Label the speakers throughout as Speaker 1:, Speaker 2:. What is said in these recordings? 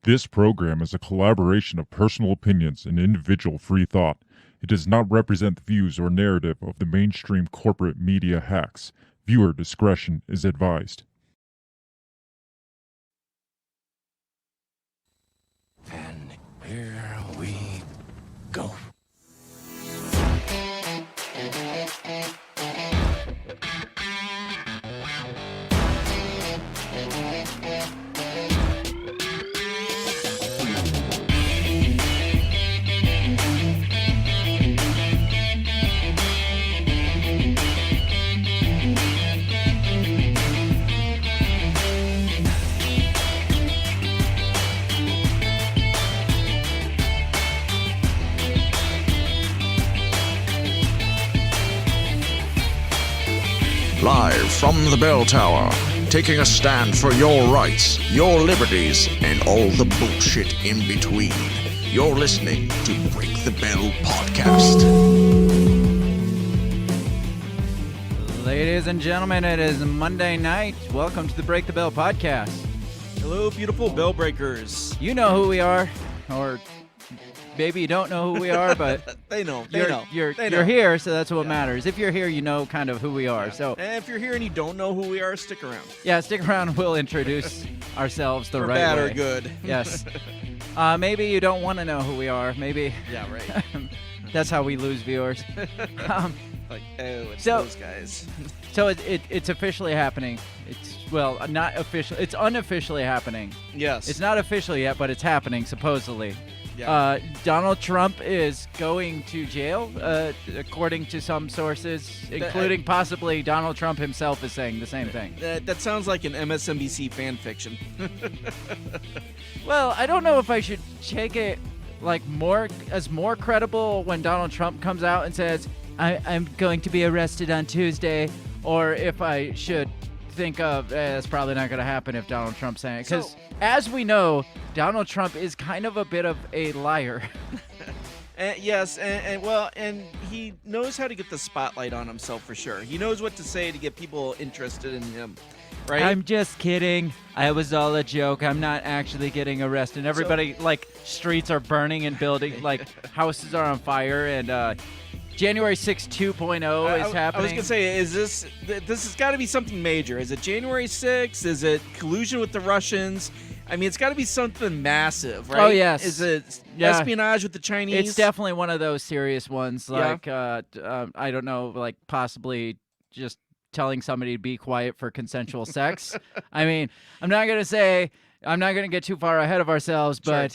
Speaker 1: This program is a collaboration of personal opinions and individual free thought. It does not represent the views or narrative of the mainstream corporate media hacks. Viewer discretion is advised.
Speaker 2: And here we go.
Speaker 3: Live from the bell tower, taking a stand for your rights, your liberties, and all the bullshit in between. You're listening to Break the Bell Podcast.
Speaker 4: Ladies and gentlemen, it is Monday night. Welcome to the Break the Bell Podcast.
Speaker 5: Hello, beautiful bell breakers.
Speaker 4: You know who we are, or maybe you don't know who we are, but
Speaker 5: They know.
Speaker 4: you're
Speaker 5: They know.
Speaker 4: here, so that's what matters. If you're here, you know kind of who we are. So
Speaker 5: And if you're here and you don't know who we are, stick around.
Speaker 4: yeah, stick around. We'll introduce ourselves the
Speaker 5: For
Speaker 4: right
Speaker 5: bad
Speaker 4: way.
Speaker 5: or good.
Speaker 4: Yes. Maybe you don't want to know who we are. Maybe
Speaker 5: Yeah, right.
Speaker 4: that's how we lose viewers.
Speaker 5: Like, oh, it's
Speaker 4: So-
Speaker 5: those guys.
Speaker 4: So it's officially happening. Not official. It's unofficially happening.
Speaker 5: Yes.
Speaker 4: It's not official yet, but it's happening supposedly.
Speaker 5: Yeah.
Speaker 4: Donald Trump is going to jail, according to some sources, including possibly Donald Trump himself is saying the same thing.
Speaker 5: That sounds like an MSNBC fan fiction.
Speaker 4: Well, I don't know if I should take it like more credible when Donald Trump comes out and says, I'm going to be arrested on Tuesday, or if I should think of it's probably not going to happen if Donald Trump's saying it. Because as we know, Donald Trump is kind of a bit of a liar.
Speaker 5: Yes, and he knows how to get the spotlight on himself for sure. He knows what to say to get people interested in him, right?
Speaker 4: I'm just kidding. I was all a joke. I'm not actually getting arrested. Everybody, streets are burning and building, houses are on fire, and January 6th 2.0 is happening.
Speaker 5: I was gonna say, is this has got to be something major? Is it January 6th? Is it collusion with the Russians? I mean, it's got to be something massive, right?
Speaker 4: Oh, yes.
Speaker 5: Is it
Speaker 4: Yeah.
Speaker 5: espionage with the Chinese?
Speaker 4: It's definitely one of those serious ones.
Speaker 5: Yeah.
Speaker 4: I don't know, possibly just telling somebody to be quiet for consensual sex. I mean, I'm not going to get too far ahead of ourselves,
Speaker 5: Sure.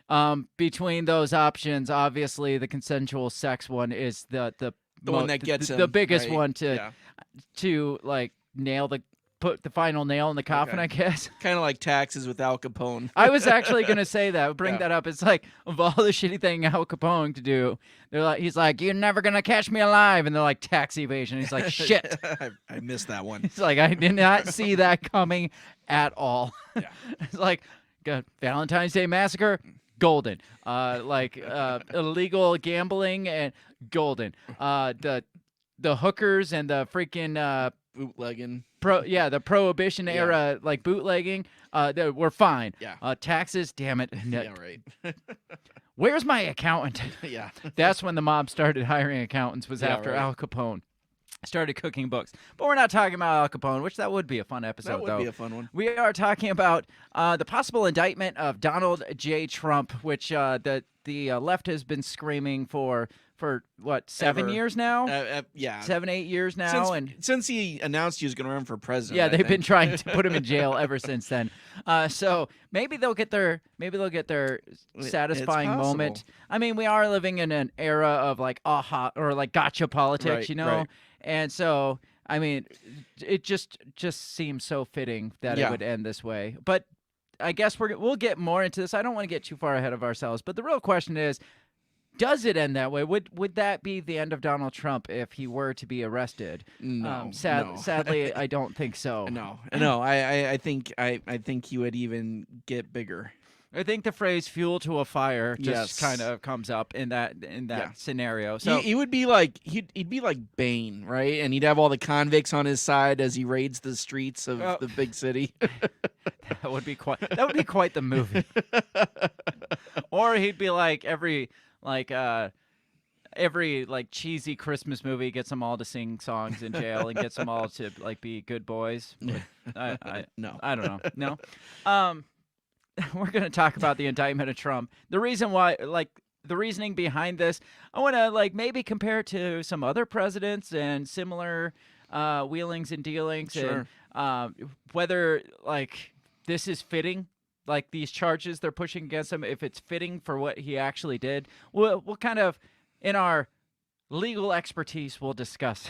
Speaker 4: but between those options, obviously the consensual sex one is the
Speaker 5: one that gets
Speaker 4: the
Speaker 5: him,
Speaker 4: biggest
Speaker 5: right?
Speaker 4: one
Speaker 5: Yeah.
Speaker 4: to put the final nail in the coffin,
Speaker 5: Okay.
Speaker 4: I guess.
Speaker 5: Kind of like taxes with Al Capone.
Speaker 4: I was actually gonna say that. Bring
Speaker 5: Yeah.
Speaker 4: that up. It's like of all the shitty thing Al Capone to do, he's like, "You're never gonna catch me alive," and they're like, "Tax evasion." He's like, "Shit."
Speaker 5: I missed that one.
Speaker 4: He's like, "I did not see that coming at all."
Speaker 5: Yeah.
Speaker 4: It's like, Valentine's Day Massacre, golden. Illegal gambling and golden. The hookers and the freaking
Speaker 5: Bootlegging.
Speaker 4: the prohibition
Speaker 5: Yeah.
Speaker 4: era bootlegging, we're fine.
Speaker 5: Yeah.
Speaker 4: Taxes, damn it.
Speaker 5: Yeah, right.
Speaker 4: Where's my accountant?
Speaker 5: Yeah.
Speaker 4: That's when the mob started hiring accountants, was
Speaker 5: Yeah,
Speaker 4: after
Speaker 5: right.
Speaker 4: Al Capone started cooking books. But we're not talking about Al Capone, which that would be a fun episode,
Speaker 5: That would
Speaker 4: though.
Speaker 5: be a fun one.
Speaker 4: We are talking about the possible indictment of Donald J. Trump, which the left has been screaming for what, 7
Speaker 5: Ever.
Speaker 4: years now?
Speaker 5: Yeah.
Speaker 4: 7, 8 years now,
Speaker 5: Since he announced he was going to run for president.
Speaker 4: yeah,
Speaker 5: I
Speaker 4: they've been
Speaker 5: think.
Speaker 4: trying to put him in jail ever since then. So maybe they'll get their satisfying moment.
Speaker 5: possible.
Speaker 4: I mean, we are living in an era of gotcha politics,
Speaker 5: Right,
Speaker 4: you know,
Speaker 5: right.
Speaker 4: and so I mean, it just seems so fitting that it
Speaker 5: Yeah.
Speaker 4: would end this way. But I guess we'll get more into this. I don't want to get too far ahead of ourselves, but the real question is, does it end that way? Would that be the end of Donald Trump if he were to be arrested?
Speaker 5: No. No.
Speaker 4: Sadly, I don't think so.
Speaker 5: No. I think he would even get bigger.
Speaker 4: I think the phrase "fuel to a fire" just
Speaker 5: Yes.
Speaker 4: kind of comes up in that
Speaker 5: Yeah.
Speaker 4: scenario. So
Speaker 5: he would be like he'd be like Bane, right? And he'd have all the convicts on his side as he raids the streets of the big city.
Speaker 4: that would be quite the movie. Or he'd be like every cheesy Christmas movie gets them all to sing songs in jail and gets them all to like be good boys.
Speaker 5: No.
Speaker 4: I don't know. No. We're going to talk about the indictment of Trump. The reason why, the reasoning behind this, I want to
Speaker 5: Maybe
Speaker 4: compare it to some other presidents and similar wheelings and dealings,
Speaker 5: Sure.
Speaker 4: and whether this is fitting, these charges they're pushing against him, if it's fitting for what he actually did. We'll kind of, in our legal expertise, we'll discuss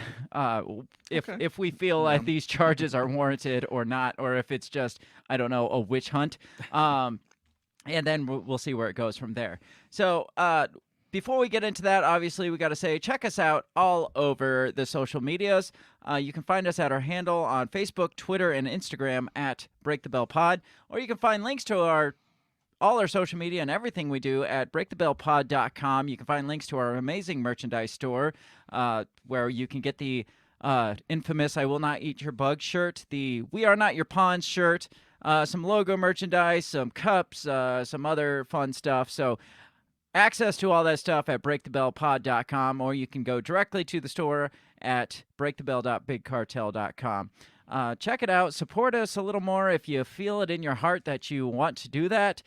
Speaker 4: if we feel like these charges are warranted or not, or if it's just, I don't know, a witch hunt. And then we'll see where it goes from there. So before we get into that, obviously, we got to say, check us out all over the social medias. You can find us at our handle on Facebook, Twitter, and Instagram at Break the Bell Pod, or you can find links to all our social media and everything we do at breakthebellpod.com. You can find links to our amazing merchandise store, where you can get the infamous "I Will Not Eat Your Bug" shirt, the "We Are Not Your Pawns" shirt, some logo merchandise, some cups, some other fun stuff. So access to all that stuff at breakthebellpod.com, or you can go directly to the store at breakthebell.bigcartel.com. Check it out. Support us a little more if you feel it in your heart that you want to do that.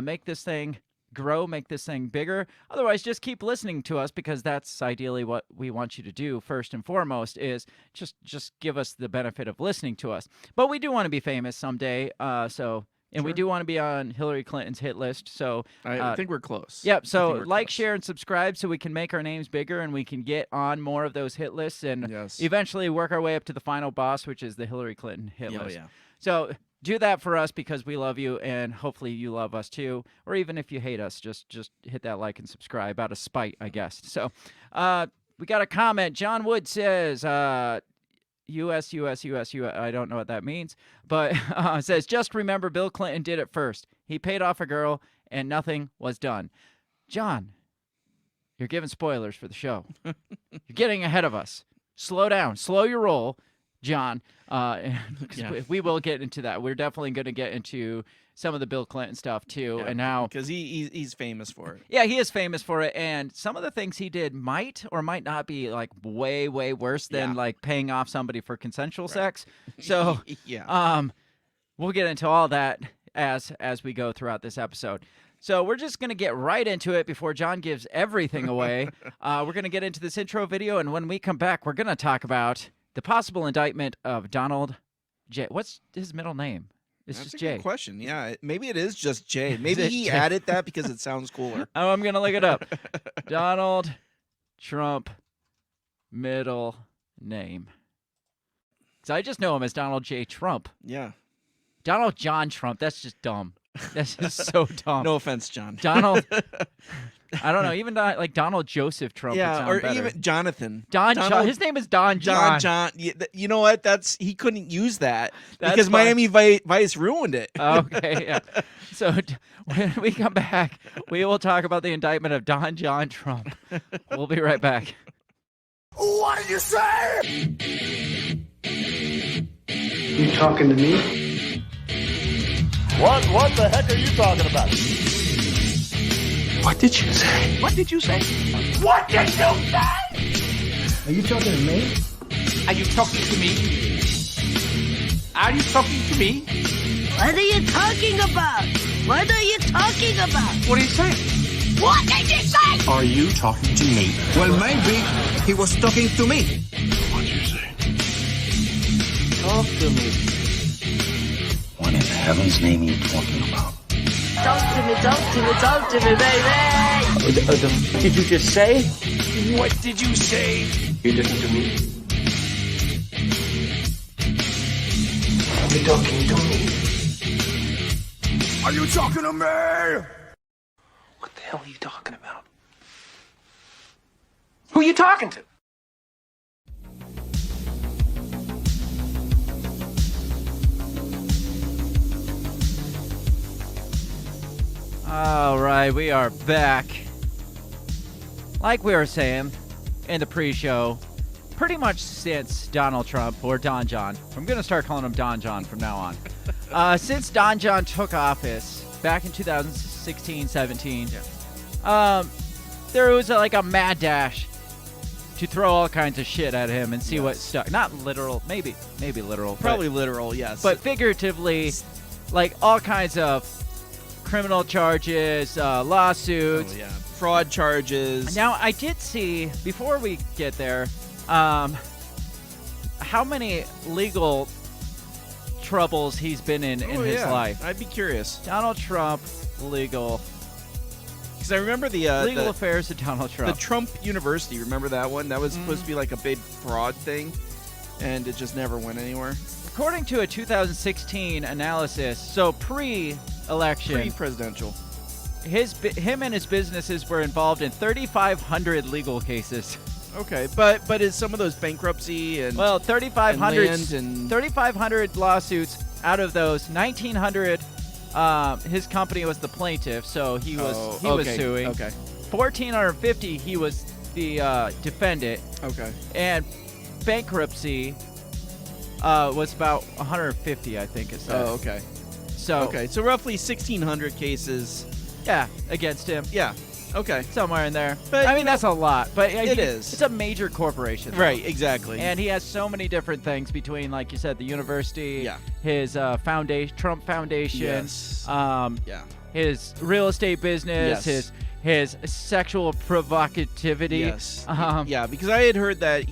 Speaker 4: Make this thing grow, make this thing bigger. Otherwise, just keep listening to us, because that's ideally what we want you to do first and foremost, is just give us the benefit of listening to us. But we do want to be famous someday, and we do want to be on Hillary Clinton's hit list. So
Speaker 5: I think we're close.
Speaker 4: Yep. So
Speaker 5: close.
Speaker 4: share, and subscribe so we can make our names bigger and we can get on more of those hit lists and
Speaker 5: Yes.
Speaker 4: eventually work our way up to the final boss, which is the Hillary Clinton hit
Speaker 5: Oh,
Speaker 4: list.
Speaker 5: yeah.
Speaker 4: So do that for us, because we love you, and hopefully you love us too. Or even if you hate us, just hit that like and subscribe out of spite, I guess. So we got a comment. John Wood says, US, I don't know what that means, but says, just remember Bill Clinton did it first. He paid off a girl and nothing was done. John, you're giving spoilers for the show. You're getting ahead of us. Slow down. Slow your roll, John. We will get into that. We're definitely going to get into some of the Bill Clinton stuff too.
Speaker 5: Yeah,
Speaker 4: and now,
Speaker 5: because he's famous for it.
Speaker 4: yeah, he is famous for it, and some of the things he did might or might not be way worse than paying off somebody for consensual sex. So
Speaker 5: yeah.
Speaker 4: We'll get into all that as we go throughout this episode. So we're just going to get right into it before John gives everything away. We're going to get into this intro video, and when we come back, we're going to talk about the possible indictment of Donald J. What's his middle name? It's
Speaker 5: That's
Speaker 4: just
Speaker 5: a
Speaker 4: Jay.
Speaker 5: good question. Yeah, maybe it is just Jay. Maybe he added that because it sounds cooler.
Speaker 4: Oh, I'm going to look it up. Donald Trump middle name. So I just know him as Donald J. Trump.
Speaker 5: Yeah.
Speaker 4: Donald John Trump. That's just dumb. That's just so dumb.
Speaker 5: No offense, John.
Speaker 4: Donald. I don't know. Even Donald Joseph Trump. would
Speaker 5: Yeah,
Speaker 4: sound
Speaker 5: or
Speaker 4: better.
Speaker 5: even Jonathan.
Speaker 4: John. His name is Don John.
Speaker 5: John. You know what? He couldn't use that
Speaker 4: That's
Speaker 5: because
Speaker 4: fine.
Speaker 5: Miami Vice ruined it.
Speaker 4: Okay, yeah. So when we come back, we will talk about the indictment of Don John Trump. We'll be right back.
Speaker 2: What did you say?
Speaker 6: You talking to me?
Speaker 7: What the heck are you talking about?
Speaker 6: What did you say?
Speaker 2: What did you say? What did you say?
Speaker 6: Are you talking to me?
Speaker 2: Are you talking to me? Are you talking to me?
Speaker 8: What are you talking about? What are you talking about?
Speaker 2: What are you saying?
Speaker 8: What did you say?
Speaker 2: Are you talking to me?
Speaker 9: Well, maybe he was talking to me.
Speaker 2: What'd you say?
Speaker 6: Talk to me.
Speaker 7: What in heaven's name are you talking about?
Speaker 8: Talk to me, baby.
Speaker 6: Did you just say?
Speaker 2: What did you say?
Speaker 6: You listen to me. Are you talking to me?
Speaker 2: Are you talking to me?
Speaker 6: What the hell are you talking about? Who are you talking to?
Speaker 4: All right, we are back. Like we were saying in the pre-show, pretty much since Donald Trump, or Don John, I'm going to start calling him Don John from now on. Since Don John took office back in 2016-17, there was like a mad dash to throw all kinds of shit at him and see what stuck. Not literal, maybe literal.
Speaker 5: Probably literal, yes.
Speaker 4: But figuratively, like all kinds of criminal charges, lawsuits.
Speaker 5: Oh, yeah. Fraud charges.
Speaker 4: Now, I did see, before we get there, how many legal troubles he's been in his life.
Speaker 5: I'd be curious.
Speaker 4: Donald Trump, legal.
Speaker 5: Because I remember the
Speaker 4: legal affairs of Donald Trump.
Speaker 5: The Trump University, remember that one? That was supposed to be like a big fraud thing, and it just never went anywhere.
Speaker 4: According to a 2016 analysis, so pre-election,
Speaker 5: pre-presidential,
Speaker 4: him and his businesses were involved in 3,500 legal cases.
Speaker 5: Okay, but is some of those bankruptcy and
Speaker 4: 3,500 lawsuits. Out of those, 1,900, his company was the plaintiff, so he was suing.
Speaker 5: Okay.
Speaker 4: 1,450, he was the defendant.
Speaker 5: Okay.
Speaker 4: And bankruptcy was about 150, I think.
Speaker 5: Oh, okay. So roughly 1,600 cases.
Speaker 4: Yeah, against him.
Speaker 5: Yeah. Okay.
Speaker 4: Somewhere in there.
Speaker 5: But,
Speaker 4: I mean, that's a lot. But
Speaker 5: it is.
Speaker 4: It's a major corporation. Though.
Speaker 5: Right, exactly.
Speaker 4: And he has so many different things between, like you said, the university, his Trump Foundation, his real estate business, his sexual provocativity.
Speaker 5: Yes. Yeah, because I had heard that,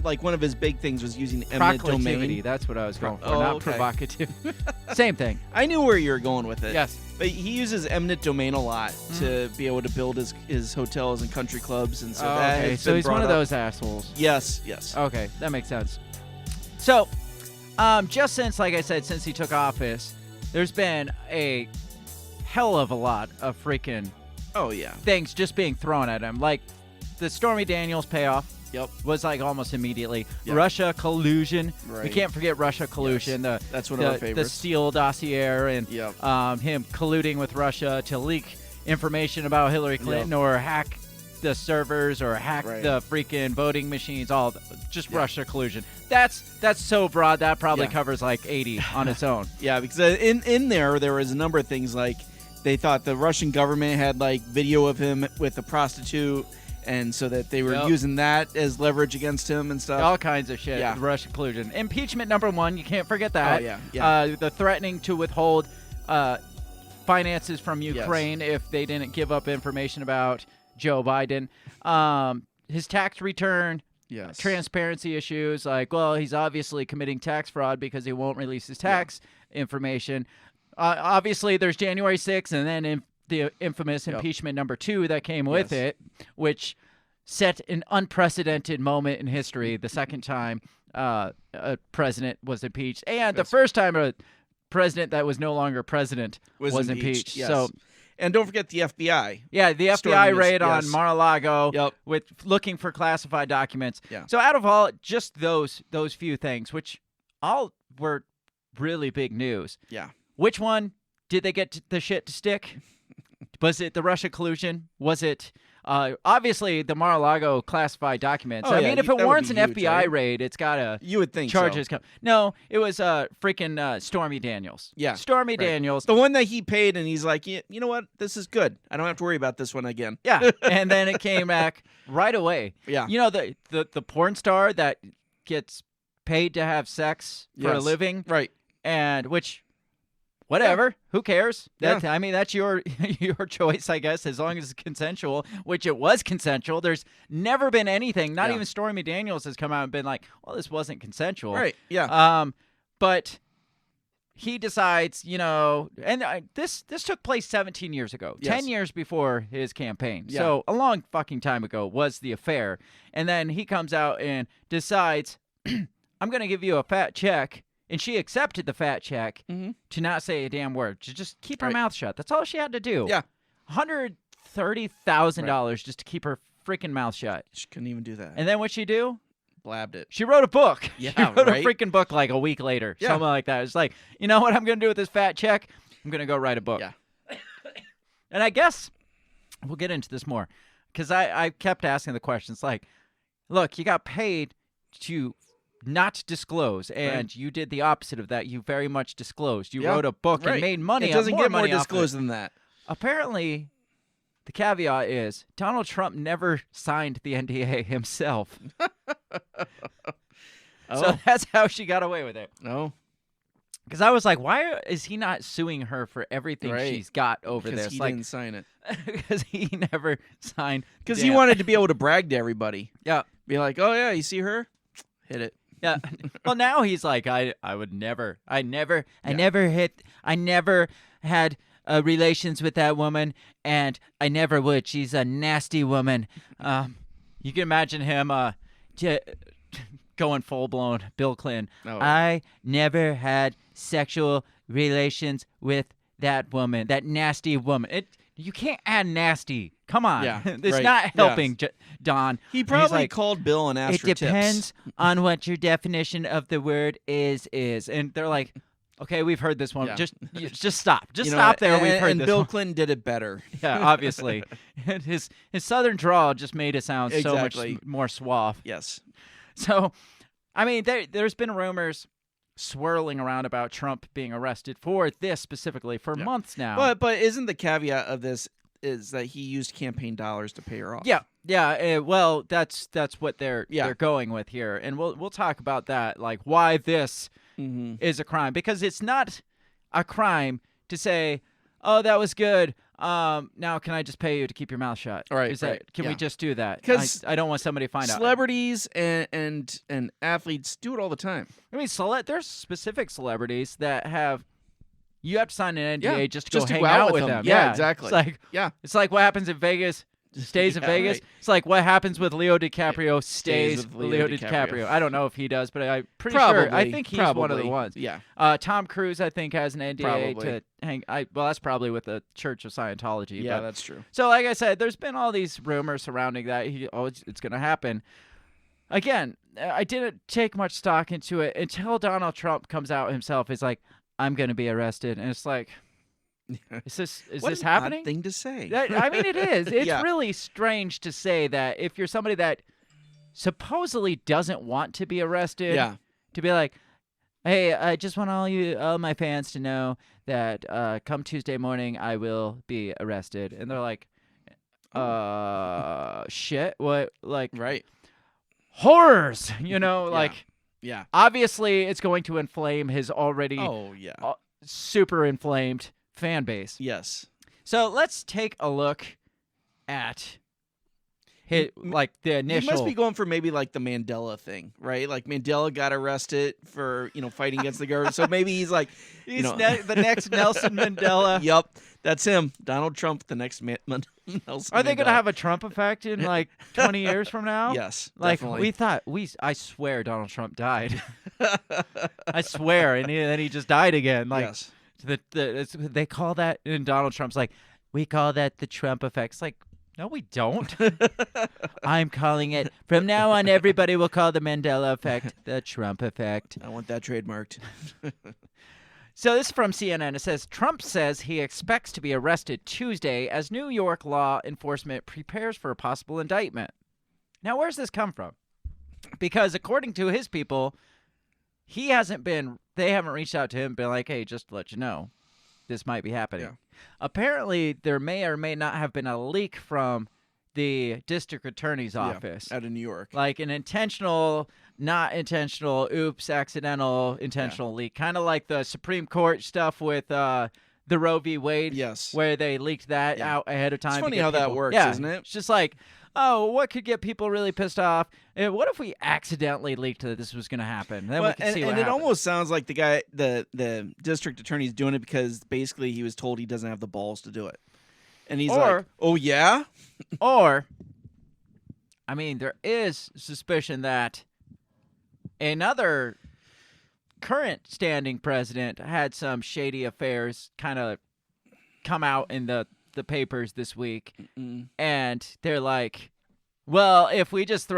Speaker 5: like one of his big things was using eminent domain.
Speaker 4: That's what I was going for, not provocative. Same thing.
Speaker 5: I knew where you were going with it.
Speaker 4: Yes.
Speaker 5: But he uses eminent domain a lot to be able to build his hotels and country clubs, and so
Speaker 4: so he's one of those assholes.
Speaker 5: Yes.
Speaker 4: Okay, that makes sense. So, just since, like I said, since he took office, there's been a hell of a lot of freaking things just being thrown at him. Like the Stormy Daniels payoff. Was like almost immediately. Russia collusion.
Speaker 5: Right.
Speaker 4: We can't forget Russia collusion.
Speaker 5: Yes. That's one of our favorites.
Speaker 4: The Steele dossier and him colluding with Russia to leak information about Hillary Clinton or hack the servers or hack the freaking voting machines. All just Russia collusion. That's so broad that probably covers like 80 on its own.
Speaker 5: Yeah, because in there was a number of things like they thought the Russian government had like video of him with a prostitute. And so that they were using that as leverage against him and stuff.
Speaker 4: All kinds of shit. Yeah. Russian collusion. Impeachment number 1. You can't forget that.
Speaker 5: Oh, yeah.
Speaker 4: The threatening to withhold finances from Ukraine if they didn't give up information about Joe Biden. His tax return.
Speaker 5: Yes.
Speaker 4: Transparency issues. Like, well, he's obviously committing tax fraud because he won't release his tax information. Obviously, there's January 6th and then the infamous impeachment number 2 that came with it, which set an unprecedented moment in history. The second time a president was impeached, and the first time a president that was no longer president was impeached.
Speaker 5: Yes.
Speaker 4: So,
Speaker 5: and don't forget the FBI.
Speaker 4: Yeah, the FBI raid on Mar-a-Lago with looking for classified documents.
Speaker 5: Yeah.
Speaker 4: So out of all just those few things, which all were really big news.
Speaker 5: Yeah.
Speaker 4: Which one did they get the shit to stick? Was it the Russia collusion? Was it obviously the Mar-a-Lago classified documents? I mean, if it warrants an FBI raid, it's got to
Speaker 5: you would think
Speaker 4: charges
Speaker 5: so.
Speaker 4: come. No, it was freaking Stormy Daniels.
Speaker 5: Yeah,
Speaker 4: Stormy Daniels,
Speaker 5: the one that he paid, and he's like, you know what, this is good. I don't have to worry about this one again.
Speaker 4: Yeah, and then it came back right away.
Speaker 5: Yeah,
Speaker 4: you know the porn star that gets paid to have sex for a living,
Speaker 5: right?
Speaker 4: And which. Whatever. Who cares? I mean, that's your choice, I guess, as long as it's consensual, which it was consensual. There's never been anything, not even Stormy Daniels has come out and been like, well, this wasn't consensual.
Speaker 5: Right, yeah.
Speaker 4: But he decides, and this took place 17 years ago, 10 years before his campaign.
Speaker 5: Yeah.
Speaker 4: So a long fucking time ago was the affair. And then he comes out and decides, I'm going to give you a fat check. And she accepted the fat check to not say a damn word, to just keep her mouth shut. That's all she had to do.
Speaker 5: Yeah.
Speaker 4: $130,000 just to keep her freaking mouth shut.
Speaker 5: She couldn't even do that.
Speaker 4: And then what'd she do?
Speaker 5: Blabbed it.
Speaker 4: She wrote a book.
Speaker 5: Yeah,
Speaker 4: she wrote a freaking book like a week later. Something like that. It's like, you know what I'm going to do with this fat check? I'm going to go write a book.
Speaker 5: Yeah.
Speaker 4: And I guess we'll get into this more because I kept asking the questions like, look, you got paid to not disclose, and you did the opposite of that. You very much disclosed. You wrote a book and made money.
Speaker 5: It doesn't
Speaker 4: more
Speaker 5: get more
Speaker 4: money off
Speaker 5: disclosed
Speaker 4: it.
Speaker 5: than that.
Speaker 4: Apparently, the caveat is Donald Trump never signed the NDA himself. So that's how she got away with it.
Speaker 5: No.
Speaker 4: Because I was like, why is he not suing her for everything she's got over this?
Speaker 5: Because he didn't sign it.
Speaker 4: Because he never signed.
Speaker 5: Because he wanted to be able to brag to everybody.
Speaker 4: Yeah.
Speaker 5: Be like, oh, yeah, you see her? Hit it.
Speaker 4: Yeah. Well, now he's like, I never had relations with that woman, and I never would. She's a nasty woman. You can imagine him going full-blown Bill Clinton.
Speaker 5: Oh.
Speaker 4: I never had sexual relations with that woman, that nasty woman. You can't add nasty. Come on.
Speaker 5: Yeah,
Speaker 4: It's not helping, Don.
Speaker 5: He
Speaker 4: And
Speaker 5: probably
Speaker 4: he's like,
Speaker 5: called Bill and asked for
Speaker 4: it
Speaker 5: tips.
Speaker 4: depends on what your definition of the word is. And they're like, okay, we've heard this one.
Speaker 5: Yeah.
Speaker 4: Just stop. Just
Speaker 5: You know,
Speaker 4: stop there.
Speaker 5: and,
Speaker 4: We've heard
Speaker 5: and
Speaker 4: this
Speaker 5: Bill
Speaker 4: one.
Speaker 5: Clinton did it better.
Speaker 4: Yeah, obviously. And his southern drawl just made it sound so much
Speaker 5: Exactly.
Speaker 4: more suave.
Speaker 5: Yes.
Speaker 4: So, I mean, there's been rumors swirling around about Trump being arrested for this specifically for months now.
Speaker 5: But isn't the caveat of this is that he used campaign dollars to pay her off?
Speaker 4: Yeah. Well, that's what they're going with here, and we'll talk about that, like why this is a crime, because it's not a crime to say, oh, that was good. Now can I just pay you to keep your mouth shut?
Speaker 5: Right.
Speaker 4: Is that can we just do that?
Speaker 5: 'Cause
Speaker 4: I don't want somebody to find out.
Speaker 5: Celebrities and athletes do it all the time.
Speaker 4: I mean, there's specific celebrities that have. You have to sign an NDA just to go hang
Speaker 5: go
Speaker 4: out with them.
Speaker 5: Yeah, exactly.
Speaker 4: It's like what happens in Vegas stays in Vegas.
Speaker 5: Right.
Speaker 4: It's like what happens with Leo DiCaprio stays
Speaker 5: with
Speaker 4: with
Speaker 5: Leo
Speaker 4: Leo
Speaker 5: DiCaprio.
Speaker 4: DiCaprio. I don't know if he does, but I'm pretty
Speaker 5: Probably.
Speaker 4: sure. I think he's one of the
Speaker 5: Probably.
Speaker 4: ones.
Speaker 5: Yeah.
Speaker 4: Tom Cruise, I think, has an NDA
Speaker 5: Probably.
Speaker 4: to hang. Well, that's probably with the Church of Scientology.
Speaker 5: Yeah,
Speaker 4: but,
Speaker 5: that's true.
Speaker 4: So, like I said, there's been all these rumors surrounding that. It's going to happen. Again, I didn't take much stock into it until Donald Trump comes out himself. It's like, I'm going to be arrested, and it's like, is this happening?
Speaker 5: Odd thing to say.
Speaker 4: I mean, it is. It's
Speaker 5: Yeah.
Speaker 4: really strange to say that if you're somebody that supposedly doesn't want to be arrested, to be like, hey, I just want all my fans to know that come Tuesday morning I will be arrested, and they're like, shit, what, like,
Speaker 5: Right.
Speaker 4: horrors, like,
Speaker 5: Yeah.
Speaker 4: obviously it's going to inflame his already super inflamed fan base.
Speaker 5: Yes.
Speaker 4: So let's take a look at the initial.
Speaker 5: He must be going for maybe like the Mandela thing, right? Like Mandela got arrested for fighting against the government, so maybe he's like
Speaker 4: he's the next Nelson Mandela.
Speaker 5: Yep, that's him. Donald Trump, the next Nelson.
Speaker 4: Are they
Speaker 5: Mandela.
Speaker 4: going to have a Trump effect in like 20 years from now?
Speaker 5: Yes,
Speaker 4: like
Speaker 5: definitely.
Speaker 4: I swear Donald Trump died. I swear, and then he just died again. Like
Speaker 5: yes.
Speaker 4: They call that, and Donald Trump's like, we call that the Trump effect. It's like, no, we don't. I'm calling it, from now on, everybody will call the Mandela effect the Trump effect.
Speaker 5: I want that trademarked.
Speaker 4: So this is from CNN. It says, Trump says he expects to be arrested Tuesday as New York law enforcement prepares for a possible indictment. Now, where's this come from? Because according to his people, they haven't reached out to him and been like, hey, just to let you know, this might be happening.
Speaker 5: Yeah.
Speaker 4: Apparently, there may or may not have been a leak from the district attorney's office.
Speaker 5: Out of New York.
Speaker 4: Like an intentional, not intentional, oops, accidental, intentional leak. Kind of like the Supreme Court stuff with the Roe v. Wade.
Speaker 5: Yes.
Speaker 4: Where they leaked that out ahead of time.
Speaker 5: It's
Speaker 4: to
Speaker 5: funny
Speaker 4: get
Speaker 5: how that
Speaker 4: people-
Speaker 5: works,
Speaker 4: yeah,
Speaker 5: isn't it?
Speaker 4: It's just like, oh, what could get people really pissed off? What if we accidentally leaked that this was going to happen? Then we can see what
Speaker 5: and it
Speaker 4: happens.
Speaker 5: almost sounds like the guy, the district attorney's doing it because basically he was told he doesn't have the balls to do it. And he's like, oh, yeah?
Speaker 4: Or, I mean, there is suspicion that another current standing president had some shady affairs kind of come out in the papers this week. And they're like, well, if we just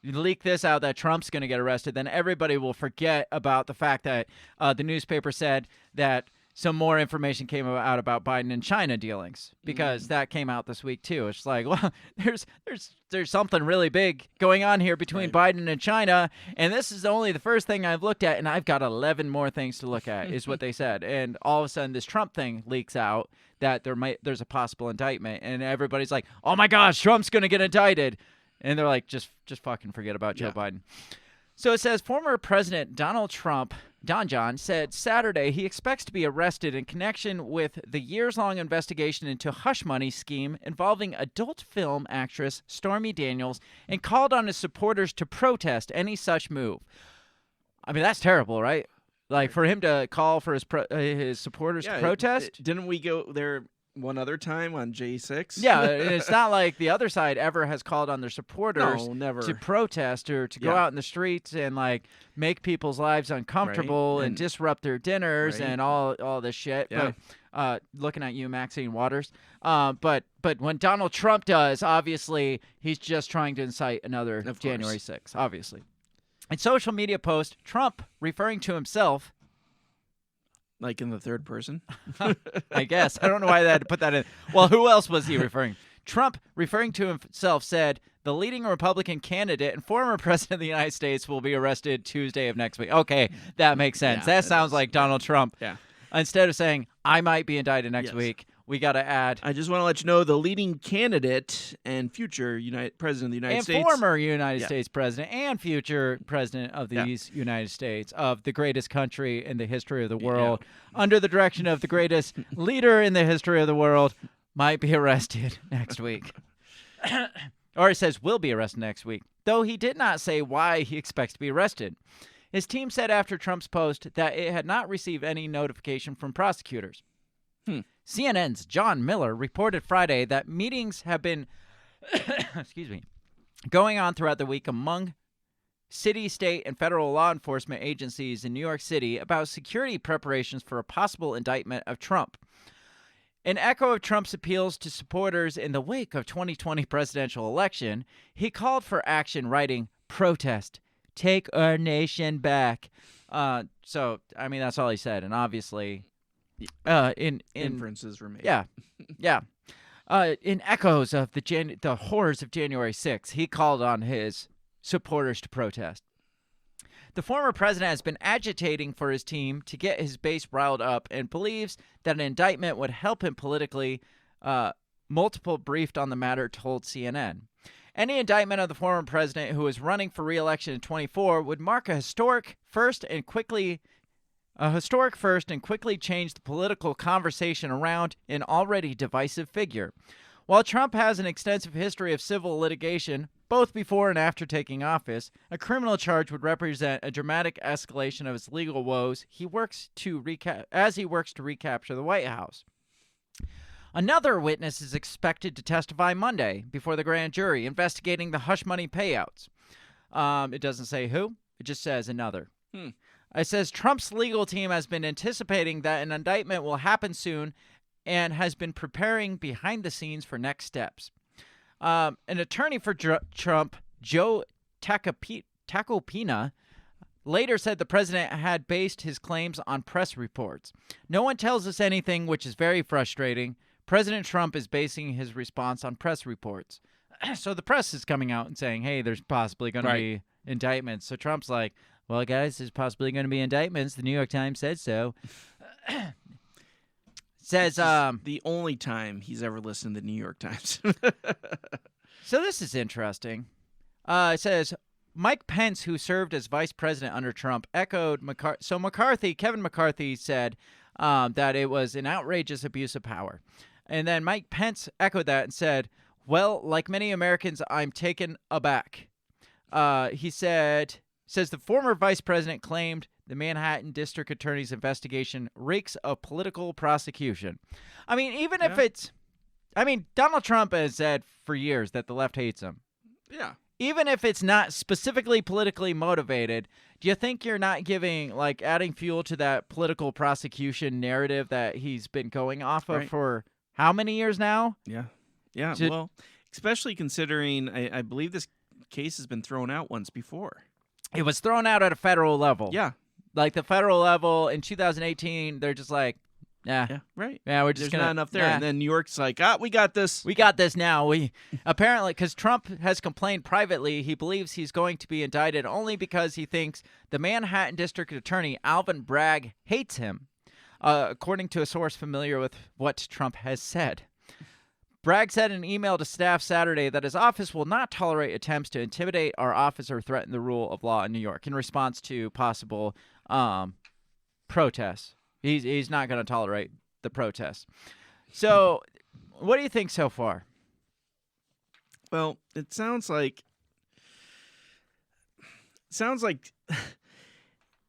Speaker 4: leak this out that Trump's going to get arrested, then everybody will forget about the fact that the newspaper said that some more information came out about Biden and China dealings, because that came out this week too. It's like, well, there's something really big going on here between Biden and China, and this is only the first thing I've looked at, and I've got 11 more things to look at, is what they said. And all of a sudden, this Trump thing leaks out that there's a possible indictment, and everybody's like, oh my gosh, Trump's gonna get indicted, and they're like, just fucking forget about Joe Biden. So it says former President Donald Trump, Don John, said Saturday he expects to be arrested in connection with the years-long investigation into hush money scheme involving adult film actress Stormy Daniels, and called on his supporters to protest any such move. I mean, that's terrible, right? Like, for him to call for his supporters to protest?
Speaker 5: Didn't we go there one other time on J6?
Speaker 4: Yeah, and it's not like the other side ever has called on their supporters
Speaker 5: never.
Speaker 4: to protest or to go out in the streets and like make people's lives uncomfortable and disrupt their dinners and all this shit.
Speaker 5: Yeah.
Speaker 4: But looking at you, Maxine Waters. But when Donald Trump does, obviously he's just trying to incite another January 6th, obviously. In social media post, Trump referring to himself.
Speaker 5: Like in the third person?
Speaker 4: I guess. I don't know why they had to put that in. Well, who else was he referring? Trump, referring to himself, said the leading Republican candidate and former president of the United States will be arrested Tuesday of next week. Okay, that makes sense. That sounds like Donald Trump.
Speaker 5: Yeah.
Speaker 4: Instead of saying, I might be indicted next week, we got to add.
Speaker 5: I just want to let you know the leading candidate and future president of the United States.
Speaker 4: And former United States president and future president of these United States, of the greatest country in the history of the world, under the direction of the greatest leader in the history of the world, might be arrested next week. Or it says will be arrested next week, though he did not say why he expects to be arrested. His team said after Trump's post that it had not received any notification from prosecutors. CNN's John Miller reported Friday that meetings have been going on throughout the week among city, state, and federal law enforcement agencies in New York City about security preparations for a possible indictment of Trump. An echo of Trump's appeals to supporters in the wake of 2020 presidential election, he called for action, writing, "Protest, take our nation back." So, I mean, that's all he said, and obviously...
Speaker 5: inferences were made.
Speaker 4: Yeah. In echoes of the horrors of January 6th, he called on his supporters to protest. The former president has been agitating for his team to get his base riled up and believes that an indictment would help him politically. Multiple briefed on the matter told CNN. Any indictment of the former president, who is running for re-election in 2024, would mark a historic first and quickly change the political conversation around an already divisive figure. While Trump has an extensive history of civil litigation, both before and after taking office, a criminal charge would represent a dramatic escalation of his legal woes as he works to recapture the White House. Another witness is expected to testify Monday before the grand jury investigating the hush money payouts. It doesn't say who. It just says another. It says Trump's legal team has been anticipating that an indictment will happen soon and has been preparing behind the scenes for next steps. An attorney for Trump, Joe Tacopina, later said the president had based his claims on press reports. No one tells us anything, which is very frustrating. President Trump is basing his response on press reports. So the press is coming out and saying, hey, there's possibly going to be indictments. So Trump's like, well, guys, there's possibly going to be indictments. The New York Times said so. Says
Speaker 5: the only time he's ever listened to the New York Times.
Speaker 4: So this is interesting. It says Mike Pence, who served as vice president under Trump, echoed Kevin McCarthy said that it was an outrageous abuse of power. And then Mike Pence echoed that and said, well, like many Americans, I'm taken aback. He says the former vice president claimed the Manhattan District Attorney's investigation reeks of political prosecution. I mean, even if it's... I mean, Donald Trump has said for years that the left hates him.
Speaker 5: Yeah.
Speaker 4: Even if it's not specifically politically motivated, do you think you're not adding fuel to that political prosecution narrative that he's been going off of for how many years now?
Speaker 5: Yeah. Yeah, well, especially considering I believe this case has been thrown out once before.
Speaker 4: It was thrown out at a federal level.
Speaker 5: Yeah.
Speaker 4: Like the federal level in 2018, they're just like, Yeah,
Speaker 5: right.
Speaker 4: Yeah, we're just
Speaker 5: There's
Speaker 4: gonna
Speaker 5: not enough there.
Speaker 4: nah.
Speaker 5: And then New York's like, we got this.
Speaker 4: We got this now. We apparently, because Trump has complained privately, he believes he's going to be indicted only because he thinks the Manhattan District Attorney Alvin Bragg hates him, according to a source familiar with what Trump has said. Bragg said in an email to staff Saturday that his office will not tolerate attempts to intimidate our office or threaten the rule of law in New York in response to possible protests. He's not going to tolerate the protests. So, what do you think so far?
Speaker 5: Well, it sounds like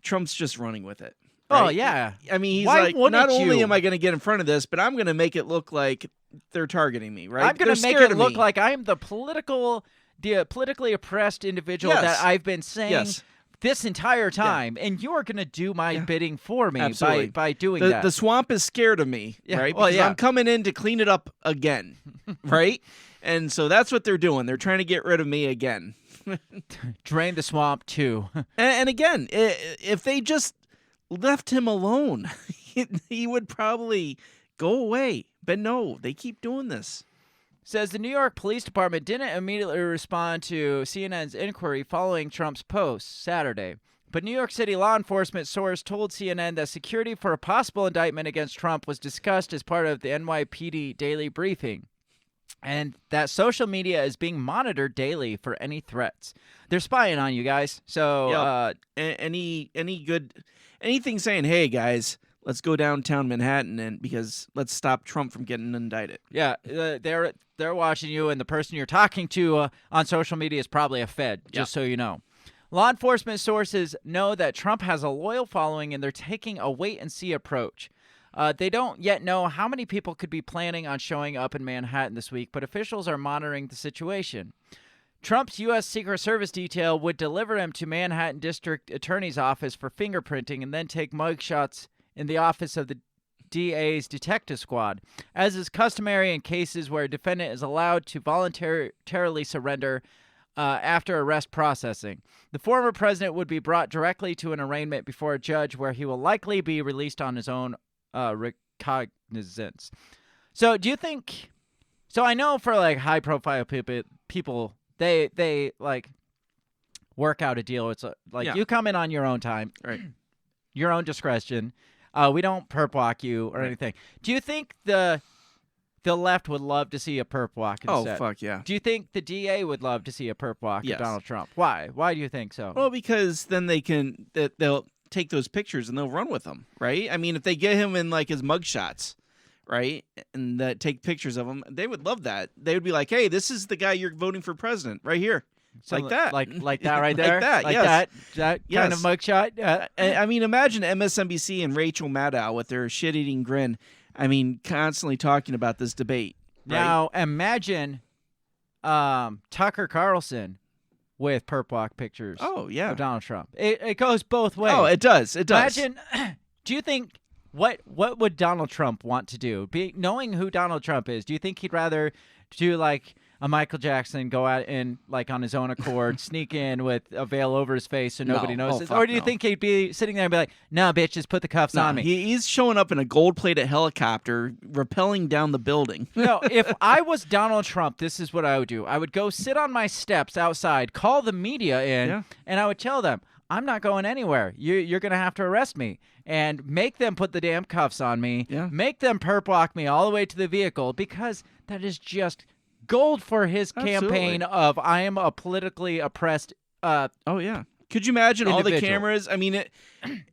Speaker 5: Trump's just running with it. Right?
Speaker 4: Oh, yeah.
Speaker 5: I mean, he's
Speaker 4: Why
Speaker 5: like,
Speaker 4: wouldn't
Speaker 5: not only
Speaker 4: you?
Speaker 5: am I going to get in front of this, but I'm going to make it look like they're targeting me, right?
Speaker 4: I'm going to
Speaker 5: They're
Speaker 4: make
Speaker 5: scared
Speaker 4: it
Speaker 5: of
Speaker 4: look
Speaker 5: me.
Speaker 4: like I am the politically oppressed individual
Speaker 5: Yes.
Speaker 4: that I've been saying
Speaker 5: Yes.
Speaker 4: this entire time, and you're going to do my bidding for me
Speaker 5: Absolutely.
Speaker 4: by doing
Speaker 5: the,
Speaker 4: that.
Speaker 5: The swamp is scared of me,
Speaker 4: Yeah,
Speaker 5: right?
Speaker 4: well,
Speaker 5: Because
Speaker 4: yeah.
Speaker 5: I'm coming in to clean it up again, right? And so that's what they're doing. They're trying to get rid of me again.
Speaker 4: Drain the swamp, too.
Speaker 5: And again, if they just left him alone, he would probably go away. But no, they keep doing this.
Speaker 4: Says the New York Police Department didn't immediately respond to CNN's inquiry following Trump's post Saturday. But New York City law enforcement source told CNN that security for a possible indictment against Trump was discussed as part of the NYPD daily briefing, and that social media is being monitored daily for any threats. They're spying on you guys. So
Speaker 5: anything saying, hey guys, let's go downtown Manhattan and because let's stop Trump from getting indicted.
Speaker 4: yeah, they're watching you, and the person you're talking to on social media is probably a Fed, just so you know. Law enforcement sources know that Trump has a loyal following, and they're taking a wait-and-see approach. They don't yet know how many people could be planning on showing up in Manhattan this week, but officials are monitoring the situation. Trump's U.S. Secret Service detail would deliver him to Manhattan District Attorney's office for fingerprinting and then take mugshots in the office of the DA's detective squad, as is customary in cases where a defendant is allowed to voluntarily surrender after arrest processing. The former president would be brought directly to an arraignment before a judge where he will likely be released on his own recognizance. So do you think... So I know for like high-profile people, they like work out a deal. It's you come in on your own time,
Speaker 5: Right.
Speaker 4: your own discretion. We don't perp walk you or anything. Do you think the left would love to see a perp walk instead?
Speaker 5: Oh, fuck yeah.
Speaker 4: Do you think the DA would love to see a perp walk
Speaker 5: Yes.
Speaker 4: of Donald Trump? Why? Why do you think so?
Speaker 5: Well, because then they'll take those pictures and they'll run with them, right? I mean, if they get him in like his mugshots, right, and take pictures of him, they would love that. They would be like, hey, this is the guy you're voting for president right here. Like that.
Speaker 4: Like that right there?
Speaker 5: Like that,
Speaker 4: Like
Speaker 5: yes.
Speaker 4: that
Speaker 5: Yes.
Speaker 4: kind of mugshot?
Speaker 5: I mean, imagine MSNBC and Rachel Maddow with their shit-eating grin. I mean, constantly talking about this debate. Right?
Speaker 4: Now, imagine Tucker Carlson with perp walk pictures
Speaker 5: Oh, yeah.
Speaker 4: of Donald Trump. It goes both ways.
Speaker 5: Oh, it does. It does.
Speaker 4: Imagine, do you think, what would Donald Trump want to do? Knowing who Donald Trump is, do you think he'd rather do like a Michael Jackson, go out and like on his own accord, sneak in with a veil over his face so nobody
Speaker 5: No.
Speaker 4: knows
Speaker 5: Oh,
Speaker 4: this?
Speaker 5: fuck
Speaker 4: Or do you
Speaker 5: no.
Speaker 4: think he'd be sitting there and be like, no, bitch, just put the cuffs
Speaker 5: No,
Speaker 4: on me?
Speaker 5: he's showing up in a gold-plated helicopter, rappelling down the building.
Speaker 4: No, if I was Donald Trump, this is what I would do. I would go sit on my steps outside, call the media in, and I would tell them, I'm not going anywhere. You're going to have to arrest me. And make them put the damn cuffs on me.
Speaker 5: Yeah.
Speaker 4: Make them perp walk me all the way to the vehicle, because that is just gold for his campaign of I am a politically oppressed
Speaker 5: Oh, yeah. Could you imagine all the
Speaker 4: individual.
Speaker 5: cameras? I mean,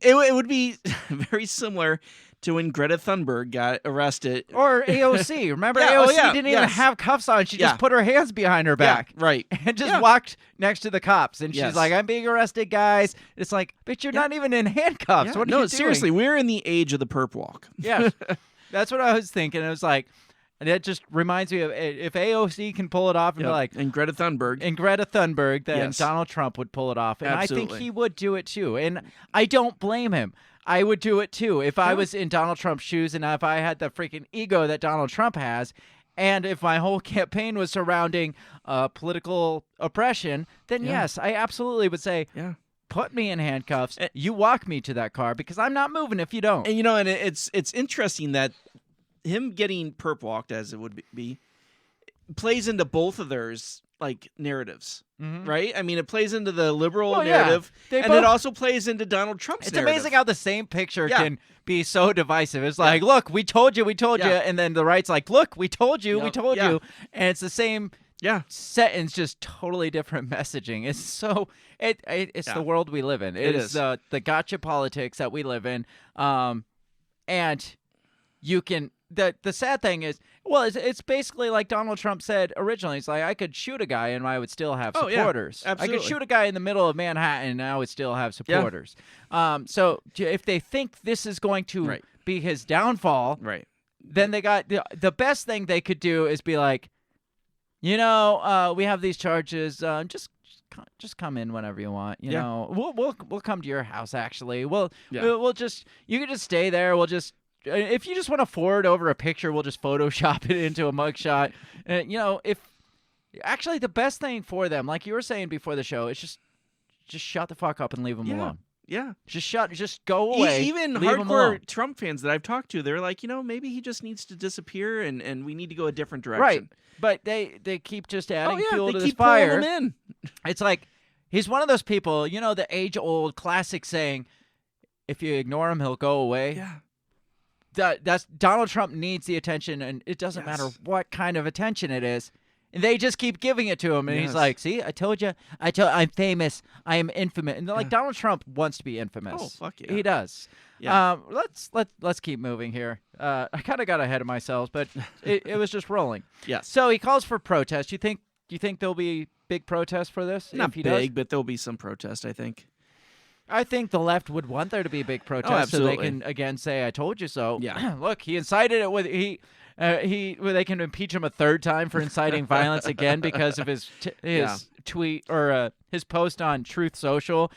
Speaker 5: it would be very similar to when Greta Thunberg got arrested.
Speaker 4: Or AOC. Remember,
Speaker 5: Yeah,
Speaker 4: AOC
Speaker 5: oh, yeah,
Speaker 4: didn't even
Speaker 5: yes.
Speaker 4: have cuffs on. She
Speaker 5: Yeah.
Speaker 4: just put her hands behind her back.
Speaker 5: Yeah, right.
Speaker 4: And just
Speaker 5: Yeah.
Speaker 4: walked next to the cops. And
Speaker 5: Yes.
Speaker 4: she's like, I'm being arrested, guys. It's like, bitch, you're not even in handcuffs.
Speaker 5: Yeah,
Speaker 4: What are
Speaker 5: no,
Speaker 4: you doing?
Speaker 5: seriously, we're in the age of the perp walk.
Speaker 4: Yeah. That's what I was thinking. It was like, and it just reminds me of if AOC can pull it off and be
Speaker 5: Yep.
Speaker 4: like,
Speaker 5: and Greta Thunberg.
Speaker 4: and Greta Thunberg, then
Speaker 5: Yes.
Speaker 4: Donald Trump would pull it off. And I
Speaker 5: Absolutely.
Speaker 4: think he would do it too. And I don't blame him. I would do it too. If I was in Donald Trump's shoes and if I had the freaking ego that Donald Trump has, and if my whole campaign was surrounding political oppression, then yes, I absolutely would say, put me in handcuffs. You walk me to that car because I'm not moving if you don't.
Speaker 5: And and it's interesting that him getting perp walked, as it would be, plays into both of theirs like narratives, right? I mean, it plays into the liberal narrative, and it also plays into Donald Trump's narrative.
Speaker 4: It's amazing how the same picture can be so divisive. It's like, look, we told you, and then the right's like, look, we told you, you, and it's the same sentence, just totally different messaging. It's so it's the world we live in. It is the gotcha politics that we live in, and you can. The sad thing is, it's basically like Donald Trump said originally. It's like, I could shoot a guy and I would still have supporters.
Speaker 5: Yeah, absolutely.
Speaker 4: I could shoot a guy in the middle of Manhattan and I would still have supporters. So if they think this is going to be his downfall, then they got the best thing they could do is be like, we have these charges. Just come in whenever you want. You know, we'll come to your house. Actually, we'll just you can just stay there. We'll just. If you just want to forward over a picture, we'll just Photoshop it into a mugshot. If actually the best thing for them, like you were saying before the show, is just shut the fuck up and leave them alone.
Speaker 5: Yeah.
Speaker 4: Just go away.
Speaker 5: Even hardcore Trump fans that I've talked to, they're like, maybe he just needs to disappear and we need to go a different direction.
Speaker 4: Right. But they keep just adding fuel to this
Speaker 5: keep
Speaker 4: fire.
Speaker 5: Pulling him in.
Speaker 4: It's like he's one of those people, the age-old classic saying, if you ignore him, he'll go away.
Speaker 5: Yeah.
Speaker 4: That's Donald Trump needs the attention, and it doesn't matter what kind of attention it is. And they just keep giving it to him, and he's like, "See, I told you. I'm famous. I am infamous." And they're like, Donald Trump wants to be infamous.
Speaker 5: Oh, fuck yeah.
Speaker 4: He does.
Speaker 5: Yeah.
Speaker 4: Let's keep moving here. I kind of got ahead of myself, but it was just rolling.
Speaker 5: Yes.
Speaker 4: So he calls for protest. You think there'll be big protest for this?
Speaker 5: Not
Speaker 4: if he
Speaker 5: big,
Speaker 4: does?
Speaker 5: but there'll be some protest, I think.
Speaker 4: I think the left would want there to be a big protest so they can again say, "I told you so."
Speaker 5: Yeah.
Speaker 4: Look, he incited it with they can impeach him a third time for inciting violence again because of his tweet or his post on Truth Social.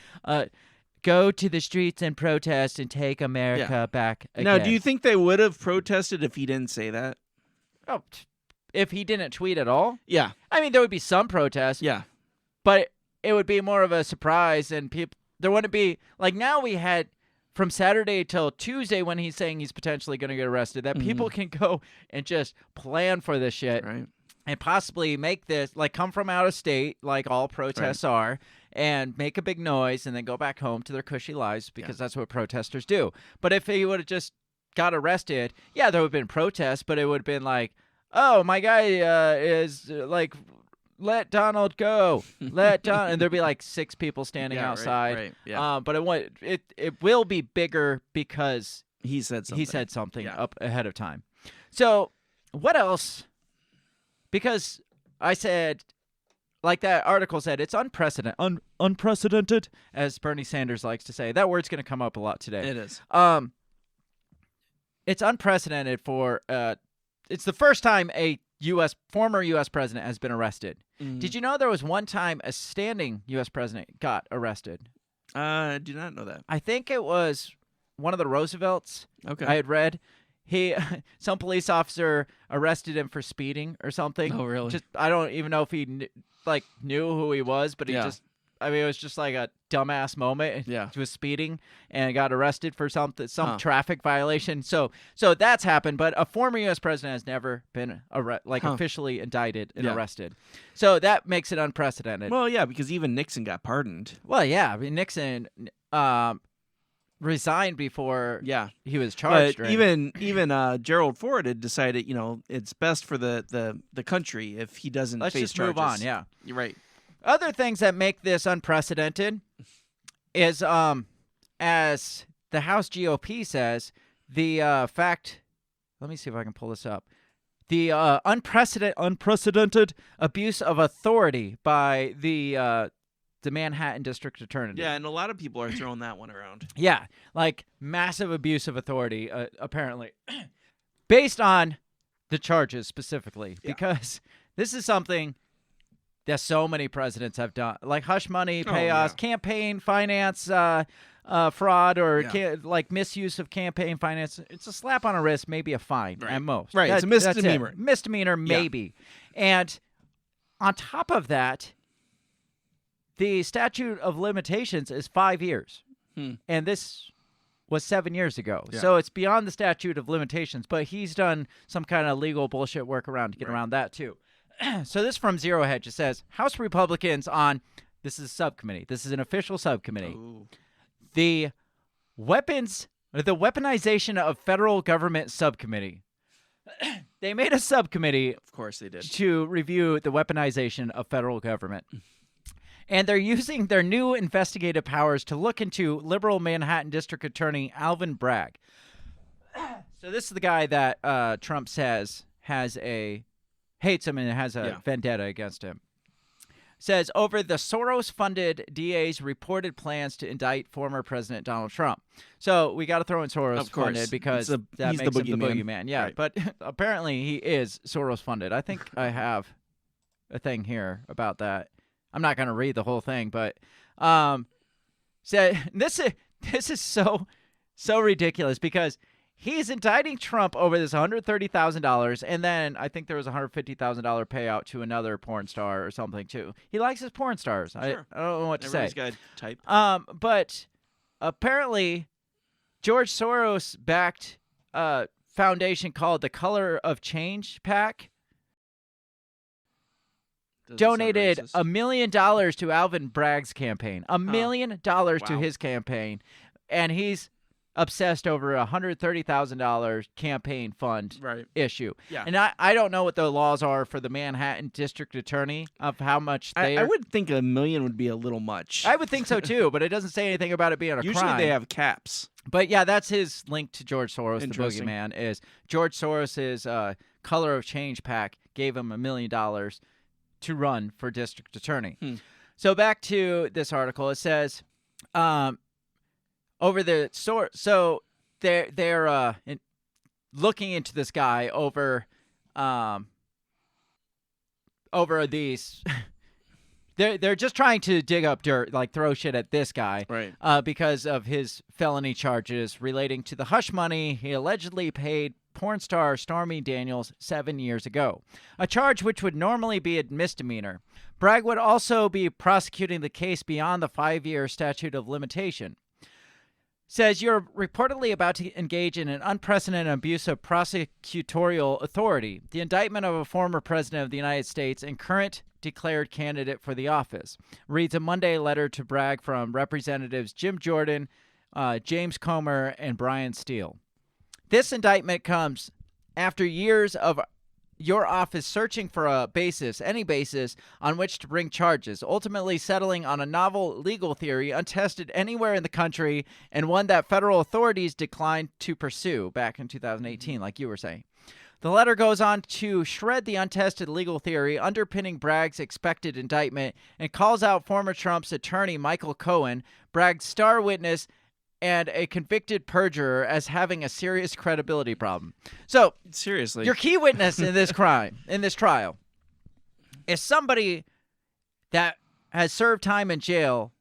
Speaker 4: Go to the streets and protest and take America back again.
Speaker 5: Now, do you think they would have protested if he didn't say that?
Speaker 4: Oh, if he didn't tweet at all?
Speaker 5: Yeah.
Speaker 4: I mean, there would be some protest.
Speaker 5: Yeah.
Speaker 4: But it would be more of a surprise, and people. There wouldn't be, like now we had from Saturday till Tuesday when he's saying he's potentially going to get arrested, that people can go and just plan for this shit and possibly make this, like come from out of state, like all protests are, and make a big noise and then go back home to their cushy lives because that's what protesters do. But if he would have just got arrested, there would have been protests, but it would have been like, oh, my guy is like... Let Donald go. Let Donald, and there'd be like 6 people standing outside.
Speaker 5: Right. Yeah.
Speaker 4: But it will be bigger because
Speaker 5: he said something.
Speaker 4: Up ahead of time. So what else? Because I said, like that article said, it's unprecedented. Unprecedented, as Bernie Sanders likes to say. That word's going to come up a lot today.
Speaker 5: It is.
Speaker 4: It's unprecedented for. It's the first time a former U.S. president has been arrested. Did you know there was one time a standing U.S. president got arrested?
Speaker 5: I do not know that.
Speaker 4: I think it was one of the Roosevelts.
Speaker 5: Okay.
Speaker 4: I had read. Some police officer arrested him for speeding or something.
Speaker 5: Oh, really?
Speaker 4: I don't even know if he knew who he was, but it was just like a dumbass moment.
Speaker 5: Yeah.
Speaker 4: He was speeding and got arrested for some traffic violation. So that's happened, but a former U.S. president has never been officially indicted and arrested. So that makes it unprecedented.
Speaker 5: Well, yeah, because even Nixon got pardoned.
Speaker 4: Well, yeah, I mean, Nixon resigned before he was charged.
Speaker 5: But
Speaker 4: right?
Speaker 5: even Gerald Ford had decided, it's best for the country if he doesn't
Speaker 4: Let's
Speaker 5: face
Speaker 4: just
Speaker 5: charges.
Speaker 4: move on, yeah.
Speaker 5: You're right.
Speaker 4: Other things that make this unprecedented is, as the House GOP says, the fact. Let me see if I can pull this up. The unprecedented abuse of authority by the Manhattan District Attorney.
Speaker 5: Yeah, and a lot of people are throwing that one around.
Speaker 4: Yeah, like massive abuse of authority, apparently, based on the charges specifically, because this is something that so many presidents have done, like hush money, payoffs, campaign finance, fraud, or like misuse of campaign finance. It's a slap on a wrist, maybe a fine at most.
Speaker 5: Right, it's a misdemeanor.
Speaker 4: Misdemeanor, maybe. And on top of that, the statute of limitations is 5 years. And this was 7 years ago.
Speaker 5: Yeah.
Speaker 4: So it's beyond the statute of limitations, but he's done some kind of legal bullshit workaround to get around that too. So this from Zero Hedge. It says, House Republicans on, this is a subcommittee. This is an official subcommittee.
Speaker 5: Ooh.
Speaker 4: The Weaponization of Federal Government Subcommittee. They made a subcommittee
Speaker 5: Of course they did.
Speaker 4: to review the weaponization of federal government. And they're using their new investigative powers to look into liberal Manhattan District Attorney Alvin Bragg. So this is the guy that Trump says hates him and has a vendetta against him. Says over the Soros-funded DA's reported plans to indict former President Donald Trump. So we got to throw in Soros-funded because that
Speaker 5: he's
Speaker 4: makes
Speaker 5: the
Speaker 4: him the boogeyman. Yeah,
Speaker 5: Right.
Speaker 4: but apparently he is Soros-funded. I think I have a thing here about that. I'm not going to read the whole thing, but said this is so ridiculous because he's indicting Trump over this $130,000, and then I think there was a $150,000 payout to another porn star or something too. He likes his porn stars.
Speaker 5: Sure.
Speaker 4: I don't know what to
Speaker 5: Everybody's
Speaker 4: say.
Speaker 5: got type.
Speaker 4: But apparently, George Soros backed a foundation called the Color of Change PAC.
Speaker 5: Doesn't sound
Speaker 4: Donated
Speaker 5: racist.
Speaker 4: $1 million to Alvin Bragg's campaign. $1 million to
Speaker 5: Wow.
Speaker 4: his campaign, and he's obsessed over a $130,000 campaign fund issue.
Speaker 5: Yeah.
Speaker 4: And I don't know what the laws are for the Manhattan District Attorney of how much they
Speaker 5: I would think $1 million would be a little much.
Speaker 4: I would think so too, but it doesn't say anything about it being a
Speaker 5: Usually
Speaker 4: crime.
Speaker 5: they have caps.
Speaker 4: But yeah, that's his link to George Soros, the
Speaker 5: Interesting.
Speaker 4: boogeyman, is George Soros's Color of Change PAC gave him $1 million to run for district attorney. So back to this article, it says, over the so they're looking into this guy over these. They're just trying to dig up dirt, like throw shit at this guy,
Speaker 5: Right.
Speaker 4: because of his felony charges relating to the hush money he allegedly paid porn star Stormy Daniels 7 years ago, a charge which would normally be a misdemeanor. Bragg would also be prosecuting the case beyond the 5-year statute of limitation. Says you're reportedly about to engage in an unprecedented abuse of prosecutorial authority, the indictment of a former president of the United States and current declared candidate for the office, reads a Monday letter to Bragg from Representatives Jim Jordan, James Comer, and Brian Steele. This indictment comes after years of your office searching for any basis on which to bring charges, ultimately settling on a novel legal theory untested anywhere in the country and one that federal authorities declined to pursue back in 2018, like you were saying. The letter goes on to shred the untested legal theory underpinning Bragg's expected indictment and calls out former Trump's attorney Michael Cohen, Bragg's star witness, and a convicted perjurer as having a serious credibility problem. So,
Speaker 5: seriously,
Speaker 4: your key witness in this trial, is somebody that has served time in jail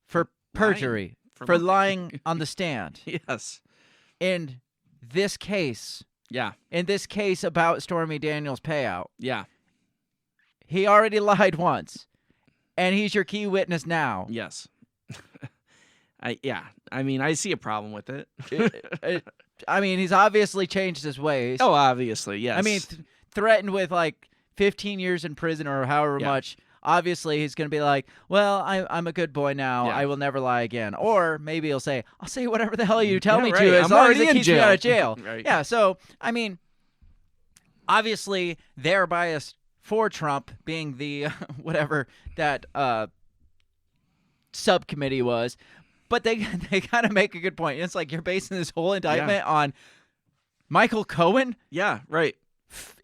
Speaker 4: for perjury, for lying on the stand.
Speaker 5: Yes.
Speaker 4: In this case.
Speaker 5: Yeah.
Speaker 4: In this case about Stormy Daniels' payout.
Speaker 5: Yeah.
Speaker 4: He already lied once, and he's your key witness now.
Speaker 5: Yes. I mean, I see a problem with it.
Speaker 4: I mean, he's obviously changed his ways.
Speaker 5: Oh, obviously, yes.
Speaker 4: I mean, threatened with like 15 years in prison or however much. Obviously, he's going to be like, well, I'm a good boy now.
Speaker 5: Yeah.
Speaker 4: I will never lie again. Or maybe he'll say, I'll say whatever the hell you tell me
Speaker 5: right.
Speaker 4: to as
Speaker 5: I'm
Speaker 4: long as
Speaker 5: already
Speaker 4: it
Speaker 5: in
Speaker 4: keeps me
Speaker 5: jail.
Speaker 4: out of jail.
Speaker 5: Right.
Speaker 4: Yeah, so, I mean, obviously, they're biased for Trump being the whatever that subcommittee was. But they kind of make a good point. It's like you're basing this whole indictment on Michael Cohen?
Speaker 5: Yeah, right.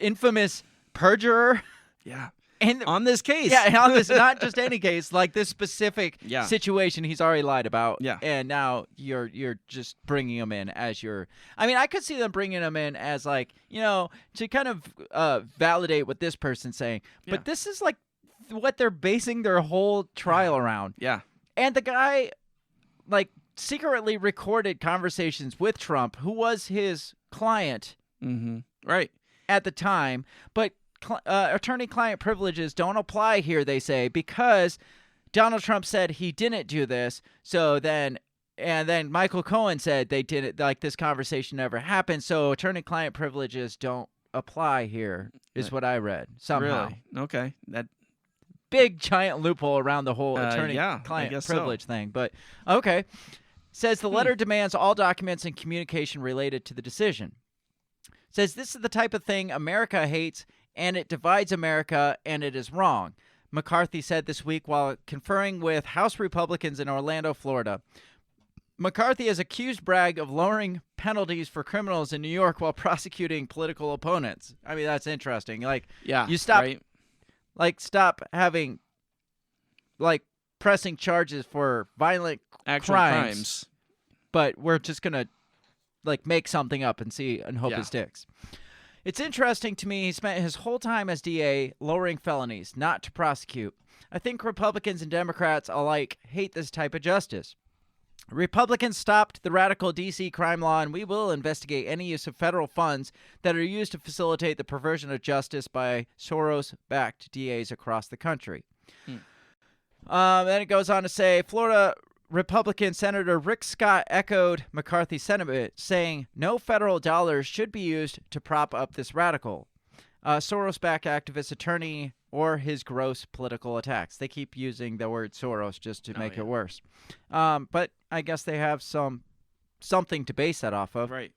Speaker 4: Infamous perjurer?
Speaker 5: Yeah.
Speaker 4: And
Speaker 5: on this case.
Speaker 4: Yeah, and on this, not just any case, like this specific
Speaker 5: Yeah.
Speaker 4: situation he's already lied about.
Speaker 5: Yeah.
Speaker 4: And now you're just bringing him in as your... I mean, I could see them bringing him in as like, to kind of validate what this person's saying. But this is like what they're basing their whole trial around.
Speaker 5: Yeah.
Speaker 4: And the guy... like secretly recorded conversations with Trump, who was his client,
Speaker 5: right,
Speaker 4: at the time. But attorney-client privileges don't apply here, they say, because Donald Trump said he didn't do this. So then Michael Cohen said they didn't, like this conversation never happened. So attorney-client privileges don't apply here, is what I read somehow.
Speaker 5: Really? Okay. That
Speaker 4: big giant loophole around the whole attorney-client privilege thing. But okay. Says the letter demands all documents and communication related to the decision. Says this is the type of thing America hates, and it divides America, and it is wrong. McCarthy said this week while conferring with House Republicans in Orlando, Florida. McCarthy has accused Bragg of lowering penalties for criminals in New York while prosecuting political opponents. I mean, that's interesting. Like, you stop,
Speaker 5: right?
Speaker 4: like, stop having, like, pressing charges for violent
Speaker 5: Actual crimes,
Speaker 4: but we're just gonna, like, make something up and see and hope it sticks. It's interesting to me he spent his whole time as DA lowering felonies, not to prosecute. I think Republicans and Democrats alike hate this type of justice. Republicans stopped the radical D.C. crime law, and we will investigate any use of federal funds that are used to facilitate the perversion of justice by Soros-backed DAs across the country. Then it goes on to say, Florida Republican Senator Rick Scott echoed McCarthy's sentiment, saying no federal dollars should be used to prop up this radical Soros-backed activist attorney or his gross political attacks. They keep using the word Soros just to make it worse. But I guess they have something to base that off of.
Speaker 5: Right.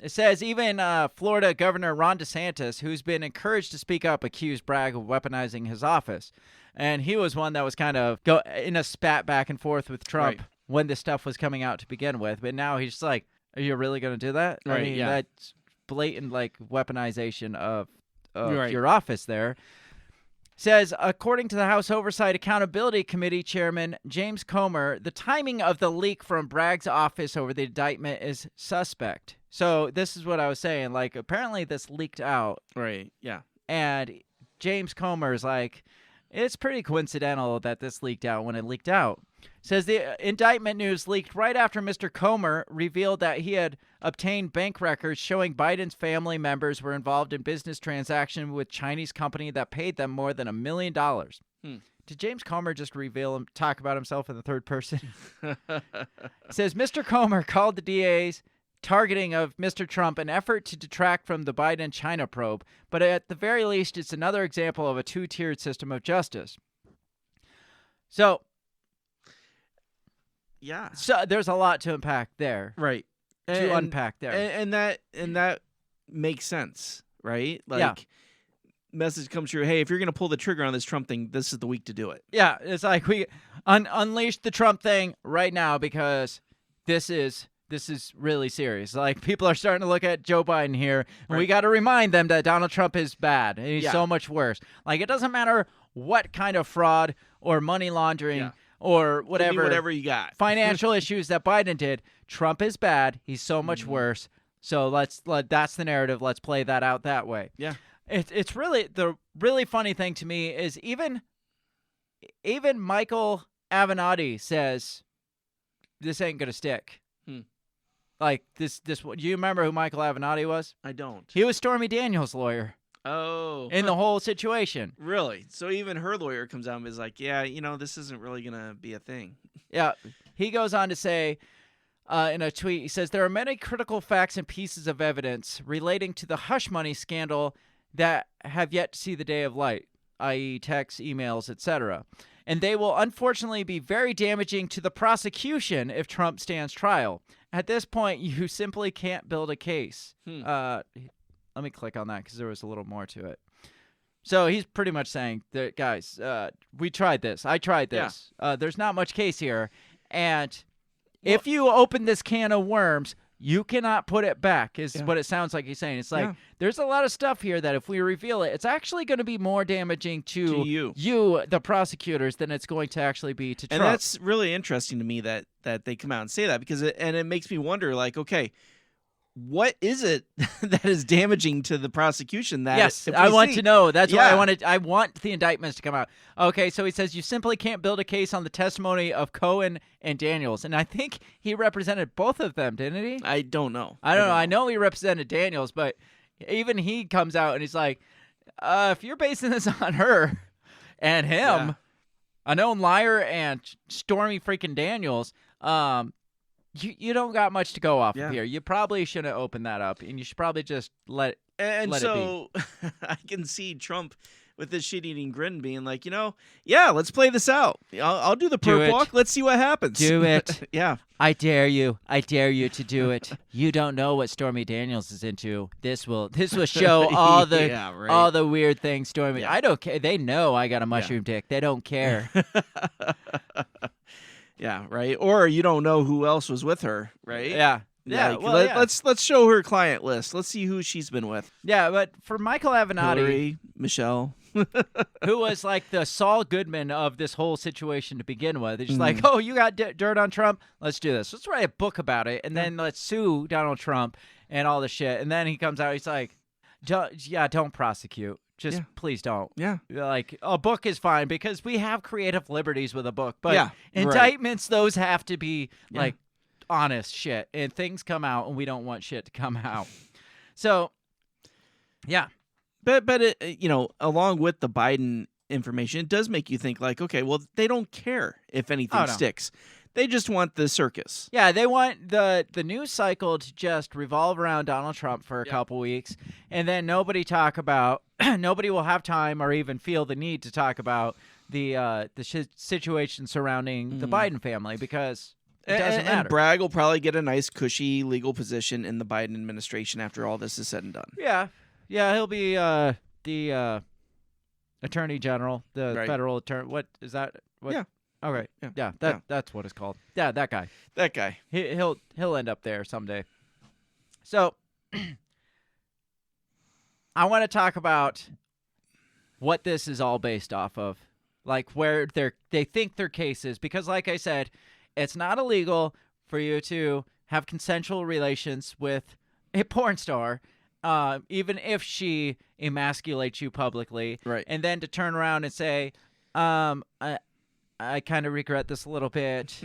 Speaker 4: It says even Florida Governor Ron DeSantis, who's been encouraged to speak up, accused Bragg of weaponizing his office. And he was one that was kind of in a spat back and forth with Trump when this stuff was coming out to begin with. But now he's just like, are you really going to do that?
Speaker 5: Right,
Speaker 4: I mean,
Speaker 5: yeah.
Speaker 4: that's blatant, like, weaponization of your office there. Says, according to the House Oversight Accountability Committee Chairman James Comer, the timing of the leak from Bragg's office over the indictment is suspect. So this is what I was saying. Like, apparently this leaked out.
Speaker 5: Right, yeah.
Speaker 4: And James Comer is like, it's pretty coincidental that this leaked out when it leaked out. Says the indictment news leaked right after Mr. Comer revealed that he had obtained bank records showing Biden's family members were involved in business transaction with Chinese company that paid them more than $1 million. Did James Comer just talk about himself in the third person? Says Mr. Comer called the DA's targeting of Mr. Trump an effort to detract from the Biden-China probe, but at the very least, it's another example of a two-tiered system of justice. So there's a lot to unpack there.
Speaker 5: Right.
Speaker 4: Unpack there.
Speaker 5: And that makes sense, right? Like, message comes through, hey, if you're going to pull the trigger on this Trump thing, this is the week to do it.
Speaker 4: Yeah, it's like we unleash the Trump thing right now because this is really serious. Like, people are starting to look at Joe Biden here, and we got to remind them that Donald Trump is bad, and he's so much worse. Like, it doesn't matter what kind of fraud or money laundering or whatever
Speaker 5: you got.
Speaker 4: Financial issues that Biden did. Trump is bad. He's so much worse. So that's the narrative. Let's play that out that way.
Speaker 5: Yeah.
Speaker 4: It's really, the really funny thing to me is even Michael Avenatti says this ain't gonna stick. Like this. Do you remember who Michael Avenatti was?
Speaker 5: I don't.
Speaker 4: He was Stormy Daniels' lawyer.
Speaker 5: Oh.
Speaker 4: In the whole situation.
Speaker 5: Really? So even her lawyer comes out and is like, yeah, this isn't really going to be a thing.
Speaker 4: Yeah. He goes on to say in a tweet, he says, there are many critical facts and pieces of evidence relating to the hush money scandal that have yet to see the day of light, i.e. texts, emails, etc. And they will unfortunately be very damaging to the prosecution if Trump stands trial. At this point, you simply can't build a case. Let me click on that because there was a little more to it. So he's pretty much saying that, guys, we tried this. I tried this. There's not much case here. And if you open this can of worms, you cannot put it back, is what it sounds like he's saying. It's like, there's a lot of stuff here that if we reveal it, it's actually going to be more damaging to you, the prosecutors, than it's going to actually be to Trump.
Speaker 5: And that's really interesting to me that they come out and say that, because it makes me wonder, like, okay, what is it that is damaging to the prosecution? That
Speaker 4: I want to know. That's why I want the indictments to come out. Okay, so he says you simply can't build a case on the testimony of Cohen and Daniels, and I think he represented both of them, didn't he?
Speaker 5: I don't know.
Speaker 4: I don't know. I know he represented Daniels, but even he comes out and he's like, if you're basing this on her and him, a known liar and Stormy freaking Daniels, you don't got much to go off of here. You probably shouldn't open that up, and you should probably just let it be.
Speaker 5: I can see Trump with this shit-eating grin being like, yeah, let's play this out. I'll do the perp walk. Let's see what happens.
Speaker 4: Do it.
Speaker 5: Yeah.
Speaker 4: I dare you. I dare you to do it. You don't know what Stormy Daniels is into. This will show all the all the weird things Stormy. I don't care. They know I got a mushroom dick. They don't care.
Speaker 5: Yeah, right. Or you don't know who else was with her, right?
Speaker 4: Yeah. Yeah,
Speaker 5: Like, let's show her client list. Let's see who she's been with.
Speaker 4: Yeah, but for Michael Avenatti,
Speaker 5: Hillary, Michelle,
Speaker 4: who was like the Saul Goodman of this whole situation to begin with. It's just like, oh, you got dirt on Trump? Let's do this. Let's write a book about it, and then let's sue Donald Trump and all the shit. And then he comes out, he's like, don't prosecute. Just please don't.
Speaker 5: Yeah.
Speaker 4: Like, a book is fine because we have creative liberties with a book. But indictments, those have to be like honest shit. And things come out, and we don't want shit to come out. So, yeah.
Speaker 5: But it, along with the Biden information, it does make you think like, okay, well, they don't care if anything sticks. They just want the circus.
Speaker 4: Yeah, they want the news cycle to just revolve around Donald Trump for a couple weeks, and then nobody will have time or even feel the need to talk about the situation surrounding the Biden family because it doesn't matter.
Speaker 5: And Bragg will probably get a nice, cushy legal position in the Biden administration after all this is said and done.
Speaker 4: Yeah, he'll be the attorney general, the federal attorney. What is that? What?
Speaker 5: Yeah.
Speaker 4: All right. Yeah. That's what it's called. Yeah, that guy.
Speaker 5: That guy.
Speaker 4: He'll end up there someday. So I want to talk about what this is all based off of, like where they think their case is, because like I said, it's not illegal for you to have consensual relations with a porn star, even if she emasculates you publicly,
Speaker 5: right? And
Speaker 4: then to turn around and say, I kind of regret this a little bit.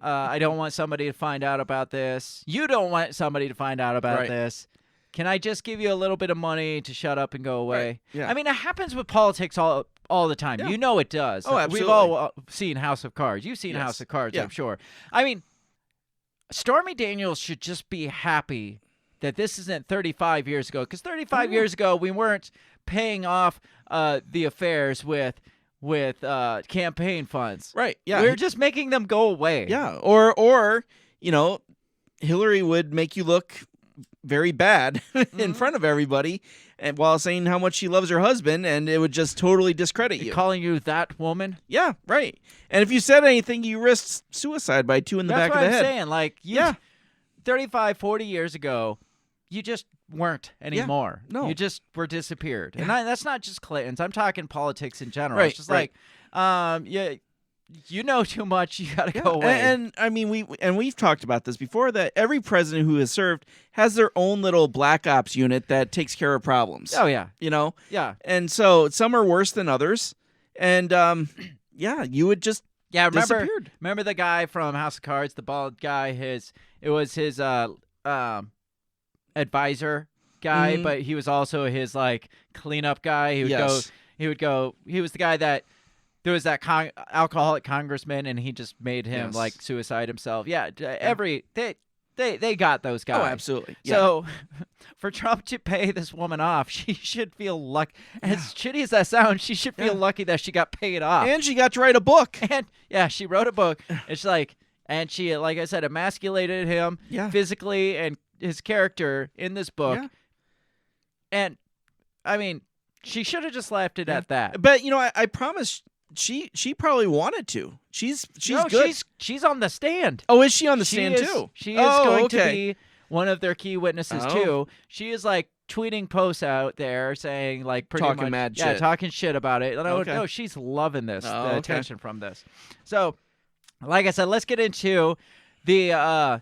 Speaker 4: I don't want somebody to find out about this. You don't want somebody to find out about this. Can I just give you a little bit of money to shut up and go away?
Speaker 5: Right. Yeah.
Speaker 4: I mean, it happens with politics all the time.
Speaker 5: Yeah.
Speaker 4: You know it does.
Speaker 5: Oh, absolutely.
Speaker 4: We've all seen House of Cards. You've seen House of Cards,
Speaker 5: Yeah.
Speaker 4: I'm sure. I mean, Stormy Daniels should just be happy that this isn't 35 years ago, because 35 years ago, we weren't paying off the affairs with campaign funds.
Speaker 5: Right. Yeah.
Speaker 4: We're just making them go away.
Speaker 5: Yeah. Or Hillary would make you look very bad in front of everybody, and while saying how much she loves her husband, and it would just totally discredit you.
Speaker 4: Calling you that woman?
Speaker 5: Yeah, right. And if you said anything, you risked suicide by 2 in the back of the head.
Speaker 4: That's what I'm saying. Like, 35, 40 years ago, you just weren't anymore.
Speaker 5: Yeah, no.
Speaker 4: You just were disappeared. Yeah. And that's not just Clintons. I'm talking politics in general.
Speaker 5: Right,
Speaker 4: It's just like, you know too much. You got to go away.
Speaker 5: And I mean, we've talked about this before, that every president who has served has their own little black ops unit that takes care of problems.
Speaker 4: Oh, yeah.
Speaker 5: Yeah. And so some are worse than others. And you would just disappeared.
Speaker 4: Remember the guy from House of Cards, the bald guy? It was his advisor guy, but he was also his like cleanup guy. He was the guy that there was that alcoholic congressman, and he just made him like suicide himself. Yeah, they got those guys.
Speaker 5: Oh, absolutely. Yeah.
Speaker 4: So for Trump to pay this woman off, she should feel lucky. As shitty as that sounds, she should feel lucky that she got paid off,
Speaker 5: and she got to write a book.
Speaker 4: And she wrote a book. It's like, and she, like I said, emasculated him physically and his character in this book. Yeah. And I mean, she should have just left it at that.
Speaker 5: But I promise she probably wanted to. She's good.
Speaker 4: She's on the stand.
Speaker 5: Oh, is she on the stand too?
Speaker 4: She is going to be one of their key witnesses too. She is like tweeting posts out there saying like pretty
Speaker 5: talking
Speaker 4: much
Speaker 5: mad shit.
Speaker 4: Talking shit about it. No, she's loving this, the attention from this. So, like I said, let's get into the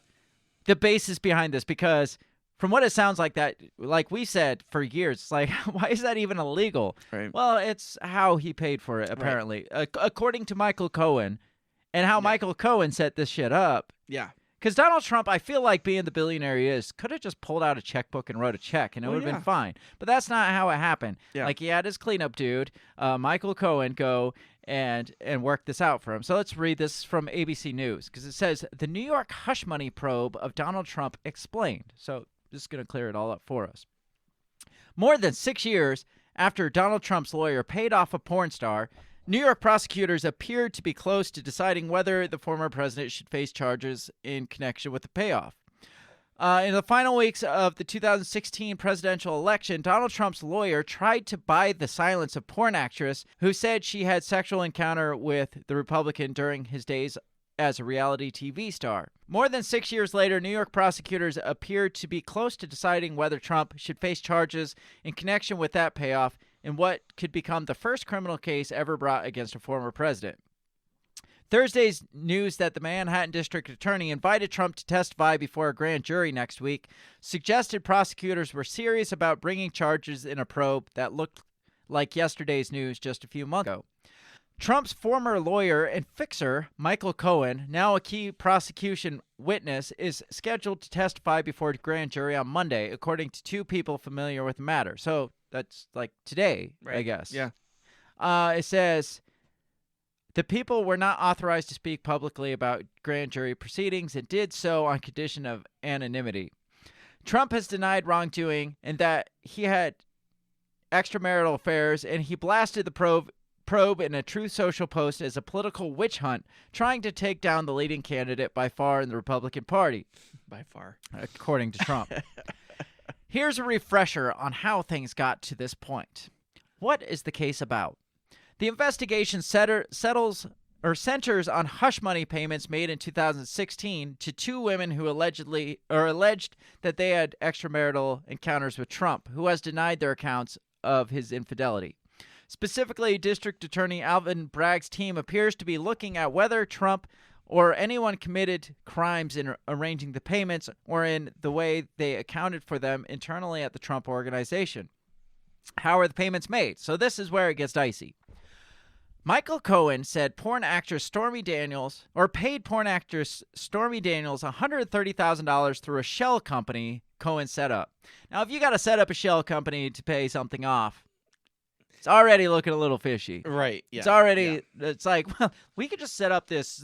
Speaker 4: basis behind this, because from what it sounds like, that, like we said for years, it's like, why is that even illegal?
Speaker 5: Right.
Speaker 4: Well, it's how he paid for it, apparently, according to Michael Cohen, and how Michael Cohen set this shit up.
Speaker 5: Yeah.
Speaker 4: Because Donald Trump, I feel like, being the billionaire he is, could have just pulled out a checkbook and wrote a check, and it would have been fine. But that's not how it happened.
Speaker 5: Yeah.
Speaker 4: Like, he had his cleanup dude, Michael Cohen, go and work this out for him. So let's read this from ABC News, because it says, the New York hush money probe of Donald Trump explained. So this is going to clear it all up for us. More than 6 years after Donald Trump's lawyer paid off a porn star, New York prosecutors appeared to be close to deciding whether the former president should face charges in connection with the payoff. In the final weeks of the 2016 presidential election, Donald Trump's lawyer tried to buy the silence of porn actress who said she had sexual encounter with the Republican during his days as a reality TV star. More than 6 years later, New York prosecutors appeared to be close to deciding whether Trump should face charges in connection with that payoff in what could become the first criminal case ever brought against a former president. Thursday's news that the Manhattan District Attorney invited Trump to testify before a grand jury next week suggested prosecutors were serious about bringing charges in a probe that looked like yesterday's news just a few months ago. Trump's former lawyer and fixer, Michael Cohen, now a key prosecution witness, is scheduled to testify before a grand jury on Monday, according to two people familiar with the matter. So that's like today, I guess.
Speaker 5: Yeah.
Speaker 4: It says, the people were not authorized to speak publicly about grand jury proceedings and did so on condition of anonymity. Trump has denied wrongdoing and that he had extramarital affairs, and he blasted the probe in a Truth Social post as a political witch hunt, trying to take down the leading candidate by far in the Republican Party.
Speaker 5: By far.
Speaker 4: According to Trump. Here's a refresher on how things got to this point. What is the case about? The investigation centers on hush money payments made in 2016 to two women who alleged that they had extramarital encounters with Trump, who has denied their accounts of his infidelity. Specifically, District Attorney Alvin Bragg's team appears to be looking at whether Trump or anyone committed crimes in arranging the payments or in the way they accounted for them internally at the Trump organization. How are the payments made? So this is where it gets dicey. Michael Cohen said paid porn actress Stormy Daniels $130,000 through a shell company Cohen set up. Now, if you got to set up a shell company to pay something off, it's already looking a little fishy.
Speaker 5: Right. Yeah.
Speaker 4: It's already, it's like, well, we could just set up this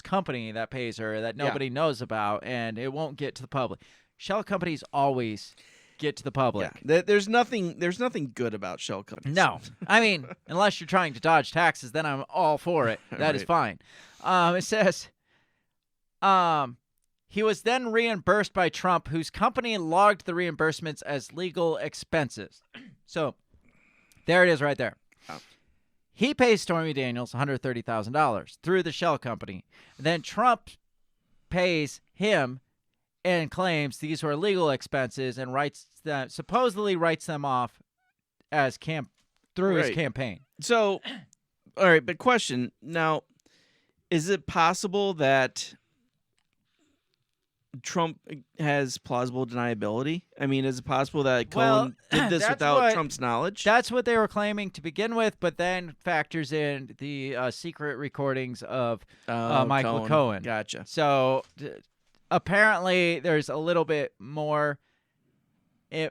Speaker 4: company that pays her that nobody knows about, and it won't get to the public. Shell companies always get to the public.
Speaker 5: Yeah. There's nothing good about shell companies.
Speaker 4: No. I mean, unless you're trying to dodge taxes, then I'm all for it. That is fine. It says, he was then reimbursed by Trump, whose company logged the reimbursements as legal expenses. So there it is right there. Oh. He pays Stormy Daniels $130,000 through the shell company. Then Trump pays him and claims these were legal expenses and supposedly writes them off as through his campaign.
Speaker 5: So, all right, but question now: is it possible that Trump has plausible deniability? I mean, is it possible that Cohen did this without Trump's knowledge?
Speaker 4: That's what they were claiming to begin with, but then factors in the secret recordings of Michael Cohen.
Speaker 5: Gotcha.
Speaker 4: So apparently there's a little bit more,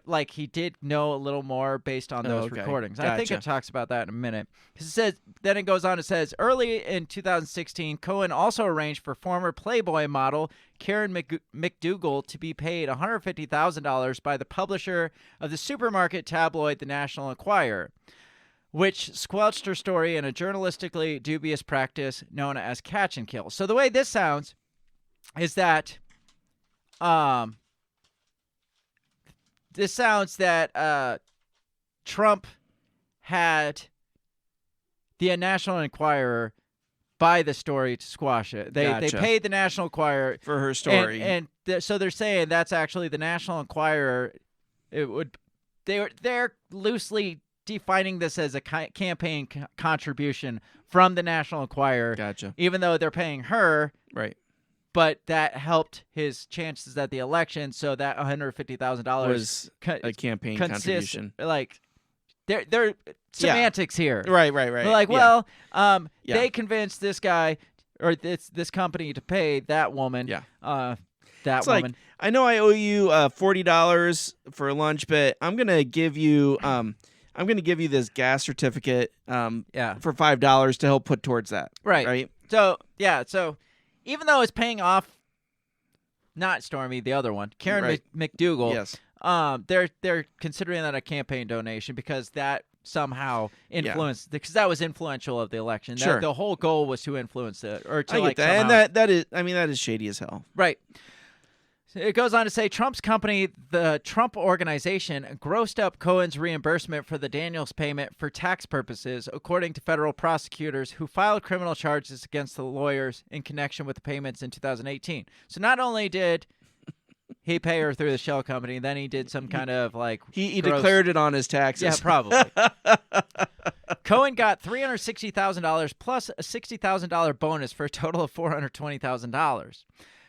Speaker 4: like he did know a little more based on those recordings.
Speaker 5: Gotcha.
Speaker 4: I think it talks about that in a minute. Because it says, then it goes on, it says, early in 2016, Cohen also arranged for former Playboy model Karen McDougal to be paid $150,000 by the publisher of the supermarket tabloid The National Enquirer, which squelched her story in a journalistically dubious practice known as catch and kill. So the way this sounds is that this sounds that Trump had the National Enquirer buy the story to squash it. They paid the National Enquirer
Speaker 5: for her story,
Speaker 4: so they're saying that's actually the National Enquirer. They're loosely defining this as a campaign contribution from the National Enquirer.
Speaker 5: Gotcha.
Speaker 4: Even though they're paying her,
Speaker 5: right?
Speaker 4: But that helped his chances at the election, so that $150,000
Speaker 5: was a campaign contribution.
Speaker 4: Like, they're semantics here.
Speaker 5: Right.
Speaker 4: They're like, well, they convinced this guy or this company to pay that woman.
Speaker 5: Yeah.
Speaker 4: That
Speaker 5: woman.
Speaker 4: Like,
Speaker 5: I know I owe you $40 for lunch, but I'm gonna give you I'm going to give you this gas certificate
Speaker 4: Yeah.
Speaker 5: for $5 to help put towards that.
Speaker 4: Right.
Speaker 5: Right.
Speaker 4: So, yeah. So, even though it's paying off, not Stormy, the other one, Karen
Speaker 5: Right.
Speaker 4: McDougal.
Speaker 5: Yes.
Speaker 4: They're considering that a campaign donation because that somehow influenced because that was influential of the election.
Speaker 5: Sure.
Speaker 4: The whole goal was to influence it or to
Speaker 5: I
Speaker 4: like
Speaker 5: get that.
Speaker 4: somehow,
Speaker 5: And that is, I mean, that is shady as hell.
Speaker 4: right. It goes on to say Trump's company, the Trump Organization, grossed up Cohen's reimbursement for the Daniels payment for tax purposes, according to federal prosecutors who filed criminal charges against the lawyers in connection with the payments in 2018. So not only did he pay her through the shell company, then he did some kind of like
Speaker 5: He
Speaker 4: gross-
Speaker 5: declared it on his taxes.
Speaker 4: Yeah, probably. Cohen got $360,000 plus a $60,000 bonus for a total of $420,000.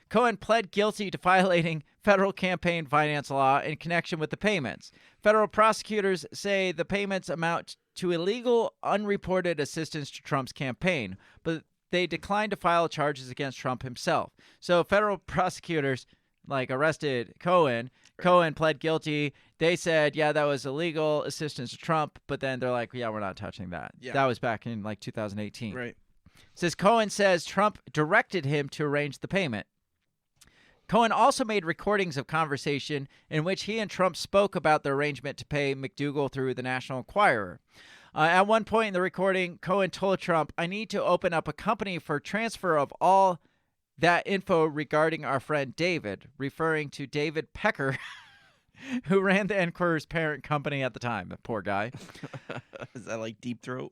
Speaker 4: Cohen pled guilty to violating federal campaign finance law in connection with the payments. Federal prosecutors say the payments amount to illegal, unreported assistance to Trump's campaign, but they declined to file charges against Trump himself. So federal prosecutors arrested Cohen. Cohen pled guilty. They said, yeah, that was illegal assistance to Trump, but then they're like, yeah, we're not touching that.
Speaker 5: Yeah.
Speaker 4: That was back in 2018.
Speaker 5: Right.
Speaker 4: Says Cohen says Trump directed him to arrange the payment. Cohen also made recordings of conversation in which he and Trump spoke about the arrangement to pay McDougal through the National Enquirer. At one point in the recording, Cohen told Trump, I need to open up a company for transfer of all that info regarding our friend David, referring to David Pecker, who ran the Enquirer's parent company at the time. The poor guy.
Speaker 5: Is that like Deep Throat?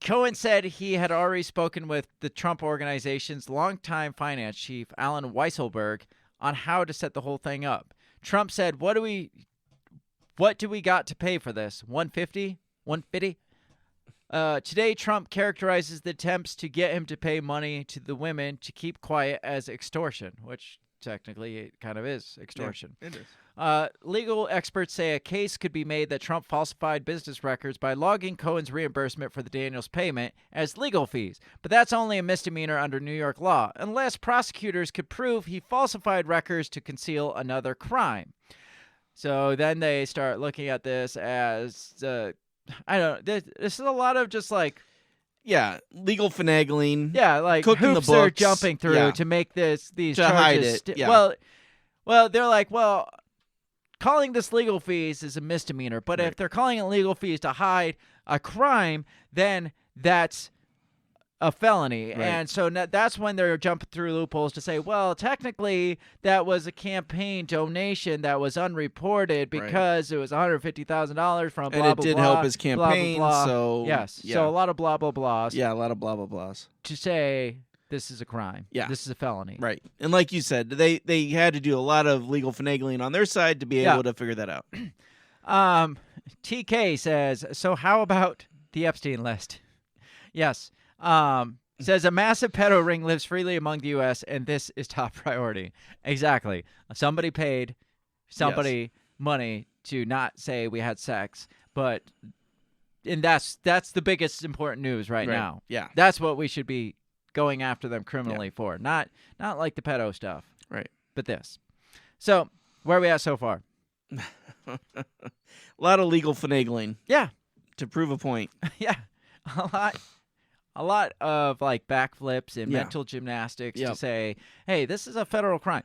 Speaker 4: Cohen said he had already spoken with the Trump Organization's longtime finance chief, Alan Weisselberg, on how to set the whole thing up. Trump said, what do we got to pay for this? $150? $150? Today, Trump characterizes the attempts to get him to pay money to the women to keep quiet as extortion, which technically it kind of is extortion.
Speaker 5: Yeah, it is.
Speaker 4: Legal experts say a case could be made that Trump falsified business records by logging Cohen's reimbursement for the Daniels payment as legal fees. But that's only a misdemeanor under New York law, unless prosecutors could prove he falsified records to conceal another crime. So then they start looking at this as, I don't know, this is a lot of just like,
Speaker 5: Yeah, legal finagling.
Speaker 4: yeah, like
Speaker 5: Cooking the
Speaker 4: hoops they're
Speaker 5: books.
Speaker 4: jumping through
Speaker 5: Yeah.
Speaker 4: to make these
Speaker 5: To
Speaker 4: charges.
Speaker 5: hide it, yeah.
Speaker 4: Well, they're like, well, calling this legal fees is a misdemeanor, but if
Speaker 5: Right.
Speaker 4: they're calling it legal fees to hide a crime, then that's a felony.
Speaker 5: Right.
Speaker 4: And so that's when they're jumping through loopholes to say, well, technically that was a campaign donation that was unreported because it was $150,000 from blah,
Speaker 5: And it
Speaker 4: blah,
Speaker 5: did
Speaker 4: blah,
Speaker 5: help his
Speaker 4: blah, blah,
Speaker 5: campaign,
Speaker 4: blah.
Speaker 5: so
Speaker 4: yes.
Speaker 5: yeah.
Speaker 4: So a lot of blah, blah, blahs
Speaker 5: Yeah, a lot of blah, blah, blahs.
Speaker 4: to say this is a crime.
Speaker 5: Yeah.
Speaker 4: This is a felony.
Speaker 5: Right. And like you said, they had to do a lot of legal finagling on their side to be
Speaker 4: Yeah.
Speaker 5: able to figure that out.
Speaker 4: TK says, so how about the Epstein list? Yes. Says a massive pedo ring lives freely among the U.S., and this is top priority. Exactly. Somebody paid somebody money to not say we had sex, and that's the biggest important news right now.
Speaker 5: Yeah.
Speaker 4: That's what we should be going after them criminally for. Not like the pedo stuff,
Speaker 5: Right.
Speaker 4: but this. So where are we at so far?
Speaker 5: A lot of legal finagling
Speaker 4: Yeah.
Speaker 5: to prove a point.
Speaker 4: Yeah. A lot of like backflips and
Speaker 5: Yeah.
Speaker 4: mental gymnastics to
Speaker 5: Yep.
Speaker 4: say, hey, this is a federal crime.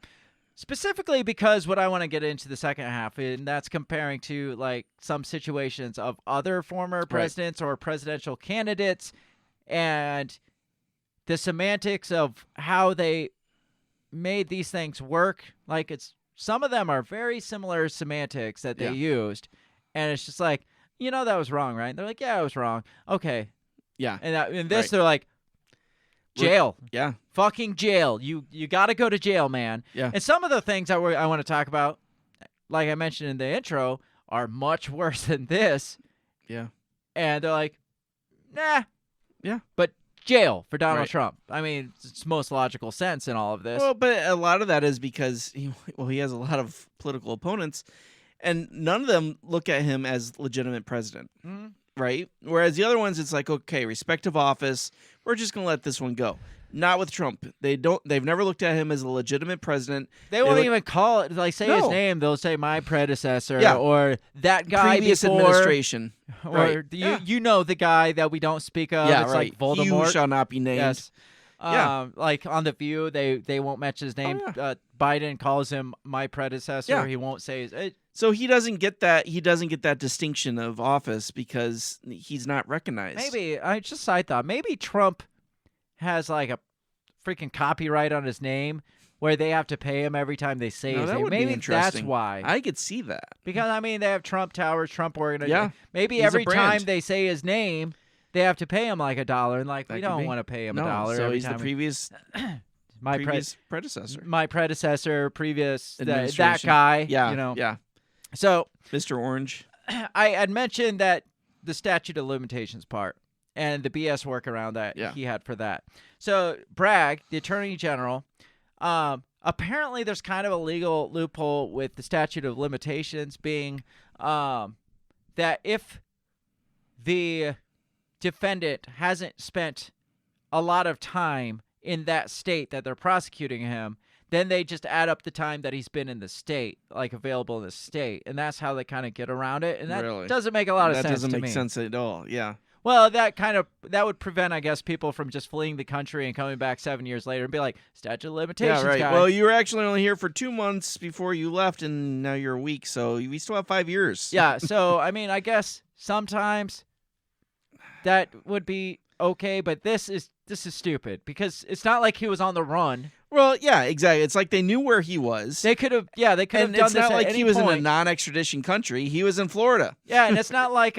Speaker 4: Specifically because what I want to get into the second half, and that's comparing to like some situations of other former presidents or presidential candidates and the semantics of how they made these things work. Like some of them are very similar semantics that they used. And it's just like, that was wrong, right? They're like, yeah, it was wrong. Okay.
Speaker 5: Yeah.
Speaker 4: And in this,
Speaker 5: Right.
Speaker 4: they're like, jail.
Speaker 5: Yeah.
Speaker 4: Fucking jail. You got to go to jail, man.
Speaker 5: Yeah.
Speaker 4: And some of the things I want to talk about, like I mentioned in the intro, are much worse than this.
Speaker 5: Yeah.
Speaker 4: And they're like, nah.
Speaker 5: Yeah.
Speaker 4: But jail for Donald
Speaker 5: Right.
Speaker 4: Trump. I mean, it's most logical sense in all of this.
Speaker 5: Well, but a lot of that is because he has a lot of political opponents, and none of them look at him as legitimate president.
Speaker 4: Mhm.
Speaker 5: right? Whereas the other ones, it's like, okay, respect of office, we're just gonna let this one go. Not with Trump. They've never looked at him as a legitimate president.
Speaker 4: They won't even call it, like, say his name. They'll say my predecessor or that guy
Speaker 5: previous
Speaker 4: before.
Speaker 5: Administration.
Speaker 4: Or
Speaker 5: Right.
Speaker 4: you know the guy that we don't speak of.
Speaker 5: Yeah,
Speaker 4: it's
Speaker 5: right.
Speaker 4: like Voldemort.
Speaker 5: He shall not be named.
Speaker 4: Yes.
Speaker 5: Yeah.
Speaker 4: Like on The View, they won't mention his name. Biden calls him my predecessor.
Speaker 5: Yeah.
Speaker 4: He won't say his.
Speaker 5: So he doesn't get that. He doesn't get that distinction of office because he's not recognized.
Speaker 4: Maybe side thought. Maybe Trump has like a freaking copyright on his name where they have to pay him every time they say his
Speaker 5: that
Speaker 4: name.
Speaker 5: would be
Speaker 4: Maybe
Speaker 5: interesting.
Speaker 4: that's why.
Speaker 5: I could see that.
Speaker 4: Because I mean, they have Trump Towers, Trump organization.
Speaker 5: Yeah.
Speaker 4: Maybe
Speaker 5: He's a
Speaker 4: every
Speaker 5: brand.
Speaker 4: time they say his name, they have to pay him like $1, and like
Speaker 5: That
Speaker 4: we
Speaker 5: could
Speaker 4: don't
Speaker 5: be.
Speaker 4: want to pay him
Speaker 5: No,
Speaker 4: $1
Speaker 5: so
Speaker 4: every
Speaker 5: he's
Speaker 4: time.
Speaker 5: the previous predecessor.
Speaker 4: My predecessor, previous that
Speaker 5: Administration.
Speaker 4: guy.
Speaker 5: Yeah.
Speaker 4: You know.
Speaker 5: Yeah.
Speaker 4: So
Speaker 5: Mr. Orange.
Speaker 4: I had mentioned that the statute of limitations part and the BS workaround that he had for that. So Bragg, the Attorney General, apparently there's kind of a legal loophole with the statute of limitations being that if the defendant hasn't spent a lot of time in that state that they're prosecuting him, then they just add up the time that he's been in the state, like available in the state, and that's how they kind of get around it. And that
Speaker 5: Really?
Speaker 4: doesn't make a lot of sense.
Speaker 5: That doesn't
Speaker 4: to
Speaker 5: make
Speaker 4: me.
Speaker 5: sense at all. Yeah.
Speaker 4: Well, that would prevent, I guess, people from just fleeing the country and coming back 7 years later and be like, statute of limitations,
Speaker 5: Yeah, right.
Speaker 4: guy.
Speaker 5: Well, you were actually only here for 2 months before you left, and now you're a week, so we still have 5 years.
Speaker 4: Yeah, so, I mean, I guess sometimes that would be okay, but this is stupid because it's not like he was on the run.
Speaker 5: Well, yeah, exactly. It's like they knew where he was.
Speaker 4: They could have, done
Speaker 5: and
Speaker 4: this
Speaker 5: it's not
Speaker 4: at
Speaker 5: like
Speaker 4: any
Speaker 5: he was
Speaker 4: point.
Speaker 5: in a non-extradition country. He was in Florida.
Speaker 4: Yeah, and it's not like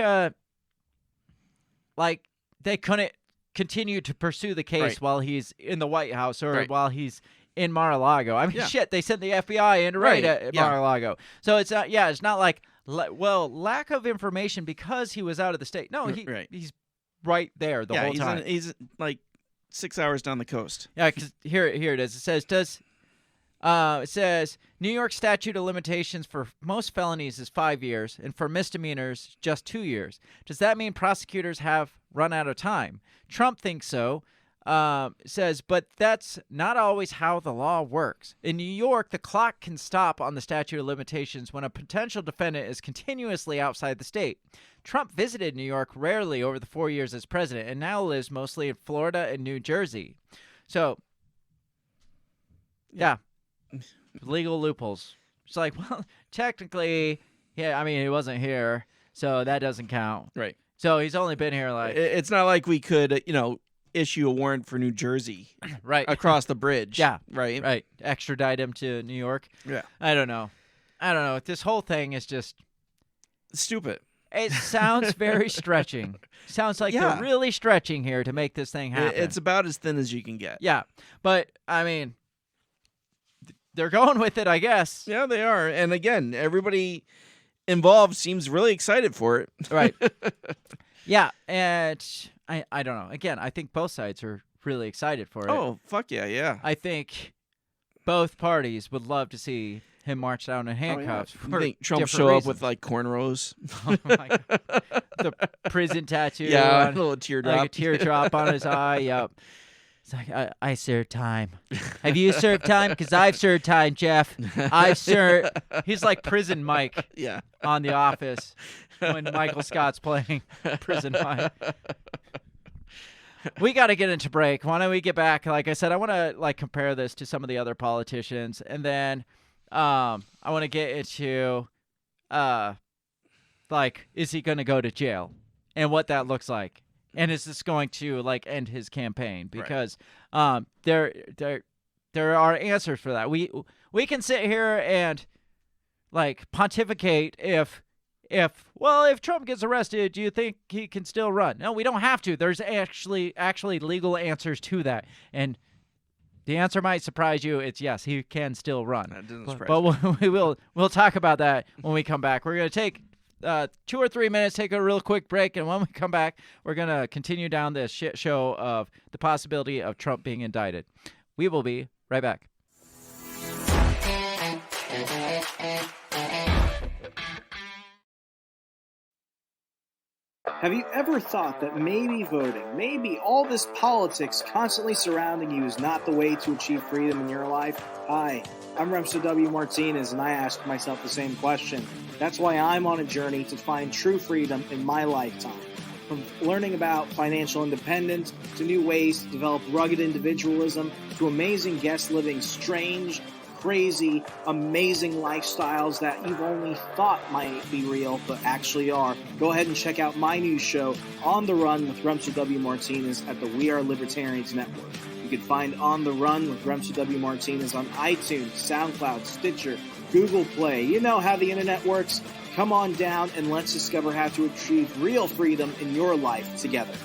Speaker 4: they couldn't continue to pursue the case
Speaker 5: Right.
Speaker 4: while he's in the White House or
Speaker 5: Right.
Speaker 4: while he's in Mar-a-Lago. I mean,
Speaker 5: Yeah.
Speaker 4: shit, they sent the FBI in to raid
Speaker 5: Right,
Speaker 4: at
Speaker 5: yeah.
Speaker 4: Mar-a-Lago. So it's not, it's not like, lack of information because he was out of the state. No, he's right there the whole time.
Speaker 5: He's like 6 hours down the coast.
Speaker 4: Yeah, because here it is. It says New York statute of limitations for most felonies is 5 years, and for misdemeanors just 2 years. Does that mean prosecutors have run out of time? Trump thinks so. Says, but that's not always how the law works. In New York, the clock can stop on the statute of limitations when a potential defendant is continuously outside the state. Trump visited New York rarely over the 4 years as president and now lives mostly in Florida and New Jersey. So, yeah, legal loopholes. It's like, well, technically, I mean, he wasn't here, so that doesn't count.
Speaker 5: Right.
Speaker 4: So he's only been here like...
Speaker 5: It's not like we could, issue a warrant for New Jersey
Speaker 4: right
Speaker 5: across the bridge.
Speaker 4: Yeah.
Speaker 5: Right.
Speaker 4: Extradite him to New York.
Speaker 5: Yeah.
Speaker 4: I don't know. This whole thing is just
Speaker 5: stupid.
Speaker 4: It sounds very stretching. Sounds like
Speaker 5: Yeah.
Speaker 4: they're really stretching here to make this thing happen.
Speaker 5: It's about as thin as you can get.
Speaker 4: Yeah. But I mean, they're going with it, I guess.
Speaker 5: Yeah, they are. And again, everybody involved seems really excited for it.
Speaker 4: Right. Yeah, and I don't know. Again, I think both sides are really excited for it.
Speaker 5: Oh, fuck yeah, yeah.
Speaker 4: I think both parties would love to see him march down in handcuffs.
Speaker 5: You think Trump
Speaker 4: different
Speaker 5: show up
Speaker 4: reasons.
Speaker 5: with like cornrows?
Speaker 4: Oh my God. The prison tattoo.
Speaker 5: Yeah,
Speaker 4: on,
Speaker 5: a little teardrop.
Speaker 4: like a teardrop on his eye. Yep. It's like, I served time. Have you served time? Because I've served time, Jeff. I've served. He's like Prison Mike
Speaker 5: Yeah.
Speaker 4: on The Office when Michael Scott's playing Prison Mike. We got to get into break. Why don't we get back? Like I said, I want to compare this to some of the other politicians, and then I want to get into is he going to go to jail and what that looks like, and is this going to end his campaign? Because there are answers for that. We can sit here and pontificate if Trump gets arrested, do you think he can still run? No, we don't have to. There's actually legal answers to that. And the answer might surprise you. It's yes, he can still run.
Speaker 5: That doesn't surprise
Speaker 4: But we'll talk about that when we come back. We're going to take 2 or 3 minutes, take a real quick break, and when we come back, we're going to continue down this shit show of the possibility of Trump being indicted. We will be right back.
Speaker 10: Have you ever thought that maybe voting, maybe all this politics constantly surrounding you is not the way to achieve freedom in your life? Hi, I'm Remso W. Martinez, and I ask myself the same question. That's why I'm on a journey to find true freedom in my lifetime. From learning about financial independence, to new ways to develop rugged individualism, to amazing guests living strange, crazy, amazing lifestyles that you've only thought might be real, but actually are. Go ahead and check out my new show, On the Run with Remso W. Martinez at the We Are Libertarians Network. You can find On the Run with Remso W. Martinez on iTunes, SoundCloud, Stitcher, Google Play. You know how the internet works. Come on down and let's discover how to achieve real freedom in your life together.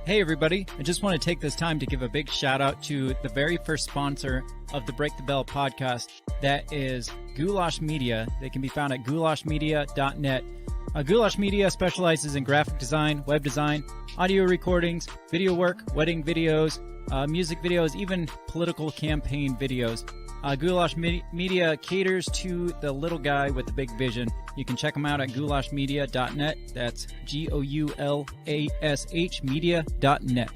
Speaker 11: Hey everybody, I just want to take this time to give a big shout out to the very first sponsor of the Break the Bell podcast. That is Goulash Media. They can be found at goulashmedia.net. Goulash Media specializes in graphic design, web design, audio recordings, video work, wedding videos, music videos, even political campaign videos. Goulash Media caters to the little guy with the big vision. You can check them out at goulashmedia.net. That's GOULASH media.net.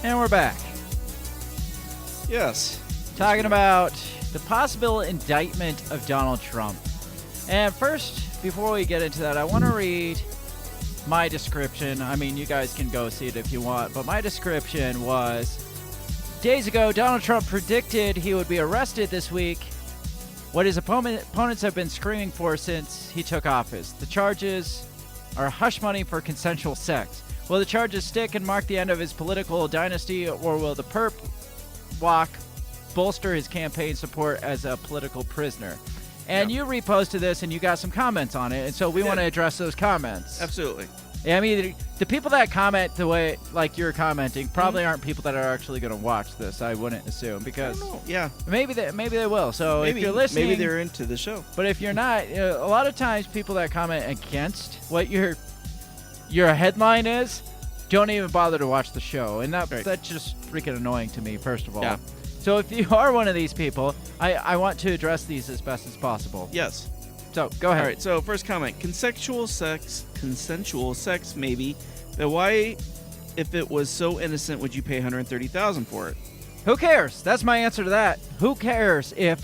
Speaker 4: And we're back.
Speaker 5: Yes.
Speaker 4: Talking about the possible indictment of Donald Trump. And first, before we get into that, I want to read my description. I mean, you guys can go see it if you want, but my description was, days ago, Donald Trump predicted he would be arrested this week. What his opponents have been screaming for since he took office. The charges are hush money for consensual sex. Will the charges stick and mark the end of his political dynasty, or will the perp walk bolster his campaign support as a political prisoner? And you reposted this, and you got some comments on it, and so we want to address those comments.
Speaker 5: Absolutely.
Speaker 4: Yeah, I mean, the people that comment the way like you're commenting probably aren't people that are actually going to watch this. I wouldn't assume, because maybe they will. So
Speaker 5: maybe,
Speaker 4: if you're listening,
Speaker 5: maybe they're into the show.
Speaker 4: But if you're not, a lot of times people that comment against what your headline is don't even bother to watch the show, and that's just freaking annoying to me, first of all.
Speaker 5: Yeah.
Speaker 4: So if you are one of these people, I want to address these as best as possible.
Speaker 5: Yes.
Speaker 4: So go ahead.
Speaker 5: All right. So first comment: consensual sex, maybe. But why, if it was so innocent, would you pay $130,000 for it?
Speaker 4: Who cares? That's my answer to that. Who cares if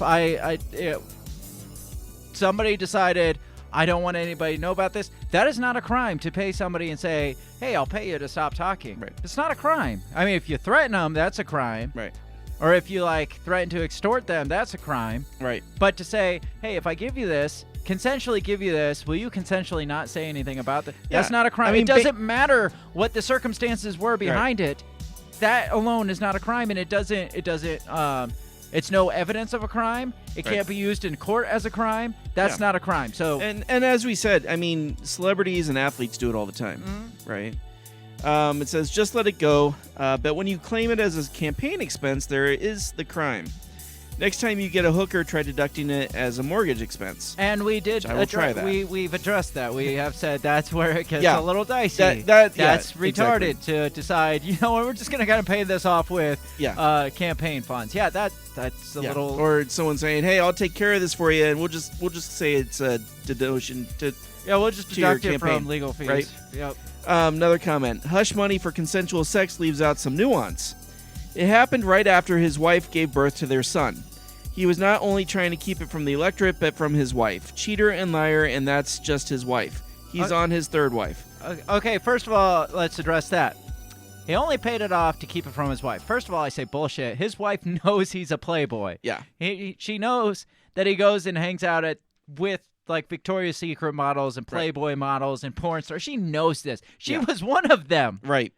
Speaker 4: somebody decided, I don't want anybody to know about this? That is not a crime to pay somebody and say, hey, I'll pay you to stop talking.
Speaker 5: Right.
Speaker 4: It's not a crime. I mean, if you threaten them, that's a crime.
Speaker 5: Right.
Speaker 4: Or if you threaten to extort them, that's a crime.
Speaker 5: Right.
Speaker 4: But to say, hey, if I give you this, consensually give you this, will you consensually not say anything about that?
Speaker 5: Yeah.
Speaker 4: That's not a crime.
Speaker 5: I mean,
Speaker 4: it doesn't matter what the circumstances were behind it. That alone is not a crime, and it's no evidence of a crime. It can't be used in court as a crime. That's not a crime. So
Speaker 5: and as we said, I mean, celebrities and athletes do it all the time, right? It says, just let it go. But when you claim it as a campaign expense, there is the crime. Next time you get a hooker, try deducting it as a mortgage expense.
Speaker 4: And we did.
Speaker 5: I will try that.
Speaker 4: We've addressed that. We have said that's where it gets a little dicey.
Speaker 5: That's
Speaker 4: retarded
Speaker 5: exactly.
Speaker 4: to decide. You know what? We're just gonna kind of pay this off with campaign funds. Yeah, that's a little.
Speaker 5: Or someone saying, "Hey, I'll take care of this for you," and we'll just say it's a deduction to.
Speaker 4: Yeah, we'll just deduct it from legal fees.
Speaker 5: Right.
Speaker 4: Yep.
Speaker 5: Another comment: hush money for consensual sex leaves out some nuance. It happened right after his wife gave birth to their son. He was not only trying to keep it from the electorate, but from his wife. Cheater and liar, and that's just his wife. He's on his third wife.
Speaker 4: Okay, first of all, let's address that. He only paid it off to keep it from his wife. First of all, I say bullshit. His wife knows he's a playboy.
Speaker 5: Yeah.
Speaker 4: She knows that he goes and hangs out with like Victoria's Secret models and Playboy models and porn stars. She knows this. She was one of them.
Speaker 5: Right.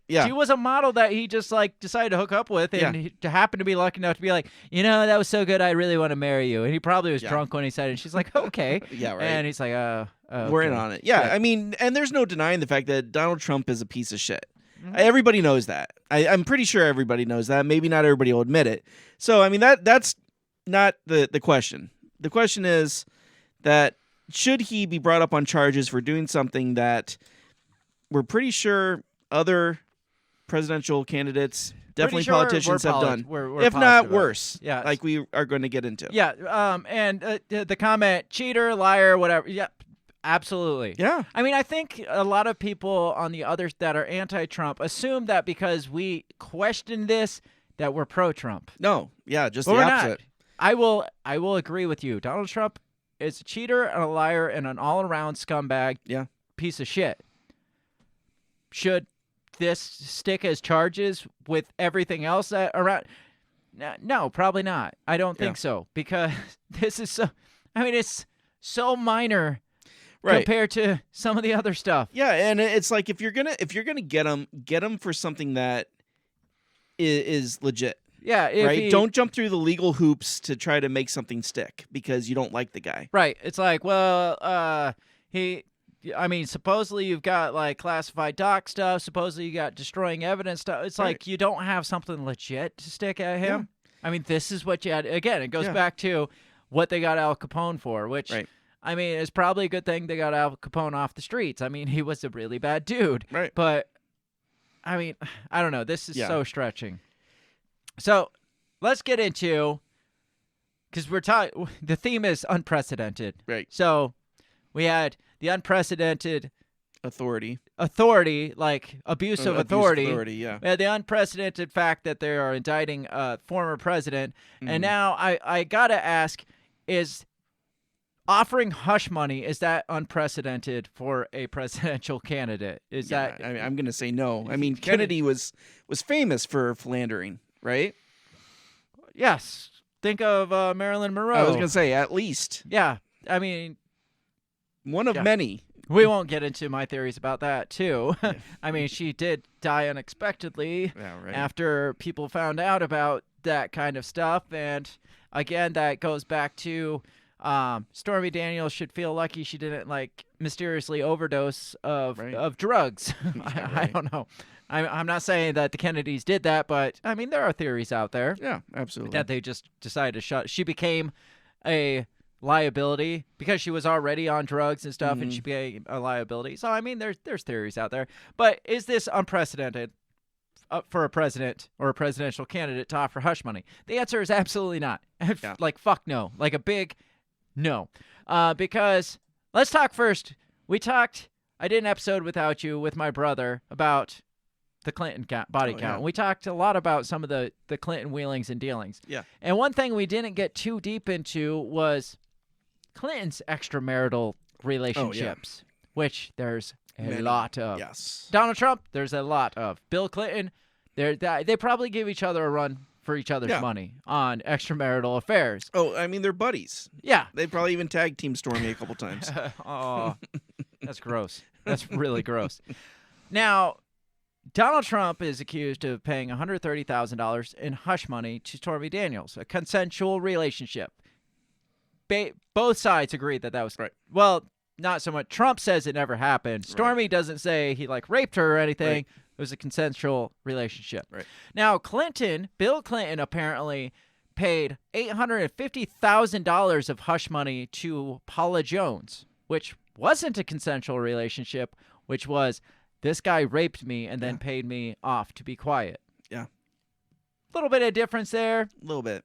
Speaker 5: Yeah.
Speaker 4: She was a model that he just like decided to hook up with, and he happened to be lucky enough to be like, that was so good, I really want to marry you. And he probably was drunk when he said it. And she's like, okay.
Speaker 5: Yeah, right.
Speaker 4: And he's like,
Speaker 5: we're in on it. Yeah, I mean, and there's no denying the fact that Donald Trump is a piece of shit. Everybody knows that. I'm pretty sure everybody knows that. Maybe not everybody will admit it. So, I mean, that's not the question. The question is that should he be brought up on charges for doing something that we're pretty sure other presidential candidates, definitely politicians have done, if not worse, like we are going to get into.
Speaker 4: Yeah, and the comment, cheater, liar, whatever, absolutely.
Speaker 5: Yeah.
Speaker 4: I mean, I think a lot of people on the others that are anti-Trump assume that because we question this, that we're pro-Trump.
Speaker 5: No, just
Speaker 4: but
Speaker 5: the
Speaker 4: we're
Speaker 5: opposite.
Speaker 4: Not. I will agree with you. Donald Trump is a cheater and a liar and an all-around scumbag piece of shit. Should this stick as charges with everything else that around? No, probably not. I don't think so, because this is so. I mean, it's so minor compared to some of the other stuff.
Speaker 5: Yeah, and it's like if you're gonna get him for something that is legit.
Speaker 4: Yeah,
Speaker 5: right. Don't jump through the legal hoops to try to make something stick because you don't like the guy.
Speaker 4: Right. It's like, well, I mean, supposedly you've got like classified doc stuff. Supposedly you got destroying evidence stuff. It's like you don't have something legit to stick at him. I mean, this is what you had. Again, it goes back to what they got Al Capone for, which, I mean, it's probably a good thing they got Al Capone off the streets. I mean, he was a really bad dude.
Speaker 5: Right.
Speaker 4: But, I mean, I don't know. This is so stretching. So let's get into, because the theme is unprecedented.
Speaker 5: Right.
Speaker 4: So we had the unprecedented
Speaker 5: authority,
Speaker 4: like abuse of authority.
Speaker 5: We
Speaker 4: had the unprecedented fact that they are indicting a former president. And now I got to ask, is offering hush money, is that unprecedented for a presidential candidate? Is that?
Speaker 5: I mean, I'm going to say no. I mean, Kennedy was famous for philandering. Right?
Speaker 4: Yes. Think of Marilyn Monroe.
Speaker 5: I was going to say, at least.
Speaker 4: Yeah. I mean,
Speaker 5: one of many.
Speaker 4: We won't get into my theories about that, too. I mean, she did die unexpectedly after people found out about that kind of stuff. And again, that goes back to Stormy Daniels should feel lucky she didn't like mysteriously overdose of drugs. I don't know. I'm not saying that the Kennedys did that, but I mean, there are theories out there.
Speaker 5: Yeah, absolutely.
Speaker 4: That they just decided to shut. She became a liability because she was already on drugs and stuff, and she became a liability. So I mean, there's theories out there. But is this unprecedented for a president or a presidential candidate to offer hush money? The answer is absolutely not. Like fuck no. Like a big no. Because let's talk first. I did an episode without you with my brother about the Clinton body count. And we talked a lot about some of the Clinton wheelings and dealings.
Speaker 5: Yeah.
Speaker 4: And one thing we didn't get too deep into was Clinton's extramarital relationships, which there's a lot of.
Speaker 5: Yes.
Speaker 4: Donald Trump, there's a lot of. Bill Clinton, they probably give each other a run for each other's money on extramarital affairs.
Speaker 5: Oh, I mean, they're buddies.
Speaker 4: Yeah.
Speaker 5: They probably even tag team Stormy a couple times.
Speaker 4: Oh, that's gross. That's really gross. Now, Donald Trump is accused of paying $130,000 in hush money to Stormy Daniels, a consensual relationship. Both sides agree that was right. Well, not so much. Trump says it never happened. Stormy doesn't say he raped her or anything. It was a consensual relationship.
Speaker 5: Right.
Speaker 4: Now, Bill Clinton apparently paid $850,000 of hush money to Paula Jones, which wasn't a consensual relationship, which was, this guy raped me and then paid me off to be quiet.
Speaker 5: Yeah.
Speaker 4: A little bit of difference there.
Speaker 5: A little bit.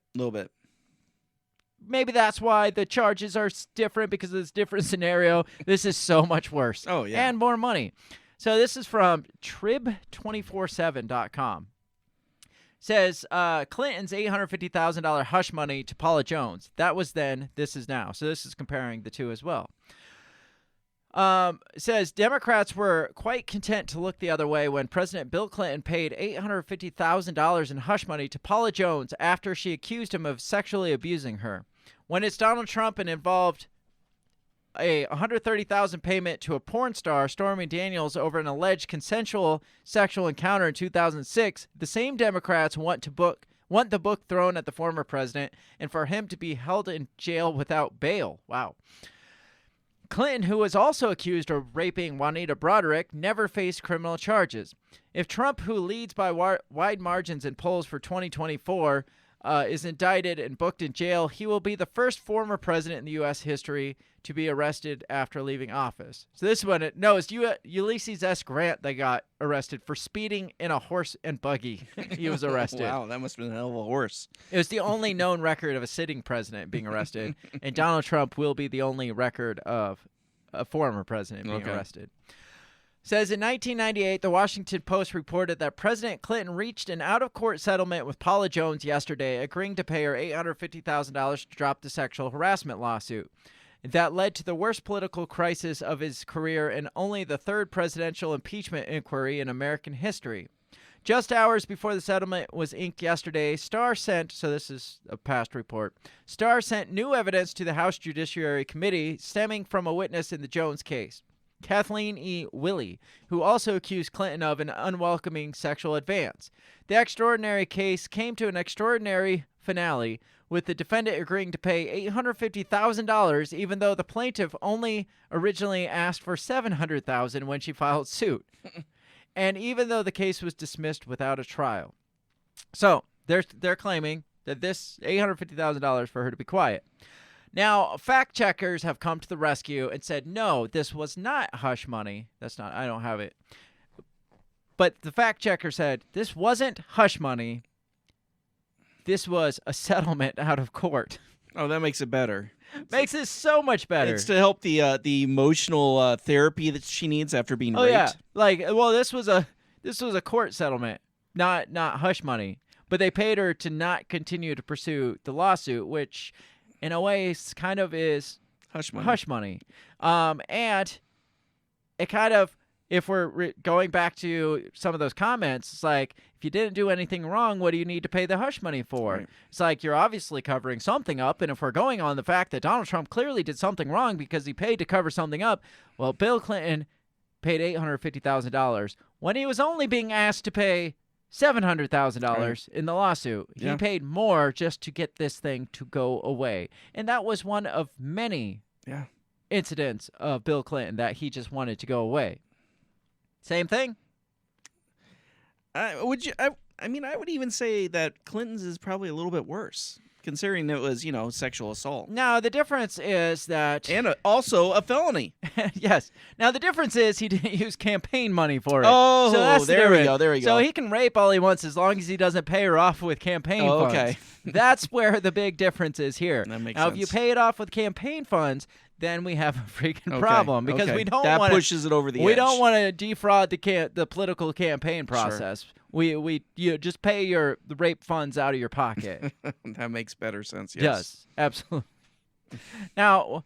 Speaker 4: Maybe that's why the charges are different, because of this different scenario. This is so much worse.
Speaker 5: Oh, yeah.
Speaker 4: And more money. So this is from trib247.com. Says Clinton's $850,000 hush money to Paula Jones. That was then, this is now. So this is comparing the two as well. Says Democrats were quite content to look the other way when President Bill Clinton paid $850,000 in hush money to Paula Jones after she accused him of sexually abusing her. When it's Donald Trump and involved a $130,000 payment to a porn star, Stormy Daniels, over an alleged consensual sexual encounter in 2006, the same Democrats want the book thrown at the former president and for him to be held in jail without bail. Wow. Clinton, who was also accused of raping Juanita Broderick, never faced criminal charges. If Trump, who leads by wide margins in polls for 2024, is indicted and booked in jail, he will be the first former president in the U.S. history to be arrested after leaving office. So this one, no, it's Ulysses S. Grant that got arrested for speeding in a horse and buggy. He was arrested.
Speaker 5: Wow, that must have been a hell of a horse.
Speaker 4: It was the only known record of a sitting president being arrested, and Donald Trump will be the only record of a former president being arrested. Says in 1998, the Washington Post reported that President Clinton reached an out-of-court settlement with Paula Jones yesterday, agreeing to pay her $850,000 to drop the sexual harassment lawsuit. That led to the worst political crisis of his career and only the third presidential impeachment inquiry in American history. Just hours before the settlement was inked yesterday, Starr sent, so this is a past report, Starr sent new evidence to the House Judiciary Committee stemming from a witness in the Jones case, Kathleen E. Willey, who also accused Clinton of an unwelcoming sexual advance. The extraordinary case came to an extraordinary finale, with the defendant agreeing to pay $850,000, even though the plaintiff only originally asked for $700,000 when she filed suit. And even though the case was dismissed without a trial. So they're claiming that this $850,000 for her to be quiet. Now, fact checkers have come to the rescue and said, no, this was not hush money. That's not, I don't have it. But the fact checker said, this wasn't hush money. This was a settlement out of court.
Speaker 5: Oh, that makes it better.
Speaker 4: Makes it so much better.
Speaker 5: It's to help the emotional therapy that she needs after being raped.
Speaker 4: Yeah, like, well, this was a court settlement, not hush money. But they paid her to not continue to pursue the lawsuit, which, in a way, kind of is
Speaker 5: hush money.
Speaker 4: And it kind of, if we're going back to some of those comments, it's like, if you didn't do anything wrong, what do you need to pay the hush money for? Right. It's like, you're obviously covering something up, and if we're going on the fact that Donald Trump clearly did something wrong because he paid to cover something up, well, Bill Clinton paid $850,000 when he was only being asked to pay $700,000 in the lawsuit. He paid more just to get this thing to go away. And that was one of many incidents of Bill Clinton that he just wanted to go away. Same thing.
Speaker 5: I would even say that Clinton's is probably a little bit worse, considering it was, sexual assault.
Speaker 4: Now, the difference is that...
Speaker 5: And also a felony.
Speaker 4: Yes. Now, the difference is he didn't use campaign money for it.
Speaker 5: Oh,
Speaker 4: so that's
Speaker 5: there we go.
Speaker 4: So he can rape all he wants as long as he doesn't pay her off with campaign funds.
Speaker 5: Okay.
Speaker 4: That's where the big difference is here.
Speaker 5: That makes
Speaker 4: sense.
Speaker 5: If
Speaker 4: you pay it off with campaign funds, then we have a freaking problem because we don't want
Speaker 5: that pushes it over the edge.
Speaker 4: We don't want to defraud the political campaign process. Sure. You just pay the rape funds out of your pocket.
Speaker 5: That makes better sense.
Speaker 4: Yes, absolutely. Now,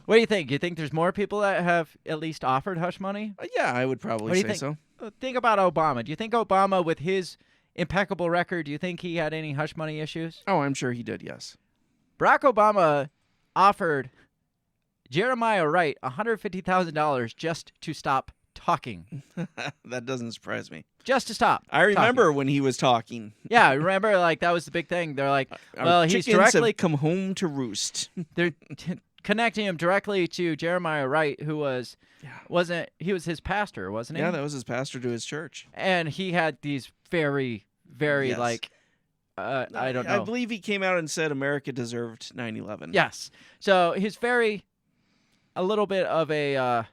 Speaker 4: what do you think? Do you think there's more people that have at least offered hush money?
Speaker 5: Yeah, I would probably say so.
Speaker 4: Think about Obama. Do you think Obama, with his impeccable record, do you think he had any hush money issues?
Speaker 5: Oh, I'm sure he did. Yes.
Speaker 4: Barack Obama offered Jeremiah Wright $150,000 just to stop talking.
Speaker 5: That doesn't surprise me.
Speaker 4: Just to stop.
Speaker 5: I remember when he was talking.
Speaker 4: Yeah, I remember, that was the big thing. They're like, well, he's
Speaker 5: chickens
Speaker 4: directly
Speaker 5: have come home to roost.
Speaker 4: They're connecting him directly to Jeremiah Wright, who was his pastor, wasn't he?
Speaker 5: Yeah, that was his pastor to his church.
Speaker 4: And he had these very, very I don't know.
Speaker 5: I believe he came out and said America deserved 9/11.
Speaker 4: Yes. So he's a little bit of a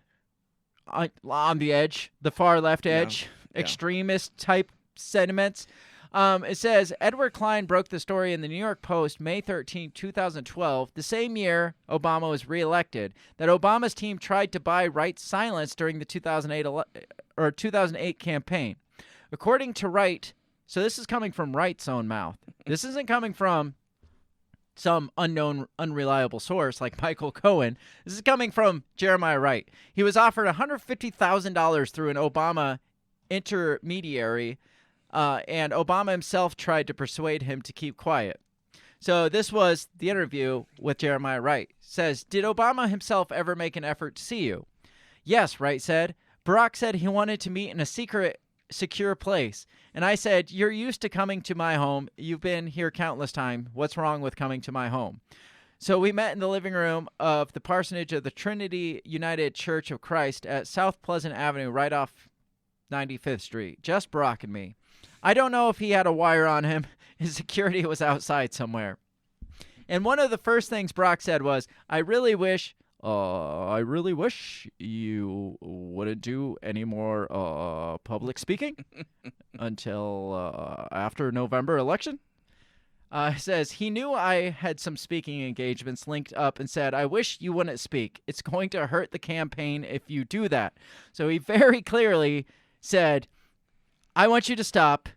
Speaker 4: on the edge, the far left edge, extremist type sentiments. It says Edward Klein broke the story in the New York Post May 13, 2012, the same year Obama was reelected, that Obama's team tried to buy Wright's silence during the 2008 campaign. According to Wright, so this is coming from Wright's own mouth. This isn't coming from some unknown, unreliable source like Michael Cohen. This is coming from Jeremiah Wright. He was offered $150,000 through an Obama intermediary, and Obama himself tried to persuade him to keep quiet. So this was the interview with Jeremiah Wright. Says, did Obama himself ever make an effort to see you? Yes, Wright said. Barack said he wanted to meet in a secret, secure place. And I said, you're used to coming to my home. You've been here countless times. What's wrong with coming to my home? So we met in the living room of the parsonage of the Trinity United Church of Christ at South Pleasant Avenue, right off 95th Street. Just Barack and me. I don't know if he had a wire on him. His security was outside somewhere. And one of the first things Barack said was, I really wish you wouldn't do any more public speaking until after November election. Says he knew I had some speaking engagements linked up and said, I wish you wouldn't speak. It's going to hurt the campaign if you do that. So he very clearly said, I want you to stop.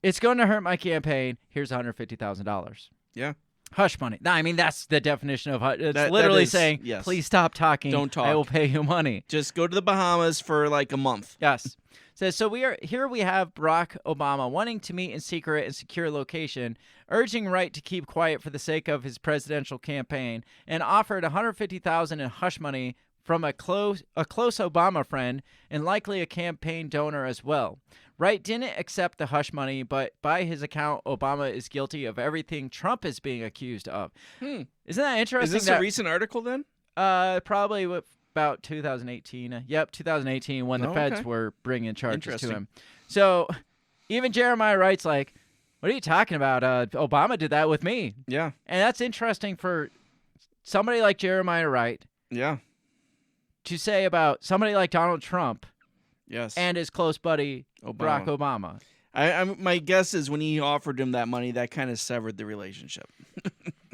Speaker 4: It's going to hurt my campaign. Here's $150,000.
Speaker 5: Yeah.
Speaker 4: Hush money. No, I mean, that's the definition of hush. It's
Speaker 5: That
Speaker 4: literally
Speaker 5: is,
Speaker 4: saying,
Speaker 5: yes.
Speaker 4: please stop talking.
Speaker 5: Don't talk.
Speaker 4: I will pay you money.
Speaker 5: Just go to the Bahamas for like a month.
Speaker 4: Yes. Says, so we have Barack Obama wanting to meet in secret and secure location, urging Wright to keep quiet for the sake of his presidential campaign, and offered $150,000 in hush money from a close Obama friend and likely a campaign donor as well. Wright didn't accept the hush money, but by his account, Obama is guilty of everything Trump is being accused of. Isn't that interesting?
Speaker 5: Is this a recent article then?
Speaker 4: Probably about 2018. Yep, 2018 when the feds were bringing charges to him. So even Jeremiah Wright's like, what are you talking about? Obama did that with me.
Speaker 5: Yeah.
Speaker 4: And that's interesting for somebody like Jeremiah Wright.
Speaker 5: Yeah.
Speaker 4: To say about somebody like Donald Trump.
Speaker 5: Yes.
Speaker 4: And his close buddy, Barack Obama.
Speaker 5: My guess is when he offered him that money, that kind of severed the relationship.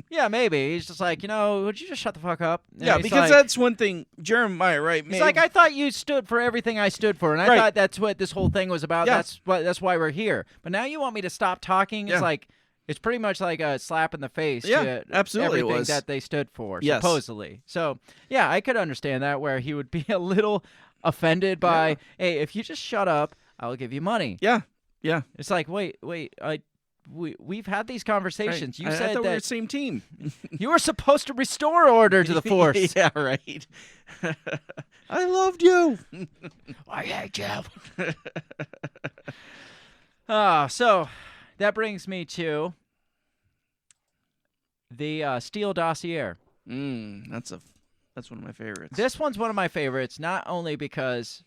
Speaker 4: Yeah, maybe. He's just like, would you just shut the fuck up? And
Speaker 5: yeah, because that's one thing. Jeremiah, right?
Speaker 4: He's like, I thought you stood for everything I stood for, and I thought that's what this whole thing was about.
Speaker 5: Yeah.
Speaker 4: That's why we're here. But now you want me to stop talking? It's like, it's pretty much like a slap in the face to
Speaker 5: absolutely
Speaker 4: everything
Speaker 5: it was.
Speaker 4: that they stood for, supposedly. So, yeah, I could understand that, where he would be a little offended by, hey, if you just shut up, I'll give you money.
Speaker 5: Yeah, yeah.
Speaker 4: It's like, wait, we've had these conversations.
Speaker 5: Right.
Speaker 4: You said
Speaker 5: I thought
Speaker 4: that
Speaker 5: we were the same team.
Speaker 4: You were supposed to restore order to the force.
Speaker 5: Yeah, right. I loved you.
Speaker 4: I hate you. So that brings me to the Steele dossier.
Speaker 5: That's one of my favorites.
Speaker 4: This one's one of my favorites, not only because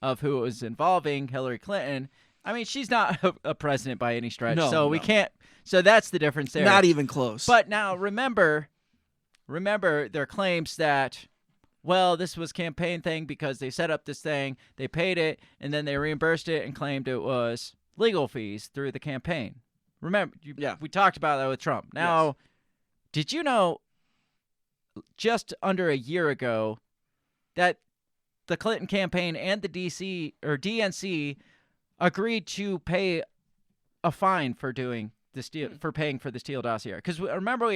Speaker 4: of who it was involving, Hillary Clinton. I mean, she's not a president by any stretch, we can't. So that's the difference there.
Speaker 5: Not even close.
Speaker 4: But now remember their claims that, well, this was campaign thing because they set up this thing, they paid it, and then they reimbursed it and claimed it was legal fees through the campaign. Remember, we talked about that with Trump. Now, did you know just under a year ago that the Clinton campaign and the DNC agreed to pay a fine for doing the Steele, for paying for the Steele dossier? Because remember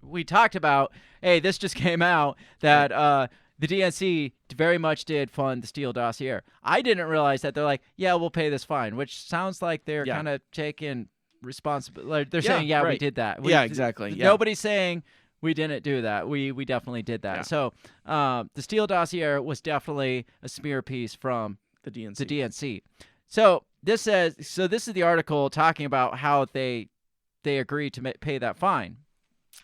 Speaker 4: we talked about, hey, this just came out that the DNC very much did fund the Steele dossier. I didn't realize that. They're like, yeah, we'll pay this fine, which sounds like they're kind of taking responsibility. Like they're saying, we did that.
Speaker 5: Exactly.
Speaker 4: Nobody's saying we didn't do that. We definitely did that.
Speaker 5: Yeah.
Speaker 4: So the Steele dossier was definitely a smear piece from
Speaker 5: the DNC.
Speaker 4: The DNC. So this is the article talking about how they agreed to pay that fine.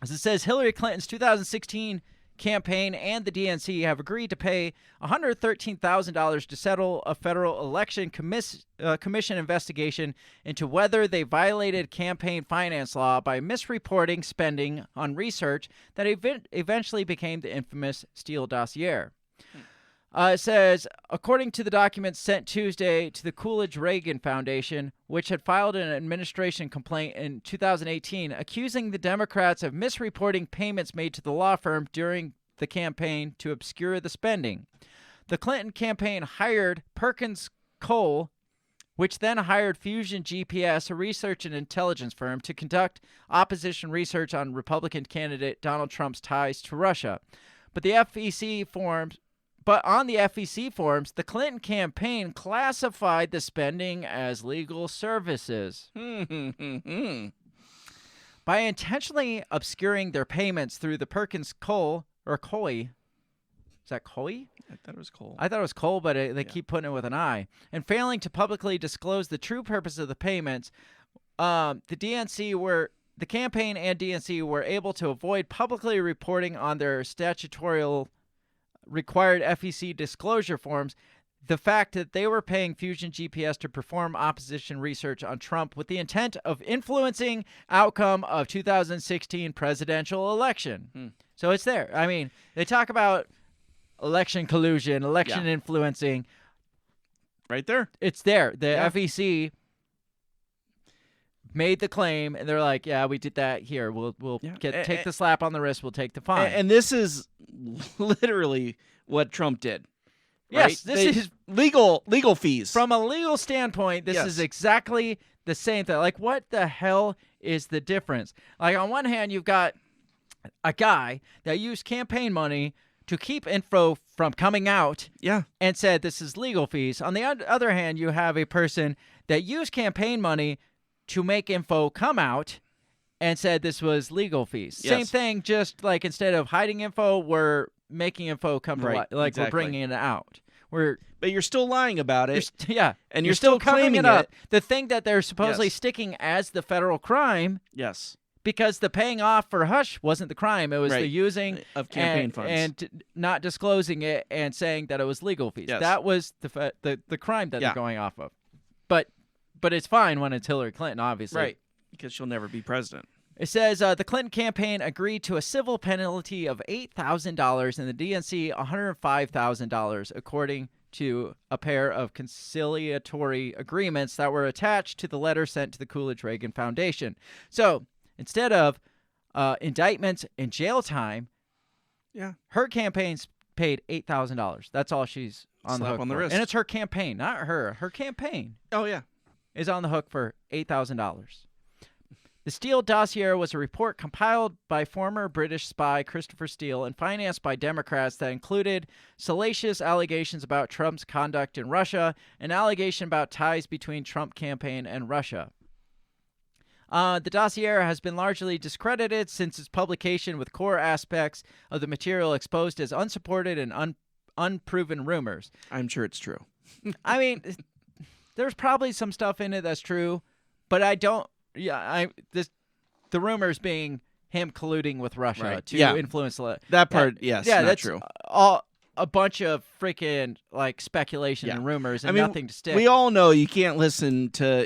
Speaker 4: As it says, Hillary Clinton's 2016 campaign and the DNC have agreed to pay $113,000 to settle a federal election commission investigation into whether they violated campaign finance law by misreporting spending on research that eventually became the infamous Steele dossier. It says, according to the documents sent Tuesday to the Coolidge-Reagan Foundation, which had filed an administration complaint in 2018 accusing the Democrats of misreporting payments made to the law firm during the campaign to obscure the spending. The Clinton campaign hired Perkins Coie, which then hired Fusion GPS, a research and intelligence firm, to conduct opposition research on Republican candidate Donald Trump's ties to Russia. But on the FEC forms, the Clinton campaign classified the spending as legal services. by intentionally obscuring their payments through the Perkins Coie, or Coie. Is that Coie?
Speaker 5: I thought it was Cole.
Speaker 4: I thought it was Cole, but they keep putting it with an I. And failing to publicly disclose the true purpose of the payments, the campaign and DNC were able to avoid publicly reporting on their statutorial required FEC disclosure forms the fact that they were paying Fusion GPS to perform opposition research on Trump with the intent of influencing outcome of 2016 presidential election. So it's there. I mean, they talk about election collusion, election influencing.
Speaker 5: Right there.
Speaker 4: It's there. The FEC made the claim, and they're like, "Yeah, we did that. Here, we'll take the slap on the wrist. We'll take the fine."
Speaker 5: And this is literally what Trump did. Right?
Speaker 4: Yes, this is
Speaker 5: legal fees.
Speaker 4: From a legal standpoint, this is exactly the same thing. Like, what the hell is the difference? Like, on one hand, you've got a guy that used campaign money to keep info from coming out and said this is legal fees. On the other hand, you have a person that used campaign money to make info come out and said this was legal fees.
Speaker 5: Yes.
Speaker 4: Same thing, just like instead of hiding info, we're making info come to light. Like, we're bringing it out.
Speaker 5: But you're still lying about it. And you're
Speaker 4: still
Speaker 5: claiming
Speaker 4: covering it up. The thing that they're supposedly sticking as the federal crime.
Speaker 5: Yes.
Speaker 4: Because the paying off for Hush wasn't the crime. It was the using
Speaker 5: of campaign funds
Speaker 4: and not disclosing it and saying that it was legal fees.
Speaker 5: Yes.
Speaker 4: That was the crime that they're going off of. But it's fine when it's Hillary Clinton, obviously.
Speaker 5: Right. Because she'll never be president.
Speaker 4: It says the Clinton campaign agreed to a civil penalty of $8,000 and the DNC $105,000, according to a pair of conciliatory agreements that were attached to the letter sent to the Coolidge-Reagan Foundation. So instead of indictments and jail time, her campaign's paid $8,000. That's all she's on the hook
Speaker 5: on the
Speaker 4: for.
Speaker 5: wrist.
Speaker 4: And it's her campaign, not her. Her campaign.
Speaker 5: Oh, yeah.
Speaker 4: Is on the hook for $8,000. The Steele dossier was a report compiled by former British spy Christopher Steele and financed by Democrats that included salacious allegations about Trump's conduct in Russia, an allegation about ties between Trump campaign and Russia. The dossier has been largely discredited since its publication, with core aspects of the material exposed as unsupported and unproven rumors.
Speaker 5: I'm sure it's true.
Speaker 4: I mean, there's probably some stuff in it that's true, but I don't. The rumors being him colluding with Russia to influence
Speaker 5: that part. Yes, not
Speaker 4: that's
Speaker 5: true.
Speaker 4: All a bunch of freaking like speculation and rumors and nothing to stick.
Speaker 5: We all know you can't listen to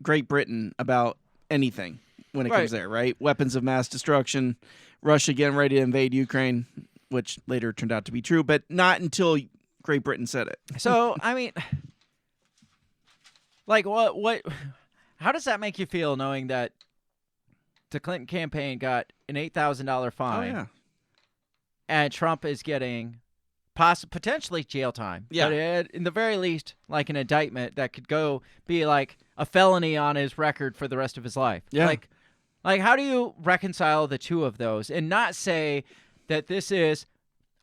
Speaker 5: Great Britain about anything when it comes there, right? Weapons of mass destruction, Russia getting ready to invade Ukraine, which later turned out to be true, but not until Great Britain said it.
Speaker 4: So I mean, like what? How does that make you feel knowing that the Clinton campaign got an $8,000 fine and Trump is getting potentially jail time?
Speaker 5: Yeah.
Speaker 4: But in the very least, like an indictment that could go be like a felony on his record for the rest of his life.
Speaker 5: Yeah.
Speaker 4: Like how do you reconcile the two of those and not say that this is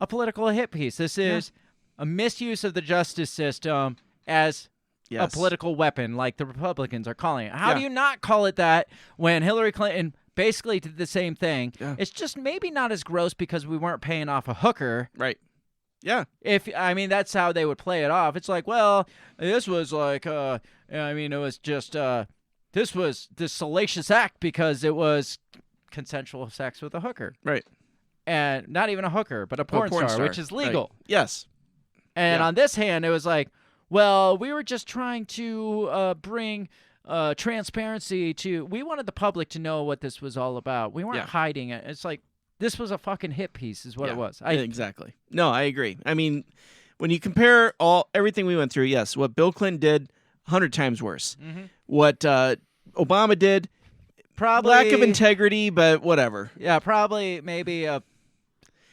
Speaker 4: a political hit piece? This is a misuse of the justice system as a political weapon, like the Republicans are calling it. How do you not call it that when Hillary Clinton basically did the same thing?
Speaker 5: Yeah.
Speaker 4: It's just maybe not as gross because we weren't paying off a hooker.
Speaker 5: Right. Yeah.
Speaker 4: That's how they would play it off. It's like, well, this was like, it was just, this was this salacious act because it was consensual sex with a hooker.
Speaker 5: Right.
Speaker 4: And not even a hooker, but a porn star, which is legal.
Speaker 5: Right. Yes.
Speaker 4: And on this hand, it was like, well, we were just trying to bring transparency to. We wanted the public to know what this was all about. We weren't hiding it. It's like this was a fucking hit piece, is what it was.
Speaker 5: Exactly. No, I agree. I mean, when you compare everything we went through, yes, what Bill Clinton did, 100 times worse. Mm-hmm. What Obama did,
Speaker 4: probably
Speaker 5: lack of integrity, but whatever.
Speaker 4: Yeah, probably maybe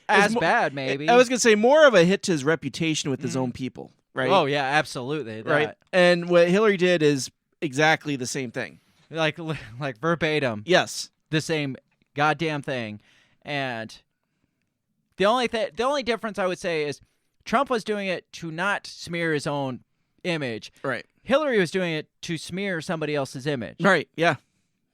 Speaker 4: as bad. Maybe
Speaker 5: I was gonna say more of a hit to his reputation with his own people. Right?
Speaker 4: Oh, yeah, absolutely.
Speaker 5: Right. And what Hillary did is exactly the same thing.
Speaker 4: Like verbatim.
Speaker 5: Yes.
Speaker 4: The same goddamn thing. And the only difference I would say is Trump was doing it to not smear his own image.
Speaker 5: Right.
Speaker 4: Hillary was doing it to smear somebody else's image.
Speaker 5: Right. Yeah.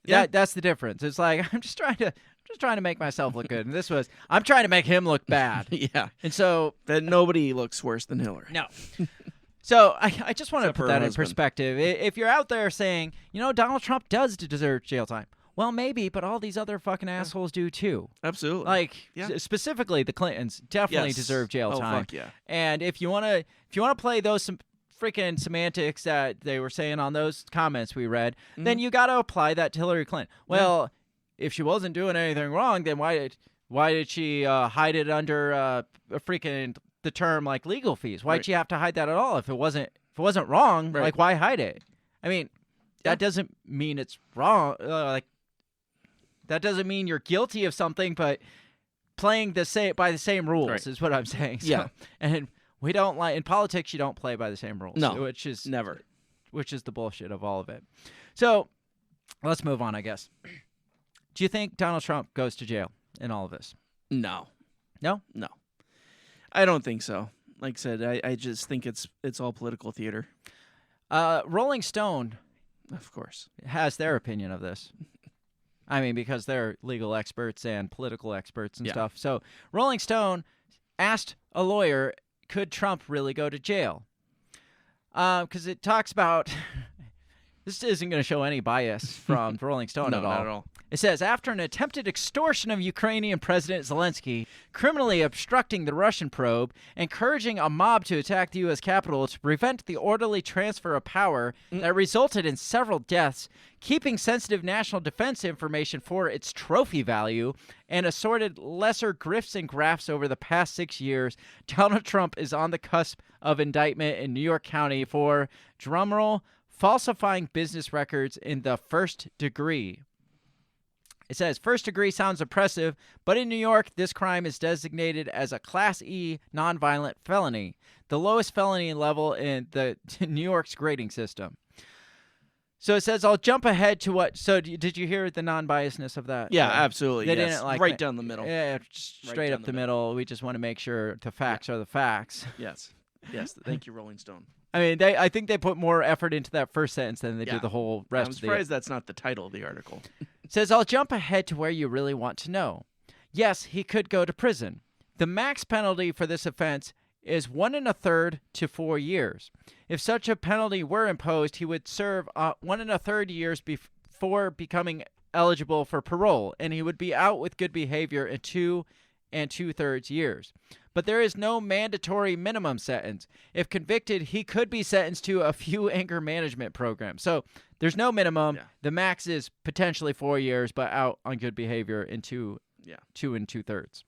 Speaker 5: Yeah.
Speaker 4: That's the difference. It's like I'm just trying to make myself look good, and this was I'm trying to make him look bad.
Speaker 5: Yeah.
Speaker 4: And so
Speaker 5: that nobody looks worse than Hillary.
Speaker 4: no. So I just want to
Speaker 5: Except
Speaker 4: put
Speaker 5: for
Speaker 4: that
Speaker 5: her
Speaker 4: in
Speaker 5: husband.
Speaker 4: perspective. If you're out there saying, Donald Trump does deserve jail time, well, maybe, but all these other fucking assholes do too.
Speaker 5: Absolutely.
Speaker 4: Like
Speaker 5: Yeah.
Speaker 4: Specifically, the Clintons definitely
Speaker 5: Yes.
Speaker 4: deserve jail
Speaker 5: Oh,
Speaker 4: time.
Speaker 5: fuck yeah.
Speaker 4: And if you wanna play those some freaking semantics that they were saying on those comments we read, then you got to apply that to Hillary Clinton. Well, if she wasn't doing anything wrong, then why did she hide it under a freaking the term like legal fees? Why'd
Speaker 5: Right.
Speaker 4: she have to hide that at all? If it wasn't wrong,
Speaker 5: Right.
Speaker 4: like why hide it? I mean, that doesn't mean it's wrong. That doesn't mean you're guilty of something, but playing by the same rules
Speaker 5: Right.
Speaker 4: is what I'm saying. So,
Speaker 5: Yeah.
Speaker 4: and we don't in politics. You don't play by the same rules.
Speaker 5: No,
Speaker 4: which is
Speaker 5: never.
Speaker 4: Which is the bullshit of all of it. So let's move on, I guess. Do you think Donald Trump goes to jail in all of this?
Speaker 5: No.
Speaker 4: No?
Speaker 5: No. I don't think so. Like I said, I just think it's all political theater.
Speaker 4: Rolling Stone,
Speaker 5: of course,
Speaker 4: has their opinion of this. I mean, because they're legal experts and political experts and stuff. So Rolling Stone asked a lawyer, could Trump really go to jail? Because it talks about... This isn't going to show any bias from Rolling Stone
Speaker 5: No,
Speaker 4: at all.
Speaker 5: not at all.
Speaker 4: It says, after an attempted extortion of Ukrainian President Zelensky, criminally obstructing the Russian probe, encouraging a mob to attack the U.S. Capitol to prevent the orderly transfer of power that resulted in several deaths, keeping sensitive national defense information for its trophy value, and assorted lesser grifts and grafts over the past 6 years, Donald Trump is on the cusp of indictment in New York County for, drumroll, falsifying business records in the first degree. It says, first degree sounds oppressive, but in New York, this crime is designated as a Class E nonviolent felony, the lowest felony level in the New York's grading system. So it says, I'll jump ahead to what... So did you hear the non-biasness of that?
Speaker 5: Yeah, absolutely.
Speaker 4: They
Speaker 5: yes.
Speaker 4: didn't like
Speaker 5: right down the middle.
Speaker 4: Yeah, straight up the middle. We just want to make sure the facts are the facts.
Speaker 5: Yes. Yes. Thank you, Rolling Stone.
Speaker 4: I mean, I think they put more effort into that first sentence than they do the whole rest
Speaker 5: I'm
Speaker 4: of the...
Speaker 5: surprised that's not the title of the article.
Speaker 4: It says, I'll jump ahead to where you really want to know. Yes, he could go to prison. The max penalty for this offense is 1 1/3 to 4 years. If such a penalty were imposed, he would serve 1 1/3 years before becoming eligible for parole, and he would be out with good behavior in 2 2/3 years. But there is no mandatory minimum sentence. If convicted, he could be sentenced to a few anger management programs. So there's no minimum.
Speaker 5: Yeah.
Speaker 4: The max is potentially 4 years, but out on good behavior in 2 2/3.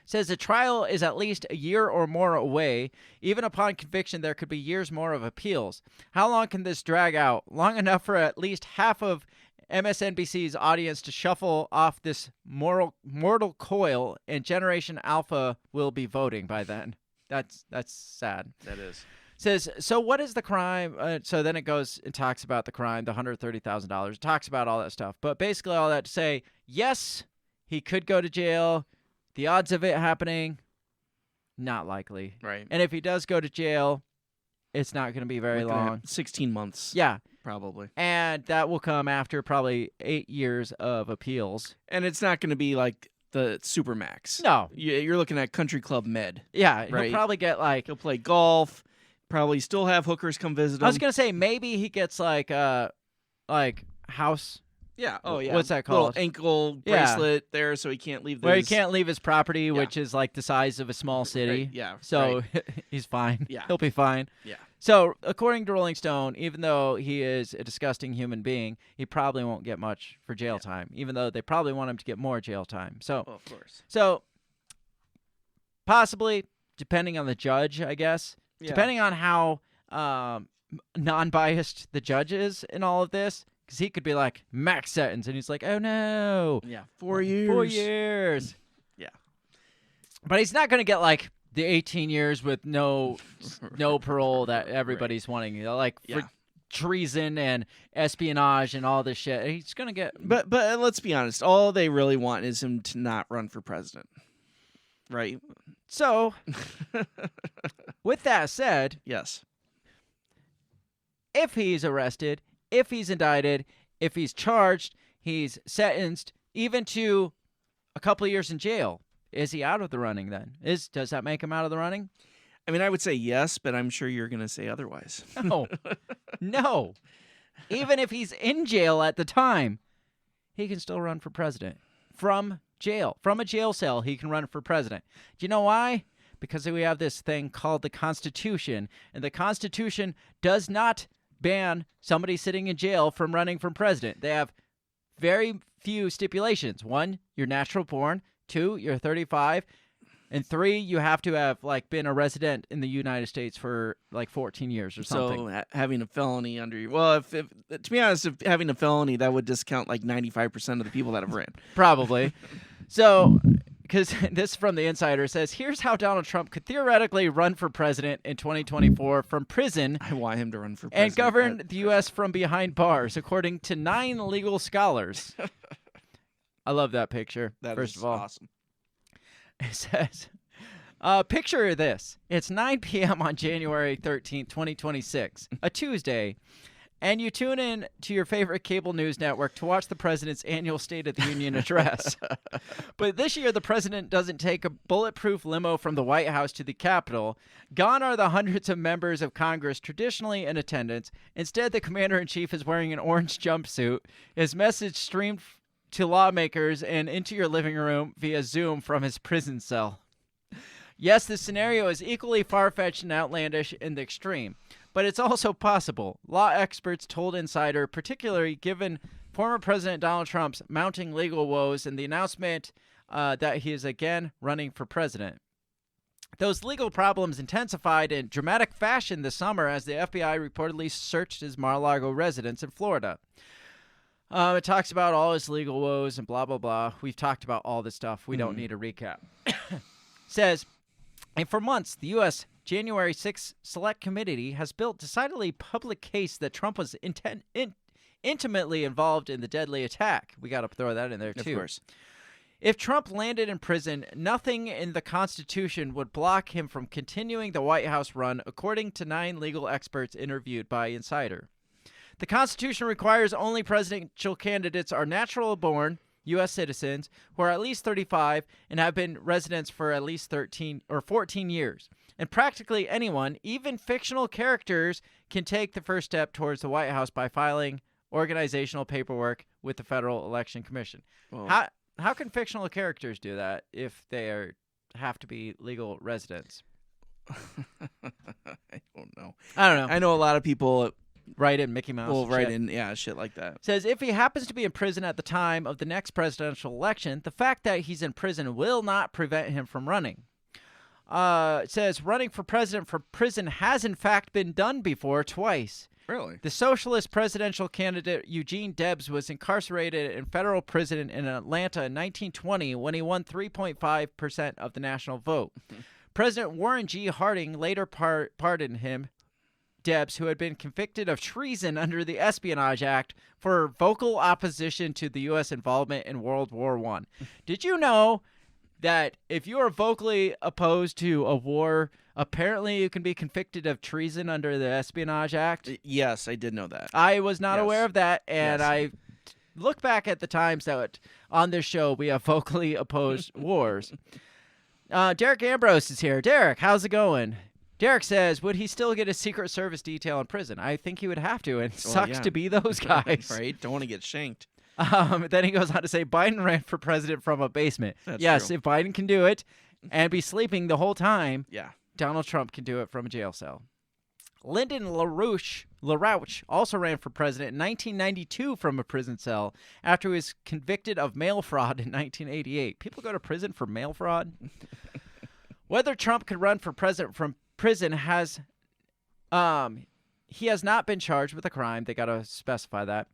Speaker 4: Says the trial is at least a year or more away. Even upon conviction, there could be years more of appeals. How long can this drag out? Long enough for at least half of MSNBC's audience to shuffle off this mortal coil, and Generation Alpha will be voting by then. That's sad.
Speaker 5: That is.
Speaker 4: Says, so what is the crime? So then it goes and talks about the crime, the $130,000. It talks about all that stuff. But basically all that to say, yes, he could go to jail. The odds of it happening, not likely.
Speaker 5: Right.
Speaker 4: And if he does go to jail, it's not going to be very
Speaker 5: Looking at
Speaker 4: long.
Speaker 5: 16 months.
Speaker 4: Yeah.
Speaker 5: Probably.
Speaker 4: And that will come after probably 8 years of appeals.
Speaker 5: And it's not going to be like the Supermax.
Speaker 4: No.
Speaker 5: You're looking at Country Club Med.
Speaker 4: Yeah,
Speaker 5: right?
Speaker 4: he'll probably get like...
Speaker 5: He'll play golf, probably still have hookers come visit him.
Speaker 4: I was going to say maybe he gets like house...
Speaker 5: Yeah. Oh, yeah.
Speaker 4: What's that called?
Speaker 5: Little ankle bracelet there so he can't leave
Speaker 4: Where he can't leave his property,
Speaker 5: Yeah.
Speaker 4: which is like the size of a small city.
Speaker 5: Right, yeah,
Speaker 4: So he's fine.
Speaker 5: Yeah.
Speaker 4: He'll be fine.
Speaker 5: Yeah.
Speaker 4: So according to Rolling Stone, even though he is a disgusting human being, he probably won't get much for jail time, even though they probably want him to get more jail time. So,
Speaker 5: of course.
Speaker 4: So possibly, depending on the judge, I guess,
Speaker 5: Yeah.
Speaker 4: depending on how non-biased the judge is in all of this, because he could be like, max sentence, and he's like, oh no.
Speaker 5: Yeah, 4 years.
Speaker 4: 4 years.
Speaker 5: Yeah.
Speaker 4: But he's not going to get like the 18 years with no parole that everybody's wanting. You know, like for treason and espionage and all this shit. He's going to get...
Speaker 5: But let's be honest. All they really want is him to not run for president. Right?
Speaker 4: So, with that said...
Speaker 5: Yes.
Speaker 4: If he's arrested, if he's indicted, if he's charged, he's sentenced even to a couple of years in jail. Is he out of the running then? Does that make him out of the running?
Speaker 5: I mean, I would say yes, but I'm sure you're going to say otherwise.
Speaker 4: No. Even if he's in jail at the time, he can still run for president. From jail. From a jail cell, he can run for president. Do you know why? Because we have this thing called the Constitution, and the Constitution does not ban somebody sitting in jail from running for president. They have very few stipulations. 1, you're natural born. 2, you're 35. And 3, you have to have been a resident in the United States for 14 years or something.
Speaker 5: So having a felony under you. Well, if to be honest, if having a felony, that would discount 95% of the people that have ran.
Speaker 4: Probably. So, because this from the Insider says, here's how Donald Trump could theoretically run for president in 2024 from prison.
Speaker 5: I want him to run for president.
Speaker 4: And govern the U.S. from behind bars, according to 9 legal scholars. I love that picture, first of all.
Speaker 5: Awesome.
Speaker 4: It says, picture this. It's 9 p.m. on January 13th, 2026, a Tuesday, and you tune in to your favorite cable news network to watch the president's annual State of the Union address. But this year, the president doesn't take a bulletproof limo from the White House to the Capitol. Gone are the hundreds of members of Congress traditionally in attendance. Instead, the commander-in-chief is wearing an orange jumpsuit. His message streamed to lawmakers and into your living room via Zoom from his prison cell. Yes, this scenario is equally far-fetched and outlandish in the extreme, but it's also possible. Law experts told Insider, particularly given former President Donald Trump's mounting legal woes and the announcement that he is again running for president. Those legal problems intensified in dramatic fashion this summer as the FBI reportedly searched his Mar-a-Lago residence in Florida. It talks about all his legal woes and blah, blah, blah. We've talked about all this stuff. We don't need a recap. Says, and for months, the U.S. January 6th Select Committee has built decidedly public case that Trump was intimately involved in the deadly attack. We got to throw that in there, too.
Speaker 5: Of course.
Speaker 4: If Trump landed in prison, nothing in the Constitution would block him from continuing the White House run, according to 9 legal experts interviewed by Insider. The Constitution requires only presidential candidates are natural-born U.S. citizens who are at least 35 and have been residents for at least 13 or 14 years. And practically anyone, even fictional characters, can take the first step towards the White House by filing organizational paperwork with the Federal Election Commission.
Speaker 5: Well,
Speaker 4: How can fictional characters do that if they have to be legal residents?
Speaker 5: I don't know. I know a lot of people
Speaker 4: write in Mickey Mouse.
Speaker 5: Well, write in, shit like that.
Speaker 4: Says if he happens to be in prison at the time of the next presidential election, the fact that he's in prison will not prevent him from running. It says running for president from prison has in fact been done before twice.
Speaker 5: Really?
Speaker 4: The socialist presidential candidate Eugene Debs was incarcerated in federal prison in Atlanta in 1920 when he won 3.5% of the national vote. President Warren G. Harding later pardoned him, Debs, who had been convicted of treason under the Espionage Act for vocal opposition to the U.S. involvement in World War I. Did you know that if you are vocally opposed to a war, apparently you can be convicted of treason under the Espionage Act?
Speaker 5: Yes, I did know that.
Speaker 4: I was not aware of that, and I look back at the times that on this show we have vocally opposed wars. Derek Ambrose is here. Derek, how's it going? Derek says, would he still get a Secret Service detail in prison? I think he would have to, and it sucks to be those guys.
Speaker 5: Right? Don't want to get shanked.
Speaker 4: Then he goes on to say, Biden ran for president from a basement.
Speaker 5: That's
Speaker 4: yes,
Speaker 5: true.
Speaker 4: if Biden can do it and be sleeping the whole time,
Speaker 5: Yeah.
Speaker 4: Donald Trump can do it from a jail cell. Lyndon LaRouche also ran for president in 1992 from a prison cell after he was convicted of mail fraud in 1988. People go to prison for mail fraud? Whether Trump could run for president from prison he has not been charged with a crime. They got to specify that.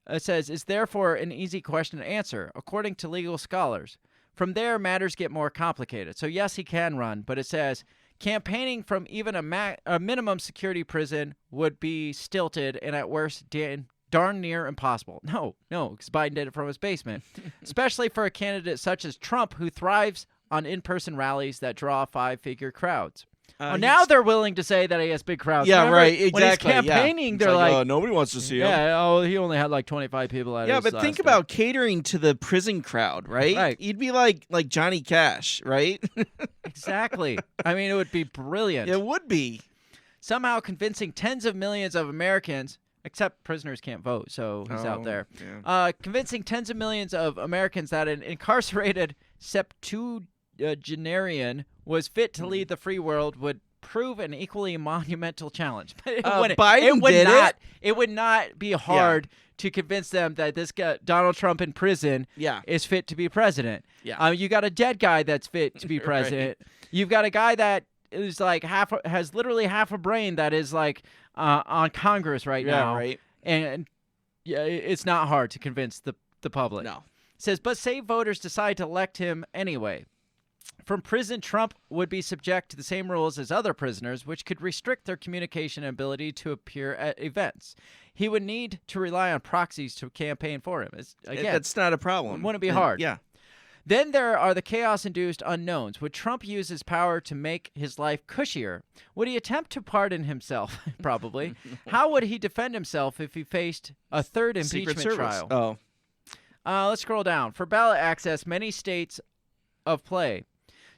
Speaker 4: It says, is therefore an easy question to answer, according to legal scholars. From there, matters get more complicated. So yes, he can run, but it says campaigning from even a minimum security prison would be stilted and at worst darn near impossible. No, because Biden did it from his basement, especially for a candidate such as Trump who thrives on in-person rallies that draw 5-figure crowds. Now they're willing to say that he has big crowds.
Speaker 5: Yeah,
Speaker 4: Remember,
Speaker 5: right. Exactly.
Speaker 4: When he's campaigning,
Speaker 5: yeah.
Speaker 4: they're like,
Speaker 5: nobody wants to see him.
Speaker 4: yeah, he only had like 25 people at his
Speaker 5: but think about catering to the prison crowd, right?
Speaker 4: Right.
Speaker 5: You'd be like Johnny Cash, right?
Speaker 4: Exactly. I mean, it would be brilliant.
Speaker 5: It would be.
Speaker 4: Somehow convincing tens of millions of Americans, except prisoners can't vote, so he's out there.
Speaker 5: Yeah.
Speaker 4: Convincing tens of millions of Americans that an incarcerated septuagenarian was fit to lead the free world would prove an equally monumental challenge. But
Speaker 5: Biden
Speaker 4: it would not be hard to convince them that this guy, Donald Trump in prison, is fit to be president.
Speaker 5: Yeah.
Speaker 4: You got a dead guy that's fit to be president.
Speaker 5: Right.
Speaker 4: You've got a guy that is like has literally half a brain that is like on Congress right now.
Speaker 5: Right.
Speaker 4: And it's not hard to convince the public.
Speaker 5: No.
Speaker 4: It says, but say voters decide to elect him anyway. From prison, Trump would be subject to the same rules as other prisoners, which could restrict their communication ability to appear at events. He would need to rely on proxies to campaign for him. Again,
Speaker 5: that's not a problem.
Speaker 4: It wouldn't be hard.
Speaker 5: Yeah.
Speaker 4: Then there are the chaos-induced unknowns. Would Trump use his power to make his life cushier? Would he attempt to pardon himself? Probably. How would he defend himself if he faced a third impeachment trial? Let's scroll down. For ballot access, many states of play.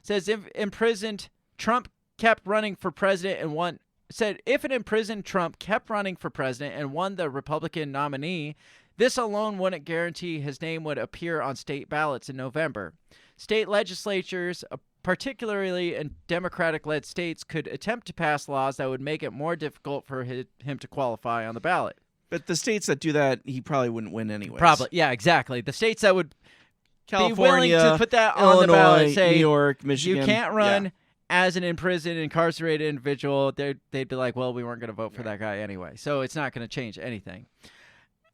Speaker 4: Says if imprisoned Trump kept running for president and won. Said if an imprisoned Trump kept running for president and won the Republican nominee, this alone wouldn't guarantee his name would appear on state ballots in November. State legislatures, particularly in Democratic-led states, could attempt to pass laws that would make it more difficult for him to qualify on the ballot.
Speaker 5: But the states that do that, he probably wouldn't win anyway.
Speaker 4: Probably, yeah, exactly. The states that would
Speaker 5: California,
Speaker 4: be willing to put that
Speaker 5: Illinois,
Speaker 4: on the ballot, say,
Speaker 5: New York, Michigan.
Speaker 4: You can't run as an imprisoned, incarcerated individual. They'd be like, well, we weren't going to vote for that guy anyway, so it's not going to change anything.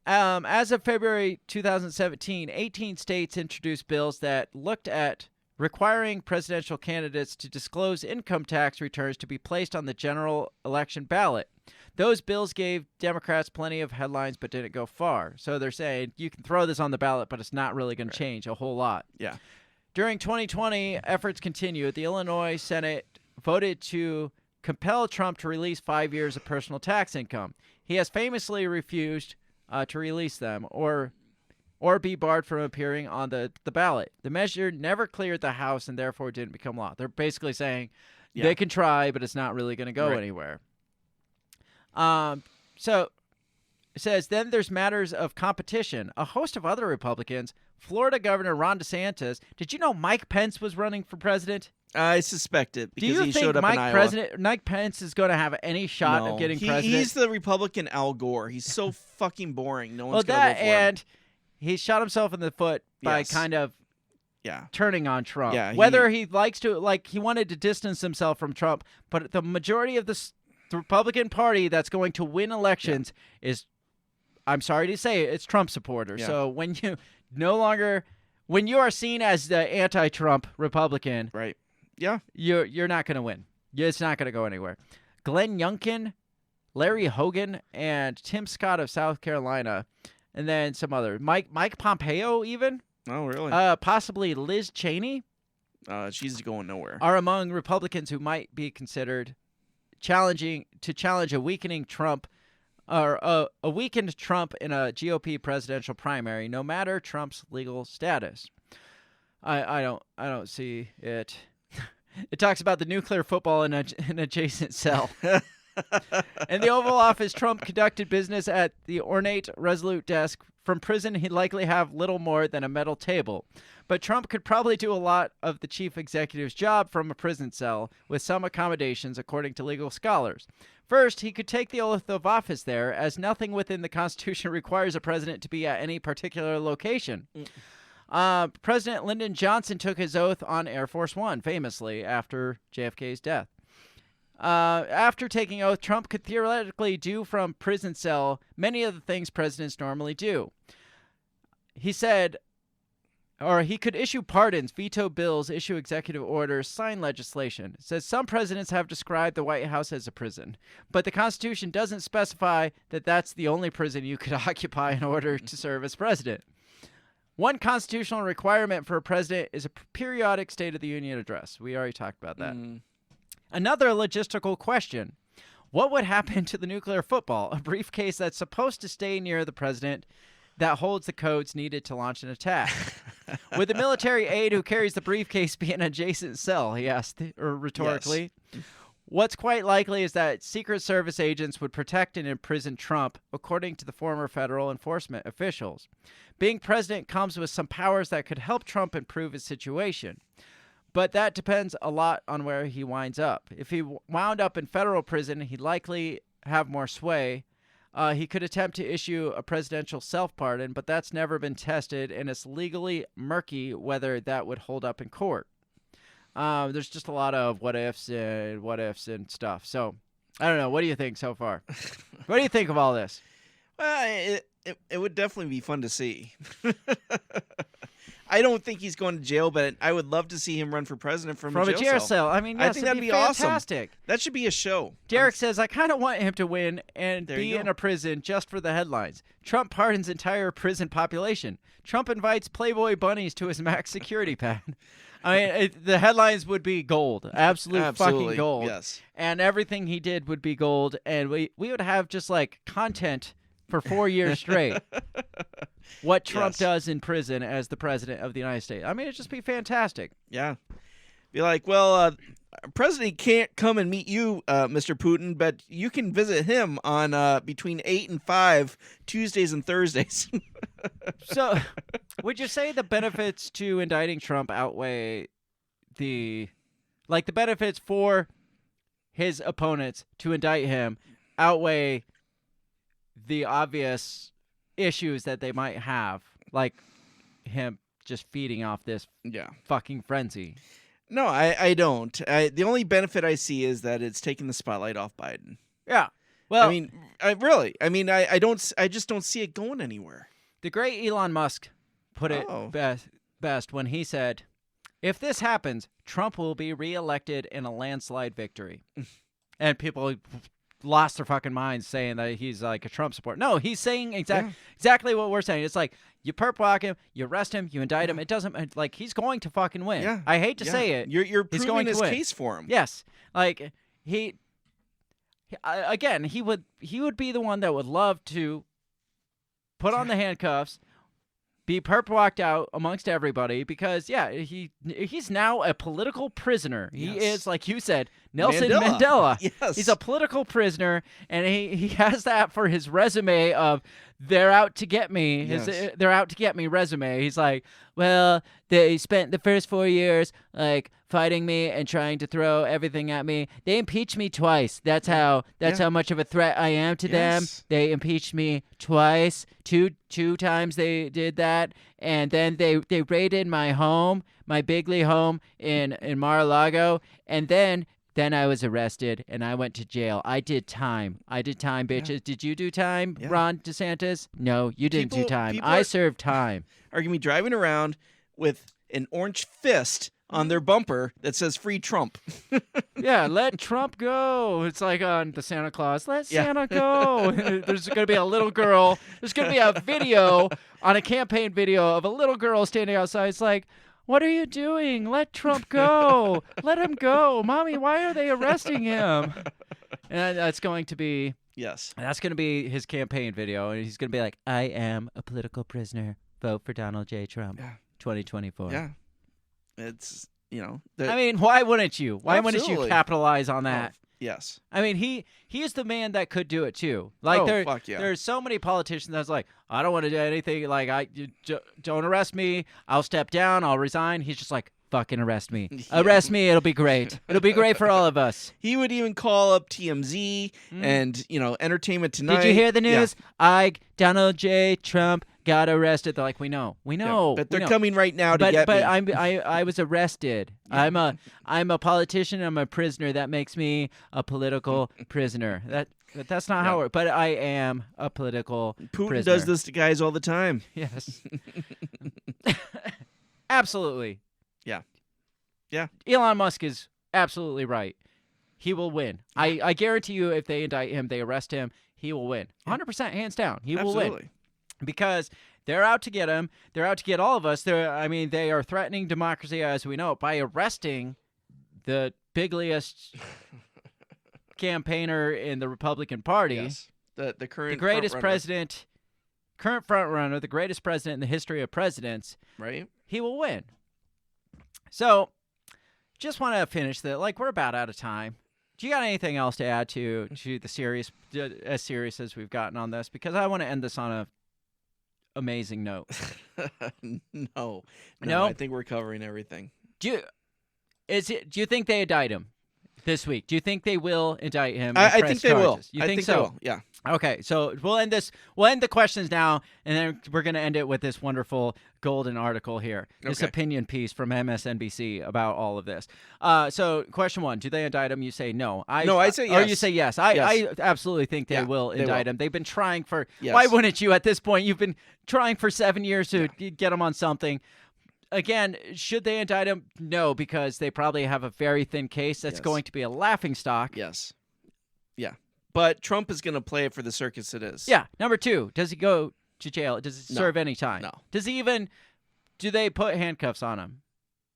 Speaker 4: As of February 2017, 18 states introduced bills that looked at requiring presidential candidates to disclose income tax returns to be placed on the general election ballot. Those bills gave Democrats plenty of headlines but didn't go far. So they're saying you can throw this on the ballot, but it's not really going to change a whole lot.
Speaker 5: Yeah.
Speaker 4: During 2020, efforts continued. The Illinois Senate voted to compel Trump to release 5 years of personal tax income. He has famously refused to release them or be barred from appearing on the ballot. The measure never cleared the House and therefore didn't become law. They're basically saying they can try, but it's not really going to go anywhere. So it says, then there's matters of competition. A host of other Republicans, Florida Governor Ron DeSantis. Did you know Mike Pence was running for president?
Speaker 5: I suspect it because he showed up in Iowa.
Speaker 4: Mike Pence is going to have any shot of getting president?
Speaker 5: He's the Republican Al Gore. He's so fucking boring. No one's going to vote for him.
Speaker 4: And he shot himself in the foot by kind of turning on Trump.
Speaker 5: Yeah,
Speaker 4: Whether he likes to, he wanted to distance himself from Trump, but the majority of the Republican Party that's going to win elections is, I'm sorry to say, it's Trump supporters.
Speaker 5: Yeah.
Speaker 4: So when you are seen as the anti-Trump Republican,
Speaker 5: right? Yeah,
Speaker 4: you're not going to win. It's not going to go anywhere. Glenn Youngkin, Larry Hogan, and Tim Scott of South Carolina, and then some other Mike Pompeo even.
Speaker 5: Oh, really?
Speaker 4: Possibly Liz Cheney.
Speaker 5: She's going nowhere.
Speaker 4: Are among Republicans who might be considered challenge a weakening Trump or a weakened Trump in a GOP presidential primary, no matter Trump's legal status. I don't see it. It talks about the nuclear football in an adjacent cell. In the Oval Office, Trump conducted business at the ornate Resolute desk. From prison, he'd likely have little more than a metal table. But Trump could probably do a lot of the chief executive's job from a prison cell, with some accommodations, according to legal scholars. First, he could take the oath of office there, as nothing within the Constitution requires a president to be at any particular location. President Lyndon Johnson took his oath on Air Force One, famously, after JFK's death. After taking oath, Trump could theoretically do from prison cell many of the things presidents normally do. He said, or he could issue pardons, veto bills, issue executive orders, sign legislation. It says some presidents have described the White House as a prison, but the Constitution doesn't specify that that's the only prison you could occupy in order to serve as president. One constitutional requirement for a president is a periodic State of the Union address. We already talked about that. Another logistical question. What would happen to the nuclear football, a briefcase that's supposed to stay near the president that holds the codes needed to launch an attack? Would the military aide who carries the briefcase be an adjacent cell, he asked rhetorically. Yes. What's quite likely is that Secret Service agents would protect and imprison Trump, according to the former federal enforcement officials. Being president comes with some powers that could help Trump improve his situation. But that depends a lot on where he winds up. If he wound up in federal prison, he'd likely have more sway. He could attempt to issue a presidential self-pardon, but that's never been tested, and it's legally murky whether that would hold up in court. There's just a lot of what ifs and stuff. So, I don't know. What do you think so far? What do you think of all this?
Speaker 5: Well, it would definitely be fun to see. I don't think he's going to jail, but I would love to see him run for president from a jail cell.
Speaker 4: I mean, yes,
Speaker 5: I think that'd be
Speaker 4: fantastic.
Speaker 5: Awesome. That should be a show.
Speaker 4: Derek says, I kind of want him to win and be in a prison just for the headlines. Trump pardons entire prison population. Trump invites Playboy bunnies to his max security pad. I mean, the headlines would be gold. Absolutely fucking gold.
Speaker 5: Yes.
Speaker 4: And everything he did would be gold. And we would have just like content for 4 years straight. What Trump does in prison as the president of the United States. I mean, it'd just be fantastic.
Speaker 5: Yeah. Be like, well, president can't come and meet you, Mr. Putin, but you can visit him on between 8 and 5 Tuesdays and Thursdays.
Speaker 4: So, would you say the benefits to indicting Trump outweigh the benefits for his opponents to indict him outweigh the obvious issues that they might have, like him just feeding off this fucking frenzy?
Speaker 5: No, I don't. The only benefit I see is that it's taking the spotlight off Biden.
Speaker 4: Yeah. Well,
Speaker 5: I mean, I just don't see it going anywhere.
Speaker 4: The great Elon Musk put it best when he said, if this happens, Trump will be reelected in a landslide victory. And people lost their fucking minds saying that he's like a Trump supporter. No, he's saying exactly what we're saying. It's like, you perp walk him, you arrest him, you indict him. It doesn't, like, he's going to fucking win.
Speaker 5: Yeah.
Speaker 4: I hate to say it.
Speaker 5: You're proving
Speaker 4: going
Speaker 5: his
Speaker 4: to win.
Speaker 5: case for him.
Speaker 4: Yes. Like, he would be the one that would love to put on the handcuffs, be perp walked out amongst everybody because, he's now a political prisoner. He is, like you said, Nelson Mandela.
Speaker 5: Yes.
Speaker 4: He's a political prisoner, and he has that for his resume of they're out to get me. They're out to get me resume. He's like, well, they spent the first 4 years like fighting me and trying to throw everything at me. They impeached me twice. That's how much of a threat I am to them. They impeached me twice. Two times they did that, and then they raided my home, my bigly home in Mar-a-Lago, and then I was arrested and I went to jail. I did time, bitches. Yeah. Did you do time, Ron DeSantis? No, you didn't do time. I served time.
Speaker 5: Are going to be driving around with an orange fist on their bumper that says "Free Trump."
Speaker 4: Yeah, let Trump go. It's like on the Santa Claus. Let Santa go. There's going to be a little girl. There's going to be a video on a campaign video of a little girl standing outside. It's like, what are you doing? Let Trump go. Let him go. Mommy, why are they arresting him? And that's going to be...
Speaker 5: Yes.
Speaker 4: That's going to be his campaign video. And he's going to be like, I am a political prisoner. Vote for Donald J. Trump. 2024.
Speaker 5: Yeah. It's,
Speaker 4: I mean, why wouldn't you? Why wouldn't you capitalize on that?
Speaker 5: Oh, yes.
Speaker 4: I mean, he is the man that could do it too. Like there's so many politicians that's like, I don't want to do anything. Like, don't arrest me. I'll step down. I'll resign. He's just like, fucking arrest me. Arrest me. It'll be great. It'll be great for all of us.
Speaker 5: He would even call up TMZ and, Entertainment Tonight.
Speaker 4: Did you hear the news? Yeah. Donald J. Trump got arrested. They're like, we know.
Speaker 5: Yeah, but they're coming right now to get me.
Speaker 4: But I was arrested. I'm a politician. I'm a prisoner. That makes me a political prisoner. That's not how it works. But I am a political
Speaker 5: Putin
Speaker 4: prisoner.
Speaker 5: does this to guys all the time.
Speaker 4: Yes. Absolutely.
Speaker 5: Yeah. Yeah.
Speaker 4: Elon Musk is absolutely right. He will win. I guarantee you if they indict him, they arrest him, he will win. 100% hands down. He will win. Because they're out to get him. They're out to get all of us. They are threatening democracy as we know it by arresting the bigliest campaigner in the Republican Party,
Speaker 5: Yes. The current
Speaker 4: the greatest
Speaker 5: front-runner,
Speaker 4: president, current front runner, the greatest president in the history of presidents,
Speaker 5: right?
Speaker 4: he will win. So, just want to finish that. Like, we're about out of time. Do you got anything else to add to the series, as serious as we've gotten on this? Because I want to end this on a amazing note.
Speaker 5: No.
Speaker 4: No?
Speaker 5: I think we're covering everything.
Speaker 4: Do you think they indict him this week? Do you think they will indict him?
Speaker 5: I think they will.
Speaker 4: You
Speaker 5: I
Speaker 4: think
Speaker 5: think
Speaker 4: so?
Speaker 5: they will. Yeah.
Speaker 4: Okay, so we'll end this. We'll end the questions now, and then we're going to end it with this wonderful golden article here, this
Speaker 5: Okay.
Speaker 4: opinion piece from MSNBC about all of this. So, question 1: do they indict him? You say no.
Speaker 5: No, I say
Speaker 4: Or
Speaker 5: yes.
Speaker 4: you say yes. I
Speaker 5: Yes.
Speaker 4: absolutely think they
Speaker 5: Yeah,
Speaker 4: will
Speaker 5: they
Speaker 4: indict
Speaker 5: will.
Speaker 4: him. They've been trying for.
Speaker 5: Yes.
Speaker 4: Why wouldn't you at this point? You've been trying for 7 years to get him on something. Again, should they indict him? No, because they probably have a very thin case that's
Speaker 5: Yes.
Speaker 4: going to be a laughingstock.
Speaker 5: Yes. Yeah. But Trump is going to play it for the circus it is.
Speaker 4: Yeah. Number 2, does he go to jail? Does he
Speaker 5: No.
Speaker 4: serve any time?
Speaker 5: No.
Speaker 4: Does he even? Do they put handcuffs on him?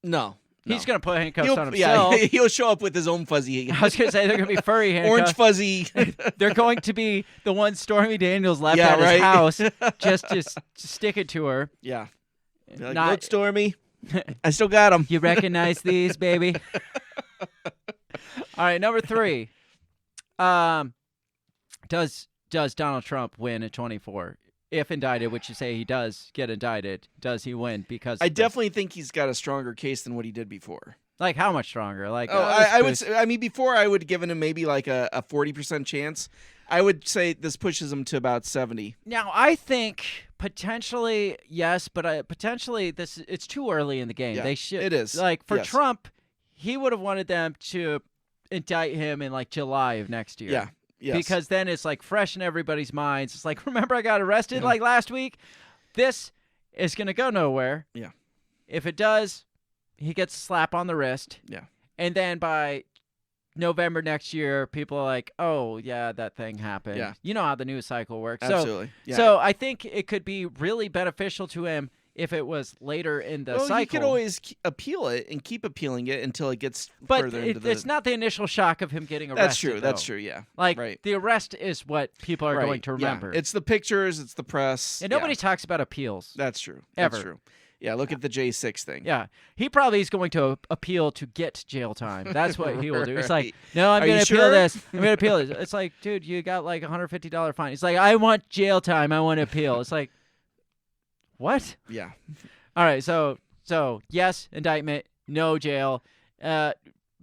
Speaker 5: No.
Speaker 4: He's going to put handcuffs
Speaker 5: He'll,
Speaker 4: on
Speaker 5: yeah,
Speaker 4: himself.
Speaker 5: he'll show up with his own fuzzy.
Speaker 4: I was going to say they're going to be furry handcuffs.
Speaker 5: Orange fuzzy.
Speaker 4: They're going to be the ones Stormy Daniels left
Speaker 5: Yeah,
Speaker 4: at his
Speaker 5: right.
Speaker 4: house just to stick it to her.
Speaker 5: Yeah. Be like,
Speaker 4: Not-
Speaker 5: look, Stormy. I still got him.
Speaker 4: You recognize these, baby? All right, number 3. Does Donald Trump win at 24? If indicted, which you say he does get indicted, does he win? Because
Speaker 5: I
Speaker 4: of this?
Speaker 5: definitely think he's got a stronger case than what he did before.
Speaker 4: Like, how much stronger? Like,
Speaker 5: I would say, I mean, before I would have given him maybe like a 40% chance. I would say this pushes him to about 70.
Speaker 4: Now, I think potentially yes, but potentially it's too early in the game.
Speaker 5: Yeah,
Speaker 4: They should.
Speaker 5: it is.
Speaker 4: Like for
Speaker 5: Yes.
Speaker 4: Trump, he would have wanted them to indict him in like July of next year.
Speaker 5: Yeah. Yes.
Speaker 4: Because then it's like fresh in everybody's minds. It's like, remember I got arrested
Speaker 5: Yeah.
Speaker 4: like last week? This is gonna go nowhere.
Speaker 5: Yeah.
Speaker 4: If it does, he gets a slap on the wrist.
Speaker 5: Yeah.
Speaker 4: And then by November next year, people are like, oh, yeah, that thing happened.
Speaker 5: Yeah.
Speaker 4: You know how the news cycle works.
Speaker 5: Absolutely. Yeah.
Speaker 4: So I think it could be really beneficial to him if it was later in the cycle.
Speaker 5: He could always appeal it and keep appealing it until it gets
Speaker 4: but
Speaker 5: further into the...
Speaker 4: it's not the initial shock of him getting arrested.
Speaker 5: That's true. That's
Speaker 4: though.
Speaker 5: true, yeah.
Speaker 4: Like,
Speaker 5: right.
Speaker 4: the arrest is what people are
Speaker 5: Right,
Speaker 4: going to remember.
Speaker 5: Yeah. It's the pictures, it's the press.
Speaker 4: And nobody
Speaker 5: yeah.
Speaker 4: talks about appeals.
Speaker 5: That's true.
Speaker 4: Ever.
Speaker 5: That's true. Yeah, look at the J6 thing.
Speaker 4: Yeah. He probably is going to appeal to get jail time. That's what he will do. It's like,
Speaker 5: Right.
Speaker 4: no, I'm
Speaker 5: Are
Speaker 4: going
Speaker 5: you
Speaker 4: to appeal
Speaker 5: sure?
Speaker 4: this. I'm going to appeal this. It's like, dude, you got like $150 fine. It's like, I want jail time. I want to appeal. It's like, what?
Speaker 5: Yeah.
Speaker 4: All right. So yes, indictment, no jail.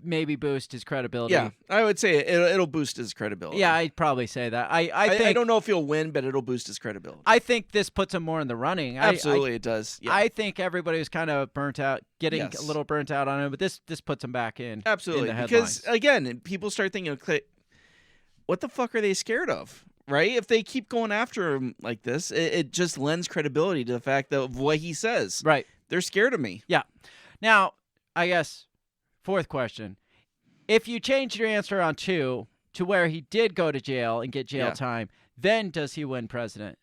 Speaker 4: Maybe boost his credibility.
Speaker 5: Yeah, I would say it'll boost his credibility.
Speaker 4: Yeah, I'd probably say that. I think
Speaker 5: I don't know if he'll win, but it'll boost his credibility.
Speaker 4: I think this puts him more in the running.
Speaker 5: Absolutely, it does. Yeah.
Speaker 4: I think everybody was kind of burnt out, getting
Speaker 5: Yes.
Speaker 4: a little burnt out on him, but this puts him back in.
Speaker 5: Absolutely,
Speaker 4: in the
Speaker 5: because
Speaker 4: headlines.
Speaker 5: again, people start thinking, okay, what the fuck are they scared of? Right? If they keep going after him like this, it just lends credibility to the fact of what he says.
Speaker 4: Right.
Speaker 5: They're scared of me.
Speaker 4: Yeah. Now, I guess, fourth question. If you changed your answer on 2 to where he did go to jail and get jail
Speaker 5: Yeah.
Speaker 4: time, then does he win president?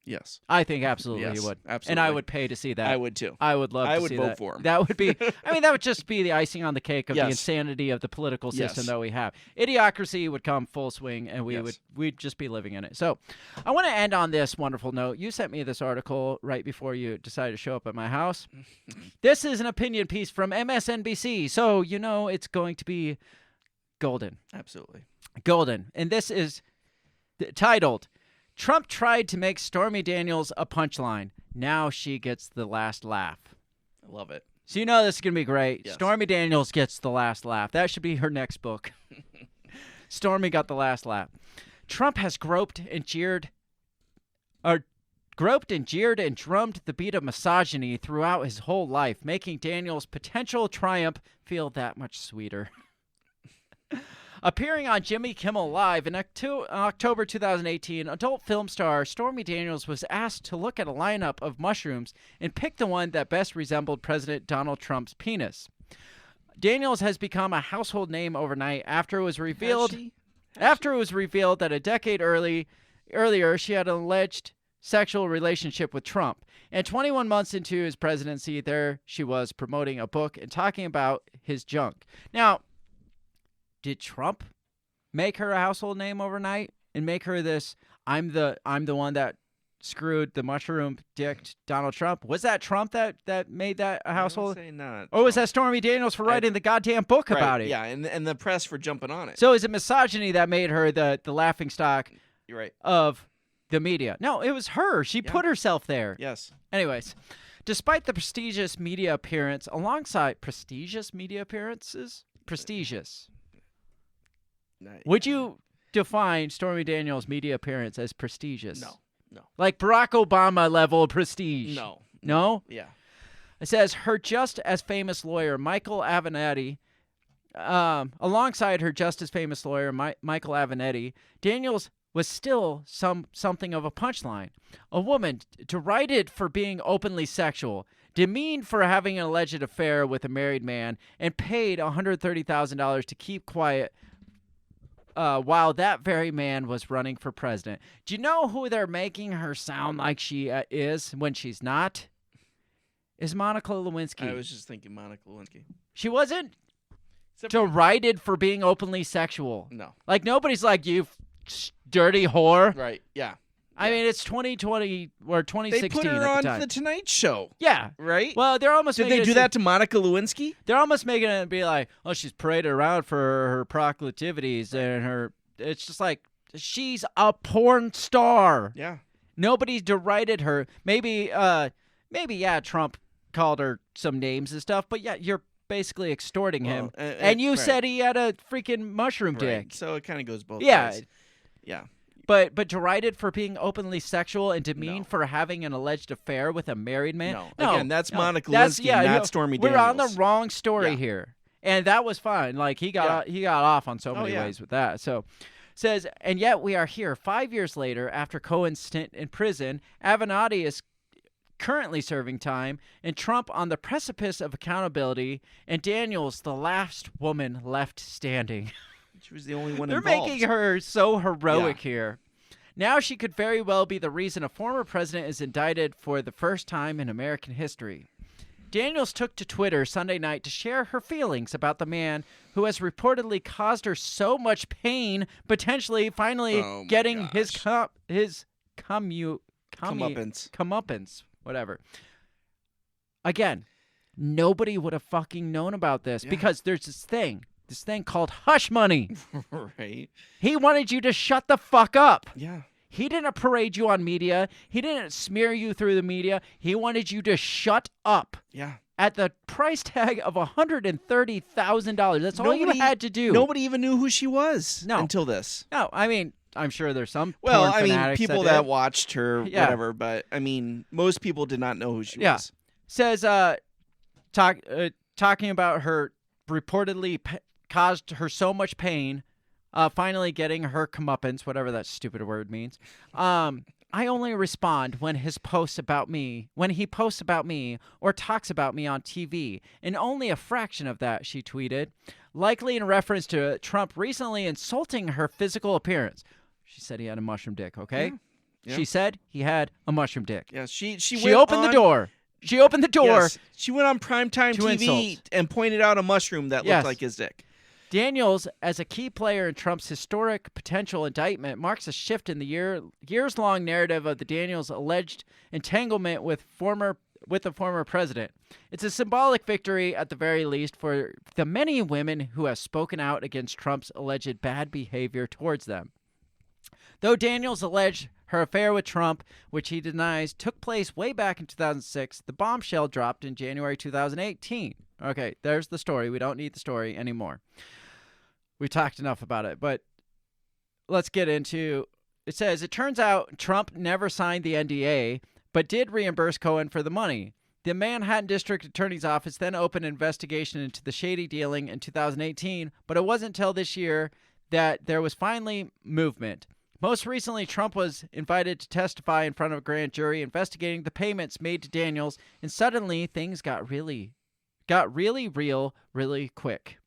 Speaker 5: Yes.
Speaker 4: I think absolutely
Speaker 5: Yes,
Speaker 4: he would.
Speaker 5: absolutely.
Speaker 4: And I would pay to see that.
Speaker 5: I would too.
Speaker 4: I would love
Speaker 5: I
Speaker 4: to
Speaker 5: would
Speaker 4: see
Speaker 5: vote
Speaker 4: that.
Speaker 5: for him.
Speaker 4: That would be, I mean, that would just be the icing on the cake of the
Speaker 5: Yes.
Speaker 4: insanity of the political system
Speaker 5: Yes.
Speaker 4: that we have. Idiocracy would come full swing and
Speaker 5: Yes.
Speaker 4: we'd just be living in it. So I want to end on this wonderful note. You sent me this article right before you decided to show up at my house. This is an opinion piece from MSNBC. So, you know, it's going to be golden.
Speaker 5: Absolutely.
Speaker 4: Golden. And this is titled, Trump tried to make Stormy Daniels a punchline. Now she gets the last laugh.
Speaker 5: I love it.
Speaker 4: So you know this is going to be great.
Speaker 5: Yes.
Speaker 4: Stormy Daniels gets the last laugh. That should be her next book. Stormy got the last laugh. Trump has groped and jeered and drummed the beat of misogyny throughout his whole life, making Daniels' potential triumph feel that much sweeter. Appearing on Jimmy Kimmel Live in October 2018, adult film star Stormy Daniels was asked to look at a lineup of mushrooms and pick the one that best resembled President Donald Trump's penis. Daniels has become a household name overnight after it was revealed that a decade earlier she had alleged sexual relationship with Trump. And 21 months into his presidency, there she was promoting a book and talking about his junk. Now, did Trump make her a household name overnight and make her this, I'm the one that screwed the mushroom dicked Donald Trump? Was that Trump that made that a household?
Speaker 5: I would say not.
Speaker 4: Or was that Stormy Daniels for writing the goddamn book about it?
Speaker 5: Yeah, and the press for jumping on it.
Speaker 4: So is it misogyny that made her the laughing stock
Speaker 5: You're right.
Speaker 4: of the media? No, it was her. She put herself there.
Speaker 5: Yes.
Speaker 4: Anyways, despite the prestigious media appearance, alongside prestigious media appearances? Prestigious. Would you define Stormy Daniels' media appearance as prestigious?
Speaker 5: No.
Speaker 4: Like Barack Obama level prestige?
Speaker 5: No.
Speaker 4: No?
Speaker 5: Yeah.
Speaker 4: It says her just as famous lawyer, Michael Avenatti, alongside her just as famous lawyer, Michael Avenatti, Daniels was still something of a punchline. A woman derided for being openly sexual, demeaned for having an alleged affair with a married man, and paid $130,000 to keep quiet while that very man was running for president. Do you know who they're making her sound like she is when she's not? Is Monica Lewinsky.
Speaker 5: I was just thinking Monica Lewinsky.
Speaker 4: She wasn't derided for being openly sexual.
Speaker 5: No.
Speaker 4: Like, nobody's like, you dirty whore.
Speaker 5: Right, yeah.
Speaker 4: I mean, it's 2020 or 2016
Speaker 5: They put her
Speaker 4: at the
Speaker 5: on
Speaker 4: time.
Speaker 5: The Tonight Show.
Speaker 4: Yeah.
Speaker 5: Right?
Speaker 4: Well, they're almost
Speaker 5: Did
Speaker 4: making
Speaker 5: they
Speaker 4: it
Speaker 5: do
Speaker 4: seem-
Speaker 5: that to Monica Lewinsky?
Speaker 4: They're almost making it be like, oh, she's paraded around for her proclivities and her. It's just like, she's a porn star.
Speaker 5: Yeah.
Speaker 4: Nobody derided her. Maybe, Trump called her some names and stuff, but yeah, you're basically extorting him. And you said he had a freaking mushroom dick.
Speaker 5: So it kind of goes both
Speaker 4: Yeah.
Speaker 5: ways. Yeah.
Speaker 4: But derided for being openly sexual and demeaned for having an alleged affair with a married man?
Speaker 5: No. Again, that's Monica Lewinsky, not Stormy
Speaker 4: We're on the
Speaker 5: Daniels.
Speaker 4: wrong story here. And that was fine. Like, he got off on so many ways with that. So, says, and yet we are here 5 years later after Cohen's stint in prison. Avenatti is currently serving time, and Trump on the precipice of accountability, and Daniels the last woman left standing.
Speaker 5: She was the only one
Speaker 4: They're
Speaker 5: involved.
Speaker 4: making her so heroic here. Now she could very well be the reason a former president is indicted for the first time in American history. Daniels took to Twitter Sunday night to share her feelings about the man who has reportedly caused her so much pain, potentially finally getting his comeuppance, whatever. Again, nobody would have fucking known about this because there's this thing called hush money.
Speaker 5: Right.
Speaker 4: He wanted you to shut the fuck up.
Speaker 5: Yeah.
Speaker 4: He didn't parade you on media. He didn't smear you through the media. He wanted you to shut up.
Speaker 5: Yeah.
Speaker 4: At the price tag of $130,000. That's all you had to do.
Speaker 5: Nobody even knew who she was
Speaker 4: No.
Speaker 5: until this.
Speaker 4: No, I mean, I'm sure there's some
Speaker 5: Well,
Speaker 4: porn
Speaker 5: I mean,
Speaker 4: fanatics
Speaker 5: people
Speaker 4: that
Speaker 5: that
Speaker 4: did.
Speaker 5: watched her,
Speaker 4: Yeah.
Speaker 5: whatever, but I mean, most people did not know who she was.
Speaker 4: Says, talking about her reportedly caused her so much pain, finally getting her comeuppance, whatever that stupid word means. I only respond when he posts about me or talks about me on TV, and only a fraction of that, she tweeted, likely in reference to Trump recently insulting her physical appearance. She said he had a mushroom dick, okay?
Speaker 5: Yeah.
Speaker 4: She said he had a mushroom dick.
Speaker 5: Yeah, she
Speaker 4: opened the door. She opened the door.
Speaker 5: Yes, she went on primetime
Speaker 4: to
Speaker 5: TV
Speaker 4: insult.
Speaker 5: and pointed out a mushroom that
Speaker 4: Yes.
Speaker 5: looked like his dick.
Speaker 4: Daniels, as a key player in Trump's historic potential indictment, marks a shift in the years-long narrative of the Daniels' alleged entanglement with the former president. It's a symbolic victory, at the very least, for the many women who have spoken out against Trump's alleged bad behavior towards them. Though Daniels alleged her affair with Trump, which he denies, took place way back in 2006, the bombshell dropped in January 2018. Okay, there's the story. We don't need the story anymore. We talked enough about it, but let's get into it. Says, it turns out Trump never signed the NDA, but did reimburse Cohen for the money. The Manhattan District Attorney's Office then opened an investigation into the shady dealing in 2018, but it wasn't until this year that there was finally movement. Most recently, Trump was invited to testify in front of a grand jury investigating the payments made to Daniels, and suddenly things got really real really quick.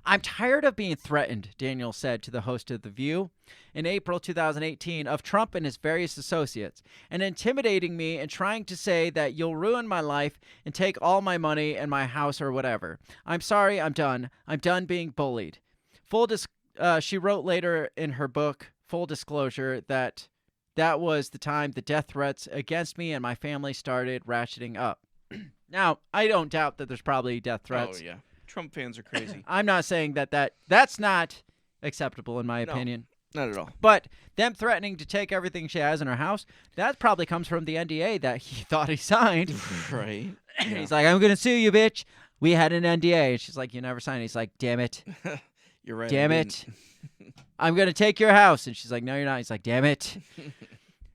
Speaker 4: I'm tired of being threatened, Daniel said to the host of The View in April 2018 of Trump and his various associates, and intimidating me and trying to say that you'll ruin my life and take all my money and my house or whatever. I'm sorry, I'm done. I'm done being bullied. She wrote later in her book, Full Disclosure, that was the time the death threats against me and my family started ratcheting up. Now, I don't doubt that there's probably death threats.
Speaker 5: Oh, yeah. Trump fans are crazy.
Speaker 4: I'm not saying that's not acceptable in my opinion.
Speaker 5: Not at all.
Speaker 4: But them threatening to take everything she has in her house, that probably comes from the NDA that he thought he signed.
Speaker 5: Right.
Speaker 4: He's like, I'm going to sue you, bitch. We had an NDA. And she's like, you never signed it. He's like, damn it.
Speaker 5: You're right.
Speaker 4: Damn it. I'm going to take your house. And she's like, no, you're not. He's like, damn it.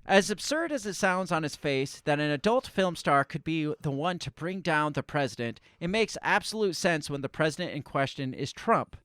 Speaker 4: As absurd as it sounds on his face that an adult film star could be the one to bring down the president, it makes absolute sense when the president in question is Trump.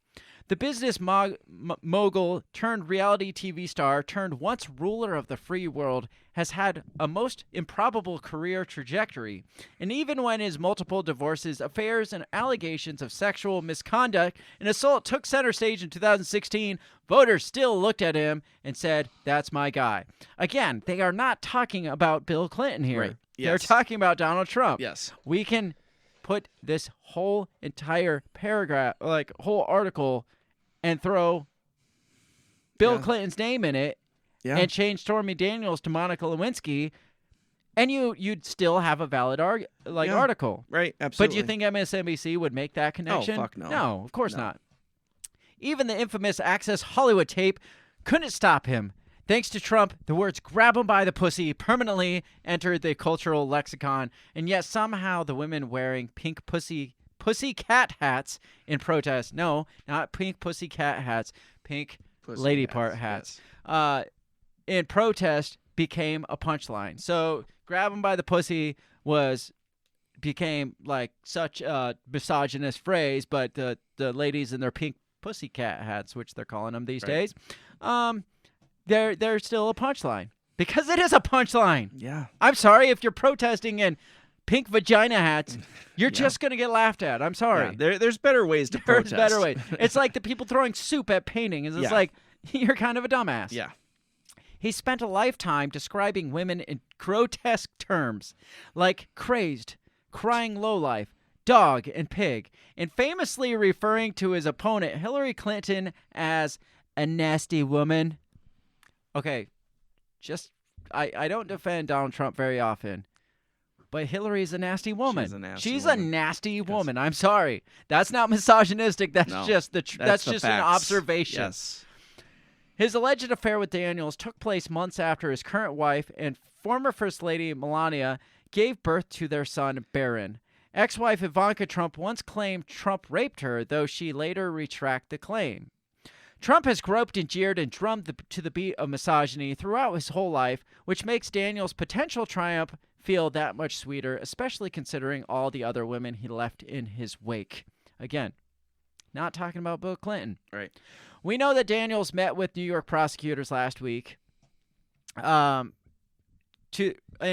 Speaker 4: The business mogul turned reality TV star turned once ruler of the free world has had a most improbable career trajectory. And even when his multiple divorces, affairs, and allegations of sexual misconduct and assault took center stage in 2016, voters still looked at him and said, that's my guy. Again, they are not talking about Bill Clinton here.
Speaker 5: Right. Yes.
Speaker 4: They're talking about Donald Trump.
Speaker 5: Yes.
Speaker 4: We can put this whole entire paragraph, like whole article, and throw Bill Clinton's name in it and change Stormy Daniels to Monica Lewinsky, and you'd still have a valid article.
Speaker 5: Right,
Speaker 4: But
Speaker 5: absolutely.
Speaker 4: do you think MSNBC would make that connection?
Speaker 5: Oh, fuck no.
Speaker 4: No, of course not. Even the infamous Access Hollywood tape couldn't stop him. Thanks to Trump, the words grab him by the pussy permanently entered the cultural lexicon, and yet somehow the women wearing pink pussycat hats in protest. No, not pink pussycat hats, pink lady part hats. In protest became a punchline. So grab him by the pussy became like such a misogynist phrase, but the ladies in their pink pussycat hats, which they're calling them these days, they're still a punchline because it is a punchline.
Speaker 5: Yeah.
Speaker 4: I'm sorry if you're protesting in pink vagina hats, you're just going to get laughed at. I'm sorry.
Speaker 5: Yeah, there's better ways to protest.
Speaker 4: There's better ways. It's like the people throwing soup at paintings. It's like, you're kind of a dumbass.
Speaker 5: Yeah.
Speaker 4: He spent a lifetime describing women in grotesque terms like crazed, crying lowlife, dog, and pig, and famously referring to his opponent Hillary Clinton as a nasty woman. Okay, I don't defend Donald Trump very often, but Hillary's a nasty woman. She's a nasty woman. I'm sorry. That's not misogynistic. That's just that's just an observation.
Speaker 5: Yes.
Speaker 4: His alleged affair with Daniels took place months after his current wife and former First Lady Melania gave birth to their son, Barron. Ex-wife Ivanka Trump once claimed Trump raped her, though she later retracted the claim. Trump has groped and jeered and drummed to the beat of misogyny throughout his whole life, which makes Daniels' potential triumph feel that much sweeter, especially considering all the other women he left in his wake. Again, not talking about Bill Clinton.
Speaker 5: Right.
Speaker 4: We know that Daniels met with New York prosecutors last week in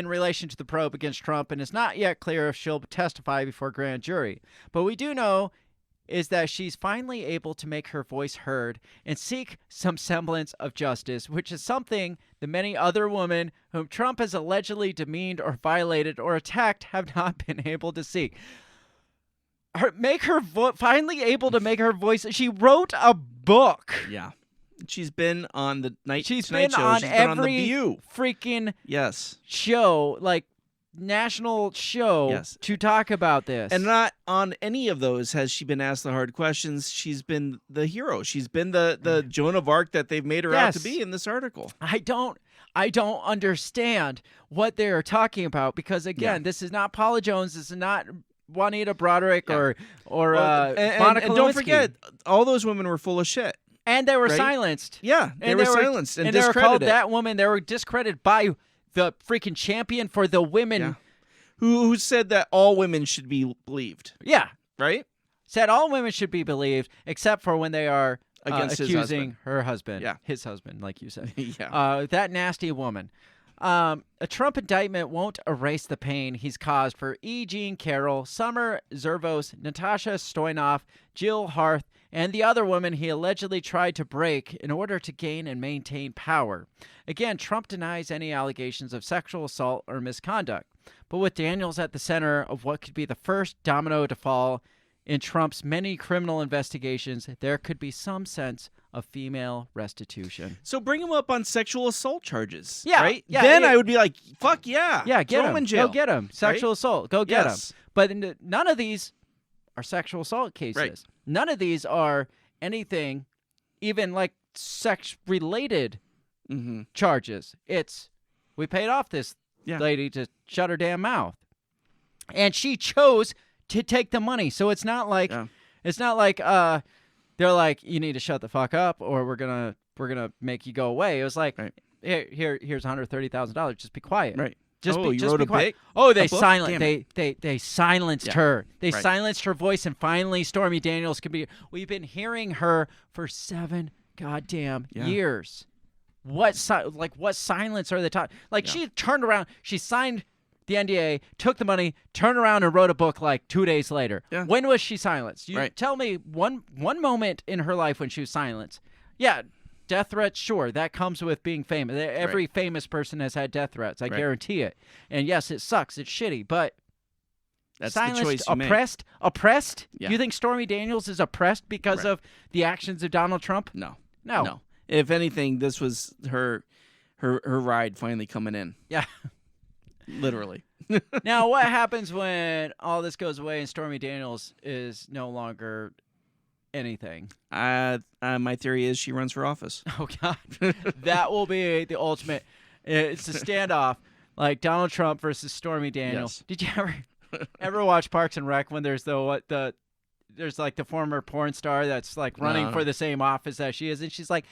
Speaker 4: relation to the probe against Trump, and it's not yet clear if she'll testify before grand jury. But we do know is that she's finally able to make her voice heard and seek some semblance of justice, which is something the many other women whom Trump has allegedly demeaned or violated or attacked have not been able to seek. Finally able to make her voice. She wrote a book.
Speaker 5: Yeah. She's been on the Tonight Show.
Speaker 4: On
Speaker 5: She's been on The View.
Speaker 4: Freaking
Speaker 5: yes
Speaker 4: show, like national show to talk about this.
Speaker 5: And not on any of those has she been asked the hard questions. She's been the hero. She's been the Joan of Arc that they've made her out to be in this article.
Speaker 4: I don't understand what they're talking about because, again, this is not Paula Jones. This is not Juanita Broderick or Monica
Speaker 5: and don't
Speaker 4: Lewinsky.
Speaker 5: forget, all those women were full of shit.
Speaker 4: And they were silenced.
Speaker 5: Yeah, they were silenced and
Speaker 4: they were called
Speaker 5: discredited.
Speaker 4: that woman. They were discredited by the freaking champion for the women.
Speaker 5: Yeah. Who said that all women should be believed.
Speaker 4: Yeah.
Speaker 5: Right?
Speaker 4: Said all women should be believed except for when they are
Speaker 5: against
Speaker 4: accusing her husband.
Speaker 5: Yeah.
Speaker 4: His husband, like you said.
Speaker 5: Yeah.
Speaker 4: That nasty woman. A Trump indictment won't erase the pain he's caused for E. Jean Carroll, Summer Zervos, Natasha Stoynoff, Jill Harth, and the other woman he allegedly tried to break in order to gain and maintain power. Again, Trump denies any allegations of sexual assault or misconduct. But with Daniels at the center of what could be the first domino to fall in Trump's many criminal investigations, there could be some sense of female restitution.
Speaker 5: So bring him up on sexual assault charges.
Speaker 4: Yeah,
Speaker 5: right?
Speaker 4: yeah,
Speaker 5: then
Speaker 4: yeah.
Speaker 5: I would be like, fuck yeah.
Speaker 4: Yeah, get
Speaker 5: Throw
Speaker 4: him.
Speaker 5: in jail.
Speaker 4: Go get him. Sexual assault. Go get him.
Speaker 5: Yes.
Speaker 4: But none of these are sexual assault cases.
Speaker 5: Right.
Speaker 4: None of these are anything even like sex-related charges. It's, we paid off this lady to shut her damn mouth. And she chose to take the money. So it's not like they're like, you need to shut the fuck up or we're gonna make you go away. It was like, here's $130,000. Just be quiet.
Speaker 5: Right.
Speaker 4: Just
Speaker 5: you
Speaker 4: be
Speaker 5: wrote a
Speaker 4: quiet.
Speaker 5: book?
Speaker 4: Oh, they
Speaker 5: A book?
Speaker 4: silenced.
Speaker 5: Damn
Speaker 4: They silenced her. They
Speaker 5: Right.
Speaker 4: silenced her voice, and finally, Stormy Daniels could be. We've been hearing her for 7 goddamn years. What silence are they talking? Like she turned around, she signed the NDA, took the money, turned around and wrote a book like 2 days later.
Speaker 5: Yeah.
Speaker 4: When was she silenced? You
Speaker 5: Right.
Speaker 4: tell me one moment in her life when she was silenced. Yeah. Death threats, sure, that comes with being famous. Every famous person has had death threats. I guarantee it. And yes, it sucks. It's shitty, but
Speaker 5: That's
Speaker 4: silenced,
Speaker 5: the choice you make.
Speaker 4: oppressed.
Speaker 5: Yeah.
Speaker 4: You think Stormy Daniels is oppressed because of the actions of Donald Trump?
Speaker 5: No.
Speaker 4: No.
Speaker 5: If anything, this was her ride finally coming in.
Speaker 4: Yeah.
Speaker 5: Literally.
Speaker 4: Now, what happens when all this goes away and Stormy Daniels is no longer anything?
Speaker 5: My theory is she runs for office.
Speaker 4: Oh, God. That will be the ultimate. It's a standoff, like Donald Trump versus Stormy Daniels.
Speaker 5: Yes.
Speaker 4: Did you ever watch Parks and Rec when there's there's like the former porn star that's like running for the same office as she is, and she's like,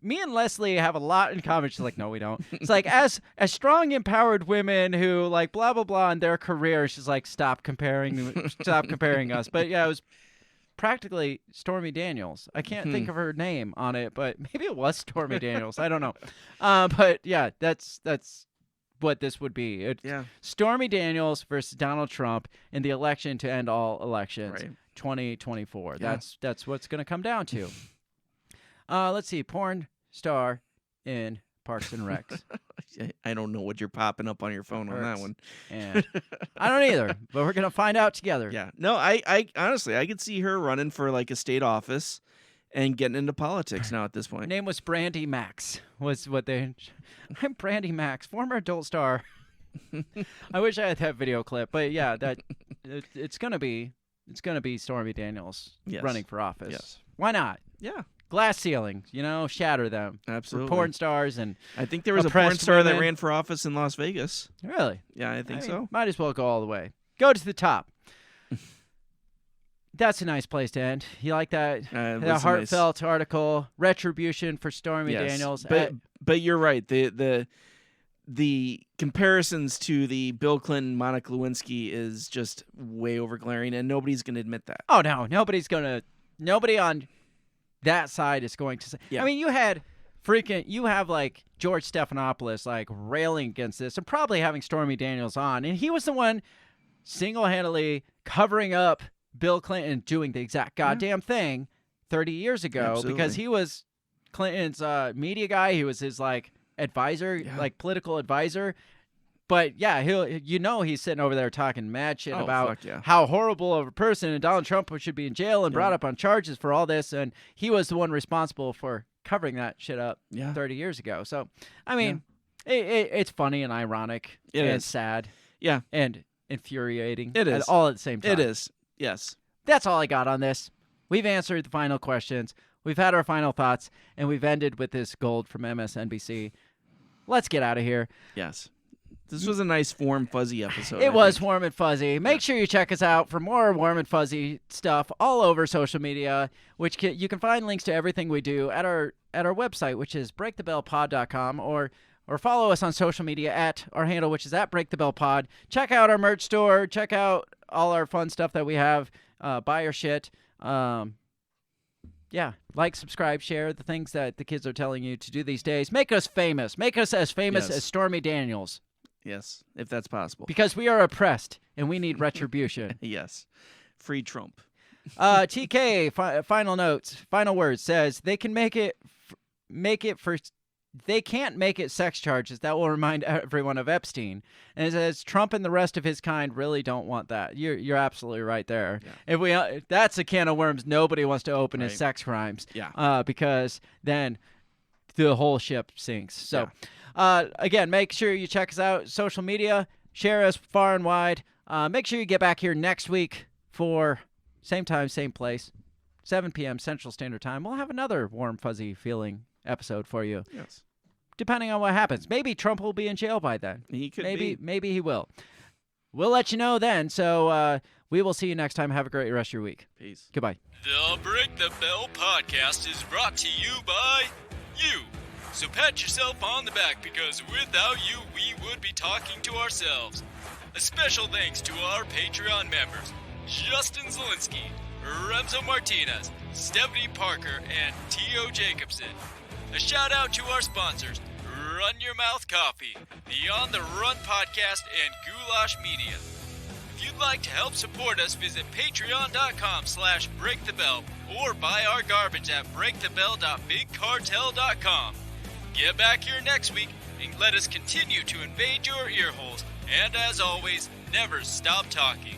Speaker 4: me and Leslie have a lot in common. She's like, no, we don't. It's like, as strong, empowered women who like blah, blah, blah in their career, she's like, stop comparing us. But yeah, it was practically Stormy Daniels. I can't think of her name on it, but maybe it was Stormy Daniels. I don't know. But yeah, that's what this would be. Stormy Daniels versus Donald Trump in the election to end all elections, 2024.
Speaker 5: Yeah.
Speaker 4: That's what's going to come down to. Let's see, porn star in Parks and Recs.
Speaker 5: I don't know what you're popping up on your phone on that one.
Speaker 4: And I don't either, but we're gonna find out together.
Speaker 5: Yeah. No, I honestly, I could see her running for like a state office and getting into politics now at this point.
Speaker 4: Name was Brandy Max. Was what they? I'm Brandy Max, former adult star. I wish I had that video clip, but yeah, it's gonna be Stormy Daniels running for office.
Speaker 5: Yes.
Speaker 4: Why not?
Speaker 5: Yeah.
Speaker 4: Glass ceilings, shatter them.
Speaker 5: Absolutely.
Speaker 4: For porn stars and
Speaker 5: I think there was a porn
Speaker 4: oppressed
Speaker 5: star that
Speaker 4: women.
Speaker 5: ran for office in Las Vegas.
Speaker 4: Really?
Speaker 5: Yeah, I think so.
Speaker 4: Might as well go all the way. Go to the top. That's a nice place to end. You like that? That heartfelt article, retribution for Stormy Daniels.
Speaker 5: But you're right. The comparisons to the Bill Clinton, Monica Lewinsky is just way overglaring, and nobody's going to admit that.
Speaker 4: Oh no, nobody on that side is going to say.
Speaker 5: Yeah.
Speaker 4: I mean, you have like George Stephanopoulos like railing against this, and probably having Stormy Daniels on, and he was the one single-handedly covering up Bill Clinton doing the exact goddamn thing 30 years ago because he was Clinton's media guy. He was his like advisor, like political advisor. But yeah, he's sitting over there talking mad shit about how horrible of a person and Donald Trump should be in jail and brought up on charges for all this, and he was the one responsible for covering that shit up 30 years ago. So, I mean, it's funny and ironic and sad, and infuriating.
Speaker 5: It is
Speaker 4: all at the same time.
Speaker 5: It is. Yes.
Speaker 4: That's all I got on this. We've answered the final questions. We've had our final thoughts, and we've ended with this gold from MSNBC. Let's get out of here.
Speaker 5: Yes. This was a nice, warm, fuzzy episode.
Speaker 4: It was warm and fuzzy. Make sure you check us out for more warm and fuzzy stuff all over social media, which you can find links to everything we do at our website, which is breakthebellpod.com, or follow us on social media at our handle, which is at breakthebellpod. Check out our merch store. Check out all our fun stuff that we have. Buy our shit. Like, subscribe, share the things that the kids are telling you to do these days. Make us famous. Make us as famous as Stormy Daniels.
Speaker 5: Yes, if that's possible.
Speaker 4: Because we are oppressed, and we need retribution.
Speaker 5: Yes. Free Trump.
Speaker 4: TK, final notes, final words, says they can they can't make it sex charges. That will remind everyone of Epstein. And it says Trump and the rest of his kind really don't want that. You're absolutely right there. Yeah. If that's a can of worms nobody wants to open is sex crimes.
Speaker 5: Yeah.
Speaker 4: Because then the whole ship sinks. So, again, make sure you check us out. Social media, share us far and wide. Make sure you get back here next week for same time, same place, 7 p.m. Central Standard Time. We'll have another warm, fuzzy feeling episode for you.
Speaker 5: Yes.
Speaker 4: Depending on what happens. Maybe Trump will be in jail by then.
Speaker 5: He could
Speaker 4: be. Maybe he will. We'll let you know then. So we will see you next time. Have a great rest of your week.
Speaker 5: Peace.
Speaker 4: Goodbye.
Speaker 12: The Break the Bell podcast is brought to you by you. So pat yourself on the back because without you, we would be talking to ourselves. A special thanks to our Patreon members, Justin Zielinski, Remzo Martinez, Stephanie Parker, and T.O. Jacobson. A shout out to our sponsors, Run Your Mouth Coffee, the On the Run podcast, and Goulash Media. If you'd like to help support us, visit patreon.com/breakthebell or buy our garbage at breakthebell.bigcartel.com. Get back here next week and let us continue to invade your ear holes. And as always, never stop talking.